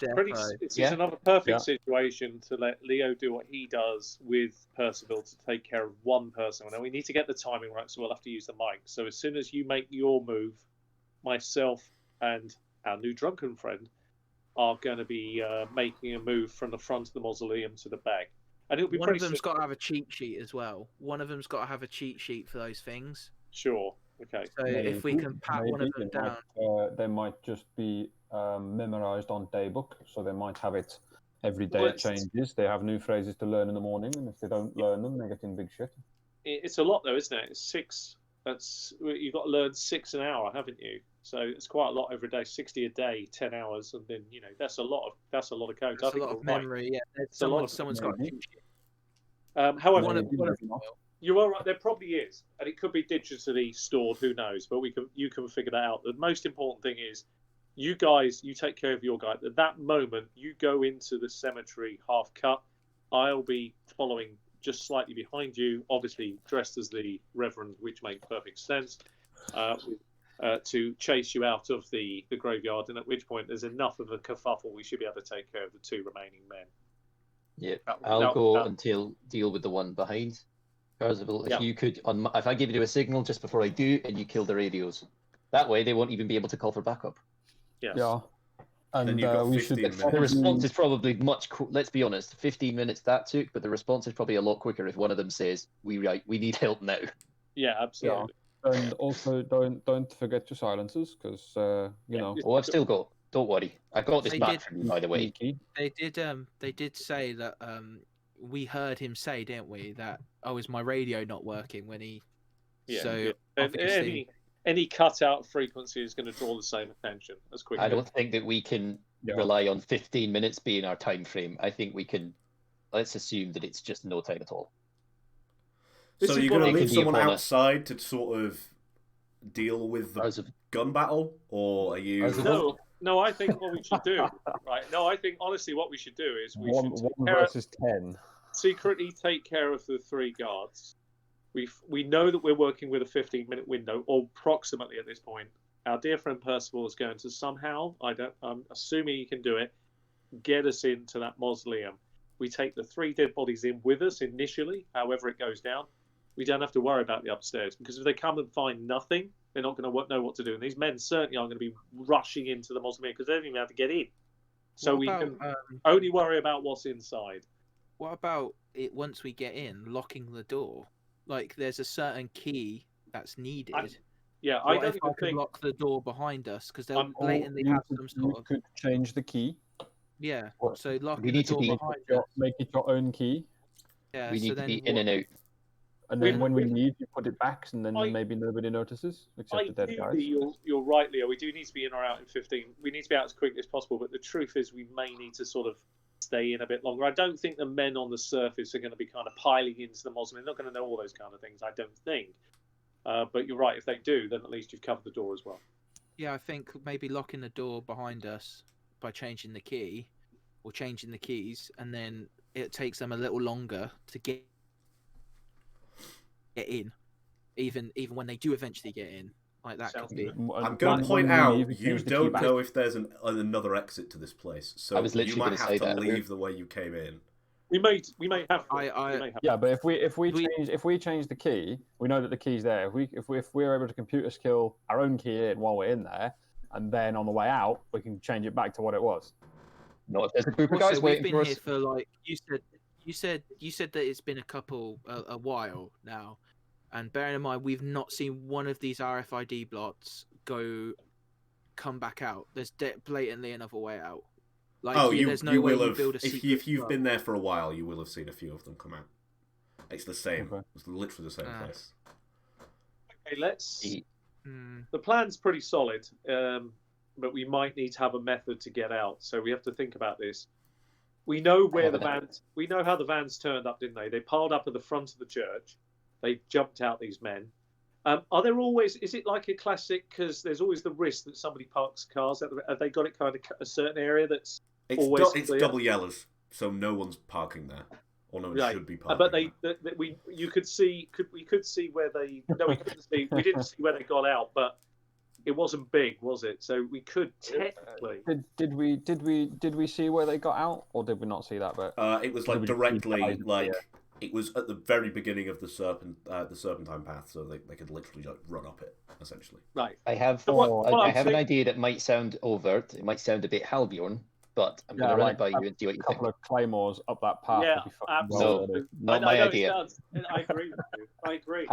[SPEAKER 2] It's another perfect situation to let Leo do what he does with Percival to take care of one person. Now we need to get the timing right, so we'll have to use the mic. So as soon as you make your move, myself and our new drunken friend are going to be making a move from the front of the mausoleum to the back. And it'll be
[SPEAKER 5] one of them's got to have a cheat sheet as well. One of them's got to have a cheat sheet for those things.
[SPEAKER 2] Sure. Okay.
[SPEAKER 5] So if we can pat one of them down,
[SPEAKER 3] they might just be memorized on daybook, so they might have it every day. It changes. They have new phrases to learn in the morning, and if they don't learn them, they get in big shit.
[SPEAKER 2] It's a lot, though, isn't it? It's 6. You've got to learn 6 an hour, haven't you? So it's quite a lot every day. 60 a day, 10 hours, and then that's a lot of code.
[SPEAKER 5] That's a lot of memory. Yeah, someone's got a cheat sheet.
[SPEAKER 2] However, you are right. There probably is, and it could be digitally stored. Who knows? But you can figure that out. The most important thing is, you guys, you take care of your guy. At that moment, you go into the cemetery half cut. I'll be following just slightly behind you, obviously dressed as the Reverend, which makes perfect sense, to chase you out of the graveyard. And at which point, there's enough of a kerfuffle, we should be able to take care of the 2 remaining men.
[SPEAKER 4] Yeah, I'll go until deal with the one behind. Percival, if you could, if I give you a signal just before I do, and you kill the radios, that way they won't even be able to call for backup.
[SPEAKER 2] Yes.
[SPEAKER 3] Yeah. And
[SPEAKER 1] then you've got
[SPEAKER 3] we
[SPEAKER 1] 15
[SPEAKER 3] should.
[SPEAKER 1] minutes.
[SPEAKER 4] The response is probably much. Let's be honest, 15 minutes that took, but the response is probably a lot quicker if one of them says, "We need help now."
[SPEAKER 2] Yeah, absolutely.
[SPEAKER 3] Yeah. And also, don't forget your silences, because you know.
[SPEAKER 4] Oh, I've still got. Don't worry, I got this back from you, by the way.
[SPEAKER 5] They did say that we heard him say, didn't we, that is my radio not working when he?
[SPEAKER 2] Yeah.
[SPEAKER 5] So
[SPEAKER 2] obviously, any cutout frequency is going to draw the same attention as quickly.
[SPEAKER 4] I don't think that we can rely on 15 minutes being our time frame. I think we can. Let's assume that it's just no time at all.
[SPEAKER 1] So you're going to leave someone outside to sort of deal with the gun battle, or are you?
[SPEAKER 2] No, I think what we should do, right? No, I think honestly, what we should do is we should
[SPEAKER 3] 1 versus 10.
[SPEAKER 2] Secretly take care of the 3 guards. We know that we're working with a 15-minute window, or approximately at this point, our dear friend Percival is going to somehow, I'm assuming he can do it, get us into that mausoleum. We take the 3 dead bodies in with us initially, however it goes down. We don't have to worry about the upstairs, because if they come and find nothing, they're not going to know what to do. And these men certainly aren't going to be rushing into the mausoleum because they don't even have to get in. So we can only worry about what's inside.
[SPEAKER 5] What about it once we get in, locking the door? Like, there's a certain key that's needed.
[SPEAKER 2] I
[SPEAKER 5] What
[SPEAKER 2] don't
[SPEAKER 5] if
[SPEAKER 2] even
[SPEAKER 5] I could
[SPEAKER 2] think
[SPEAKER 5] lock the door behind us? Because they'll
[SPEAKER 3] Or
[SPEAKER 5] blatantly
[SPEAKER 3] you
[SPEAKER 5] have
[SPEAKER 3] could,
[SPEAKER 5] some sort of...
[SPEAKER 3] could change the key.
[SPEAKER 5] Yeah,
[SPEAKER 3] What?
[SPEAKER 5] so locking
[SPEAKER 4] We
[SPEAKER 5] the
[SPEAKER 4] need to
[SPEAKER 5] door
[SPEAKER 4] be-
[SPEAKER 5] behind
[SPEAKER 3] Make
[SPEAKER 5] us.
[SPEAKER 3] it your own key,
[SPEAKER 5] Yeah,
[SPEAKER 4] We
[SPEAKER 5] so
[SPEAKER 4] need to
[SPEAKER 5] then
[SPEAKER 4] be in and out.
[SPEAKER 3] and then
[SPEAKER 2] We-
[SPEAKER 3] when we
[SPEAKER 2] we-
[SPEAKER 3] leave, you put it back, and then
[SPEAKER 2] I-
[SPEAKER 3] maybe nobody notices except the dead guys.
[SPEAKER 2] Ideally, you're right, Leo. We do need to be in or out in 15. We need to be out as quickly as possible, but the truth is we may need to sort of stay in a bit longer. I don't think the men on the surface are going to be kind of piling into the mausoleum. They're not going to know all those kind of things, I don't think. But you're right. If they do, then at least you've covered the door as well.
[SPEAKER 5] Yeah, I think maybe locking the door behind us by changing the key or changing the keys, and then it takes them a little longer to get in, even when they do eventually get in. Like that
[SPEAKER 2] Sounds
[SPEAKER 5] could be.
[SPEAKER 2] good.
[SPEAKER 1] I'm going to point out, you don't know if there's another exit to this place, so
[SPEAKER 4] I was
[SPEAKER 1] you
[SPEAKER 4] literally
[SPEAKER 1] might
[SPEAKER 4] gonna
[SPEAKER 1] have
[SPEAKER 4] say
[SPEAKER 1] to
[SPEAKER 4] that.
[SPEAKER 1] leave the way you came in.
[SPEAKER 2] We may have. To.
[SPEAKER 5] I-
[SPEAKER 2] We may have
[SPEAKER 3] Yeah, but if we
[SPEAKER 5] We-
[SPEAKER 3] change the key, we know that the key's there. If we're able to computer skill our own key in while we're in there, and then on the way out we can change it back to what it was.
[SPEAKER 4] Not if there's a group of
[SPEAKER 5] Also,
[SPEAKER 4] guys
[SPEAKER 5] we've
[SPEAKER 4] waiting
[SPEAKER 5] been
[SPEAKER 4] for
[SPEAKER 5] here
[SPEAKER 4] us.
[SPEAKER 5] for like you said that it's been a while now, and bearing in mind we've not seen one of these RFID blots come back out. There's blatantly another way out. Like, there's no way you build a secret
[SPEAKER 1] if you've
[SPEAKER 5] plot.
[SPEAKER 1] been there for a while, you will have seen a few of them come out. It's the same.
[SPEAKER 3] Okay.
[SPEAKER 1] It's literally the same place.
[SPEAKER 2] Okay, let's.
[SPEAKER 5] Hmm.
[SPEAKER 2] The plan's pretty solid, but we might need to have a method to get out. So we have to think about this. We know where the vans. We know how the vans turned up, didn't they? They piled up at the front of the church. They jumped out, these men. Are there always? Is it like a classic? Because there's always the risk that somebody parks cars. Have they got it kind of a certain area that's always
[SPEAKER 1] It's
[SPEAKER 2] clear?
[SPEAKER 1] double yellows, so no one's parking there, or no one
[SPEAKER 2] Right.
[SPEAKER 1] should be parking.
[SPEAKER 2] But
[SPEAKER 1] there.
[SPEAKER 2] we could see where they. No, we couldn't see. We didn't see where they got out, but it wasn't big, was it? So we could technically.
[SPEAKER 3] Did we see where they got out, or did we not see that bit?
[SPEAKER 1] It was
[SPEAKER 3] Did
[SPEAKER 1] like
[SPEAKER 3] we just
[SPEAKER 1] directly
[SPEAKER 3] see
[SPEAKER 1] like it was at the very beginning of the serpentine path, so they could literally just run up it essentially.
[SPEAKER 2] Right.
[SPEAKER 4] I have
[SPEAKER 2] So what
[SPEAKER 4] I
[SPEAKER 2] I'm
[SPEAKER 4] have an
[SPEAKER 2] saying-
[SPEAKER 4] idea that might sound overt. It might sound a bit Halbjorn, but I'm going
[SPEAKER 3] Yeah,
[SPEAKER 4] to run
[SPEAKER 3] like
[SPEAKER 4] it by you and see what you
[SPEAKER 3] A
[SPEAKER 4] think.
[SPEAKER 3] couple of claymores up that path
[SPEAKER 2] Yeah,
[SPEAKER 3] would be fucking
[SPEAKER 2] absolutely.
[SPEAKER 3] well worth it.
[SPEAKER 4] Not
[SPEAKER 2] I
[SPEAKER 4] my
[SPEAKER 2] know it
[SPEAKER 4] idea.
[SPEAKER 2] does. I agree with you. I agree.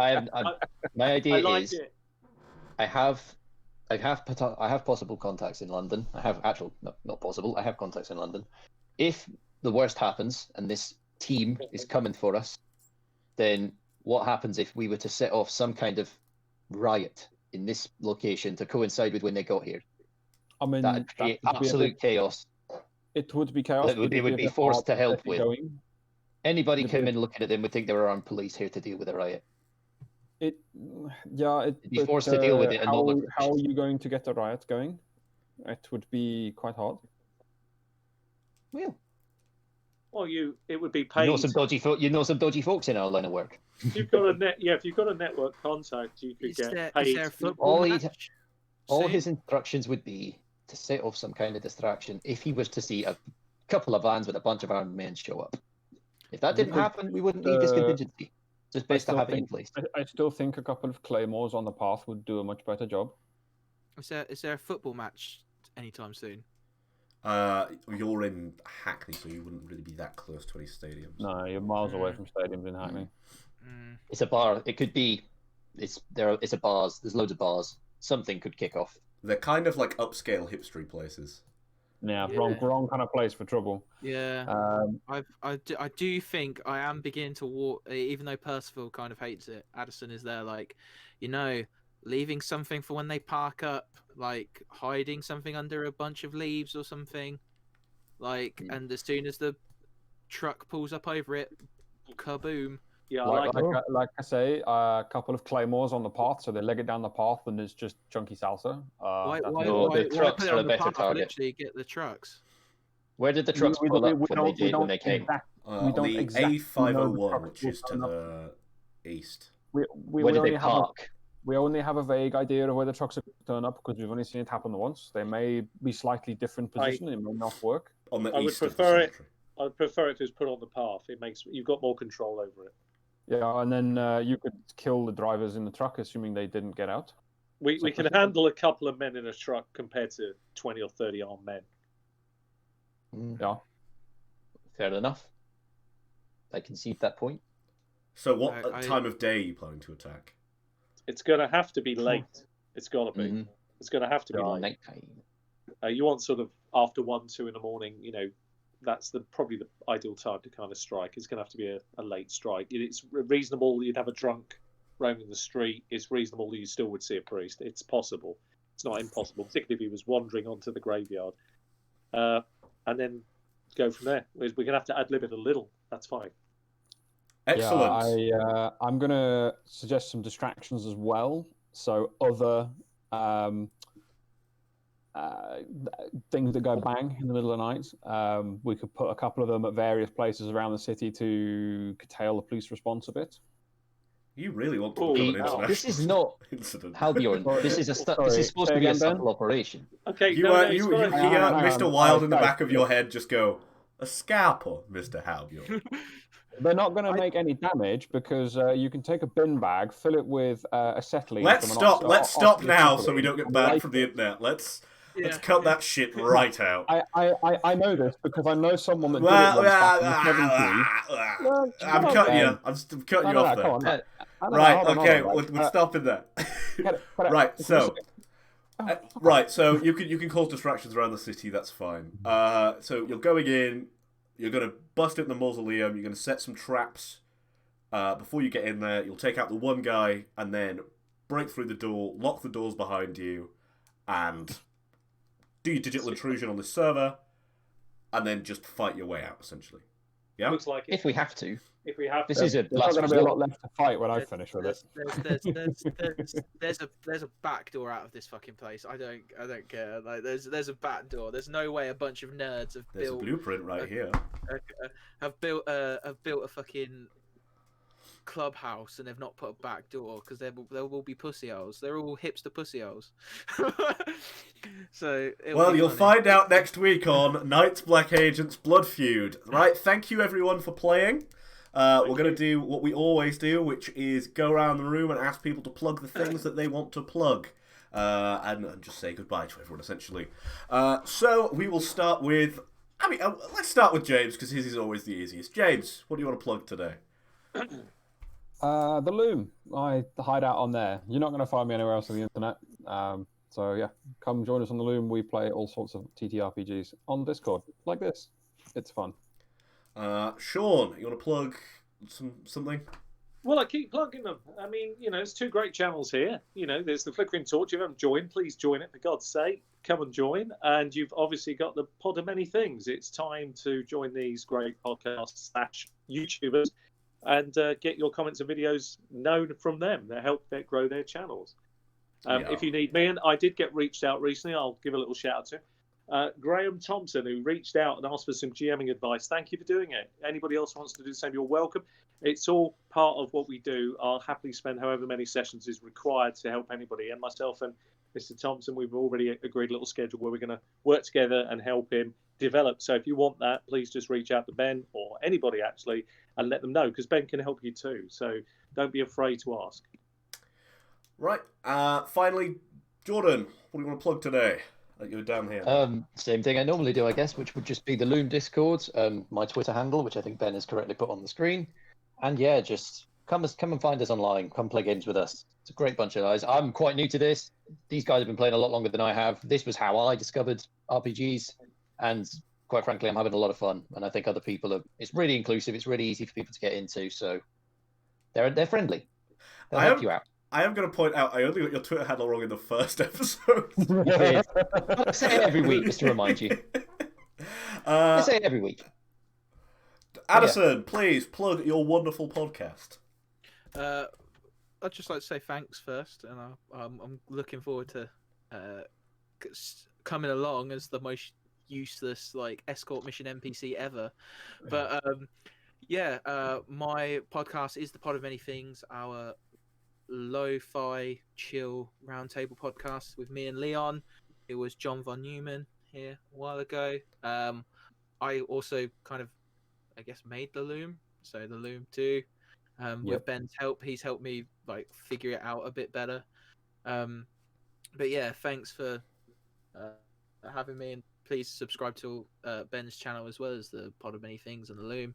[SPEAKER 4] My idea
[SPEAKER 2] I like
[SPEAKER 4] is
[SPEAKER 2] it.
[SPEAKER 4] I have possible contacts in London. I have not possible. I have contacts in London. If the worst happens and this team is coming for us, then what happens if we were to set off some kind of riot in this location to coincide with when they got here?
[SPEAKER 3] I mean,
[SPEAKER 4] That'd create absolute chaos.
[SPEAKER 3] It would be chaos.
[SPEAKER 4] It would
[SPEAKER 3] but it'd
[SPEAKER 4] be
[SPEAKER 3] a
[SPEAKER 4] forced
[SPEAKER 3] hard
[SPEAKER 4] to help
[SPEAKER 3] get
[SPEAKER 4] with.
[SPEAKER 3] going.
[SPEAKER 4] Anybody
[SPEAKER 3] Would
[SPEAKER 4] came
[SPEAKER 3] be-
[SPEAKER 4] in looking at them would think they were armed police here to deal with a riot.
[SPEAKER 3] It'd
[SPEAKER 4] be forced to deal with it and not look
[SPEAKER 3] how are you going to get the riot going? It would be quite hard.
[SPEAKER 4] Well,
[SPEAKER 2] It would be
[SPEAKER 4] you
[SPEAKER 2] paid.
[SPEAKER 4] know some dodgy folks in our line of work.
[SPEAKER 2] If you've got a if you've got a network contact, you could
[SPEAKER 5] Is
[SPEAKER 2] get
[SPEAKER 5] there
[SPEAKER 2] paid.
[SPEAKER 5] a football
[SPEAKER 4] All
[SPEAKER 5] match?
[SPEAKER 4] All
[SPEAKER 5] soon?
[SPEAKER 4] his instructions would be to set off some kind of distraction if he was to see a couple of vans with a bunch of armed men show up. If that didn't
[SPEAKER 3] could,
[SPEAKER 4] happen, we wouldn't need this contingency. Just best to
[SPEAKER 3] still
[SPEAKER 4] have it in
[SPEAKER 3] think-
[SPEAKER 4] place.
[SPEAKER 3] I still think a couple of claymores on the path would do a much better job.
[SPEAKER 5] Is there a football match anytime soon?
[SPEAKER 1] You're in Hackney, so you wouldn't really be that close to any stadiums.
[SPEAKER 3] No, you're miles away from stadiums in Hackney.
[SPEAKER 5] Mm.
[SPEAKER 4] It's a bar. It could be. It's a bars. There's loads of bars. Something could kick off.
[SPEAKER 1] They're kind of like upscale hipstery places.
[SPEAKER 3] Yeah,
[SPEAKER 5] Yeah.
[SPEAKER 3] wrong kind of place for trouble.
[SPEAKER 5] Yeah. I do think I am beginning to walk, even though Percival kind of hates it. Addison is there, like, leaving something for when they park up, like hiding something under a bunch of leaves or something, like, and as soon as the truck pulls up over it, kaboom.
[SPEAKER 2] Yeah, I
[SPEAKER 3] Like I say, a couple of claymores on the path, so they leg it down the path, and there's just chunky salsa.
[SPEAKER 5] Why
[SPEAKER 4] the trucks
[SPEAKER 5] put it
[SPEAKER 4] are a
[SPEAKER 5] on the
[SPEAKER 4] better
[SPEAKER 5] path?
[SPEAKER 4] target.
[SPEAKER 5] Literally get the trucks.
[SPEAKER 4] Where did the trucks pull up when they came?
[SPEAKER 3] We don't
[SPEAKER 1] the
[SPEAKER 3] exactly know the
[SPEAKER 1] A501,
[SPEAKER 3] trucks
[SPEAKER 1] which
[SPEAKER 3] will
[SPEAKER 1] is to
[SPEAKER 3] turn up.
[SPEAKER 1] the east.
[SPEAKER 3] We
[SPEAKER 4] Where did
[SPEAKER 3] only
[SPEAKER 4] they
[SPEAKER 3] have
[SPEAKER 4] park?
[SPEAKER 3] we only have a vague idea of where the trucks are going to turn up because we've only seen it happen once. They may be slightly different position. It may not work.
[SPEAKER 1] On the
[SPEAKER 2] I would
[SPEAKER 1] east of the
[SPEAKER 2] prefer it.
[SPEAKER 1] cemetery.
[SPEAKER 2] I'd prefer it to put on the path. You've got more control over it.
[SPEAKER 3] Yeah, and then you could kill the drivers in the truck, assuming they didn't get out.
[SPEAKER 2] We can handle a couple of men in a truck compared to 20 or 30 armed men.
[SPEAKER 3] Yeah.
[SPEAKER 4] Fair enough. I concede that point.
[SPEAKER 1] So what time of day are you planning to attack?
[SPEAKER 2] It's going to have to be late. It's got to be.
[SPEAKER 4] Mhm.
[SPEAKER 2] It's going to have to be late.
[SPEAKER 4] Nighttime.
[SPEAKER 2] You want sort of after 1, 2 in the morning. You know, that's probably the ideal time to kind of strike. It's going to have to be a late strike. It's reasonable you'd have a drunk roaming the street. It's reasonable you still would see a priest. It's possible. It's not impossible, particularly if he was wandering onto the graveyard. And then go from there. We're going to have to ad-lib it a little. That's fine.
[SPEAKER 1] Excellent.
[SPEAKER 3] Yeah, I'm going to suggest some distractions as well. So other things that go bang in the middle of the night. We could put a couple of them at various places around the city to curtail the police response a bit.
[SPEAKER 1] You really want to become an international
[SPEAKER 4] This is not
[SPEAKER 1] incident.
[SPEAKER 4] Halbjorn. This is supposed to be a subtle operation.
[SPEAKER 2] Okay,
[SPEAKER 1] You
[SPEAKER 2] it's
[SPEAKER 1] hear
[SPEAKER 2] gotta-
[SPEAKER 1] Mr. Wild in the back of your head just go, a scalpel, Mr. Halbjorn.
[SPEAKER 3] They're not going to make any damage because you can take a bin bag, fill it with acetylene.
[SPEAKER 1] Let's
[SPEAKER 3] from an
[SPEAKER 1] stop now so
[SPEAKER 3] oxyacetylene,
[SPEAKER 1] we don't get
[SPEAKER 3] and
[SPEAKER 1] banned
[SPEAKER 3] light
[SPEAKER 1] from the
[SPEAKER 3] it.
[SPEAKER 1] internet. Let's cut that shit right out.
[SPEAKER 3] I know this because I know someone that did it once back in the 70s.
[SPEAKER 1] I'm cutting you. I'm cutting you off there.
[SPEAKER 3] Come on.
[SPEAKER 1] Right,
[SPEAKER 3] Hold on,
[SPEAKER 1] okay,
[SPEAKER 3] hold on,
[SPEAKER 1] we're stopping there.
[SPEAKER 3] Right,
[SPEAKER 1] so you can cause distractions around the city, that's fine. So you're going in, you're going to bust in the mausoleum, you're going to set some traps. Before you get in there, you'll take out the one guy and then break through the door, lock the doors behind you, and do your digital intrusion on the server, and then just fight your way out, essentially. Yeah?
[SPEAKER 2] Looks like it.
[SPEAKER 4] If we have to.
[SPEAKER 2] If we have
[SPEAKER 4] This
[SPEAKER 2] to.
[SPEAKER 4] is a
[SPEAKER 3] There's not
[SPEAKER 4] last
[SPEAKER 3] going to be a lot
[SPEAKER 4] resort.
[SPEAKER 3] left to fight when I finish with it.
[SPEAKER 5] There's a back door out of this fucking place. I don't care. Like there's a back door. There's no way a bunch of nerds have
[SPEAKER 1] There's
[SPEAKER 5] built
[SPEAKER 1] a blueprint right here.
[SPEAKER 5] have built a fucking clubhouse and they've not put a back door because there will be pussy holes. They're all hipster pussy holes. So
[SPEAKER 1] You'll
[SPEAKER 5] funny.
[SPEAKER 1] find out next week on Knights, Black Agents, Blood Feud. Right, thank you everyone for playing. We're going to do what we always do, which is go around the room and ask people to plug the things that they want to plug. And just say goodbye to everyone, essentially. So we will start with... let's start with James, because his is always the easiest. James, what do you want to plug today?
[SPEAKER 3] The Loom. I hide out on there. You're not going to find me anywhere else on the internet. So yeah, come join us on the Loom. We play all sorts of TTRPGs on Discord, like this. It's fun.
[SPEAKER 1] Sean, you want to plug something?
[SPEAKER 2] Well, I keep plugging them. I mean, there's 2 great channels here. There's the Flickering Torch. If you haven't joined, please join it, for God's sake. Come and join. And you've obviously got the Pod of Many Things. It's time to join these great podcasts / YouTubers and get your comments and videos known from them. They help grow their channels. If you need me, and I did get reached out recently, I'll give a little shout out to Graham Thompson, who reached out and asked for some GMing advice. Thank you for doing it. Anybody else wants to do the same, you're welcome. It's all part of what we do. I'll happily spend however many sessions is required to help anybody. And myself and Mr. Thompson, we've already agreed a little schedule where we're going to work together and help him develop. So if you want that, please just reach out to Ben or anybody actually and let them know, because Ben can help you too. So don't be afraid to ask.
[SPEAKER 1] Right. Finally, Jordan, what do you want to plug today? You're down here.
[SPEAKER 4] Same thing I normally do, I guess, which would just be the Loom Discord, my Twitter handle, which I think Ben has correctly put on the screen. And yeah, just come and find us online. Come play games with us. It's a great bunch of guys. I'm quite new to this. These guys have been playing a lot longer than I have. This was how I discovered RPGs, and quite frankly, I'm having a lot of fun. And I think other people are. It's really inclusive. It's really easy for people to get into. So they're friendly. They'll help you out.
[SPEAKER 1] I am going to point out, I only got your Twitter handle wrong in the first episode.
[SPEAKER 4] I say it every week, just to remind you. I say it every week.
[SPEAKER 1] Addison, please plug your wonderful podcast.
[SPEAKER 5] I'd just like to say thanks first, and I'm looking forward to coming along as the most useless escort mission NPC ever. But my podcast is the Pod of Many Things. Our lo-fi chill roundtable podcast with me and Leon. It was John Von Neumann here a while ago. I also kind of, I guess, made the Loom, so the Loom 2. With Ben's help, he's helped me like figure it out a bit better. But yeah, thanks for having me, and please subscribe to Ben's channel as well as the Pod of Many Things and the Loom.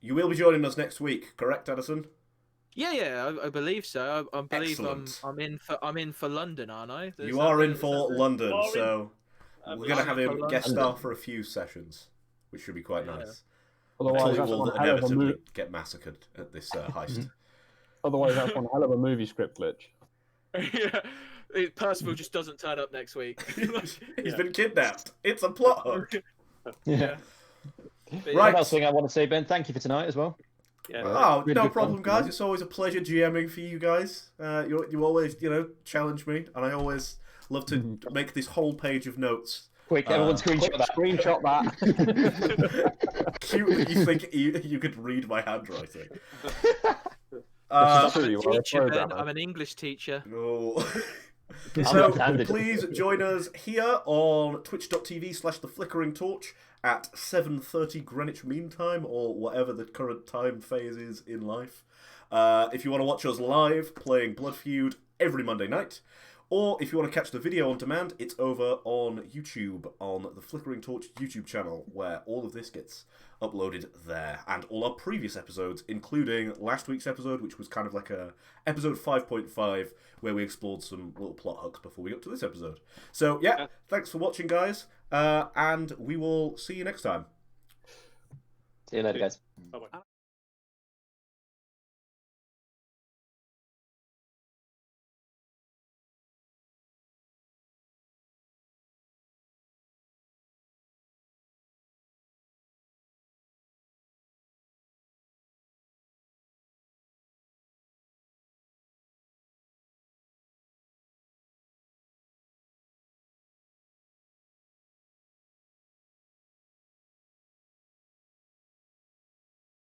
[SPEAKER 1] You will be joining us next week, correct, Addison?
[SPEAKER 5] Yeah, I believe so. I believe
[SPEAKER 1] Excellent.
[SPEAKER 5] I'm in for London, aren't I?
[SPEAKER 1] You are in for London,
[SPEAKER 2] You are in-
[SPEAKER 1] so we're going to have him guest star
[SPEAKER 3] London.
[SPEAKER 1] for a few sessions, which should be quite
[SPEAKER 5] Yeah.
[SPEAKER 1] nice.
[SPEAKER 3] Otherwise,
[SPEAKER 1] Until
[SPEAKER 3] that's
[SPEAKER 1] he will
[SPEAKER 3] one hell of a
[SPEAKER 1] inevitably get massacred at this heist.
[SPEAKER 3] Otherwise, that's one hell of a movie script glitch.
[SPEAKER 5] Yeah, Percival just doesn't turn up next week.
[SPEAKER 1] He's been kidnapped. It's a plot hook.
[SPEAKER 4] Yeah.
[SPEAKER 5] But
[SPEAKER 1] Right.
[SPEAKER 4] One last thing I want to say, Ben, thank you for tonight as well.
[SPEAKER 2] Yeah.
[SPEAKER 1] Oh,
[SPEAKER 4] Really
[SPEAKER 1] no
[SPEAKER 4] good
[SPEAKER 1] problem,
[SPEAKER 4] fun.
[SPEAKER 1] guys. It's always a pleasure GMing for you guys. You always, challenge me, and I always love to make this whole page of notes.
[SPEAKER 4] Quick, everyone screenshot that.
[SPEAKER 3] Screenshot that.
[SPEAKER 1] Cute that you think you could read my handwriting.
[SPEAKER 3] This is true, you are a
[SPEAKER 5] teacher, Ben.
[SPEAKER 3] programmer.
[SPEAKER 5] I'm an English teacher.
[SPEAKER 1] No.
[SPEAKER 4] I'm
[SPEAKER 1] So
[SPEAKER 4] left-handed.
[SPEAKER 1] please join us here on twitch.tv/theflickeringtorch at 7:30 Greenwich Mean Time, or whatever the current time phase is in life. If you want to watch us live playing Blood Feud every Monday night, or if you want to catch the video on demand, it's over on YouTube on the Flickering Torch YouTube channel, where all of this gets uploaded there, and all our previous episodes, including last week's episode, which was kind of like a episode 5.5, where we explored some little plot hooks before we got to this episode. So yeah, thanks for watching, guys, and we will see you next time.
[SPEAKER 4] See you later, guys.
[SPEAKER 2] Bye-bye.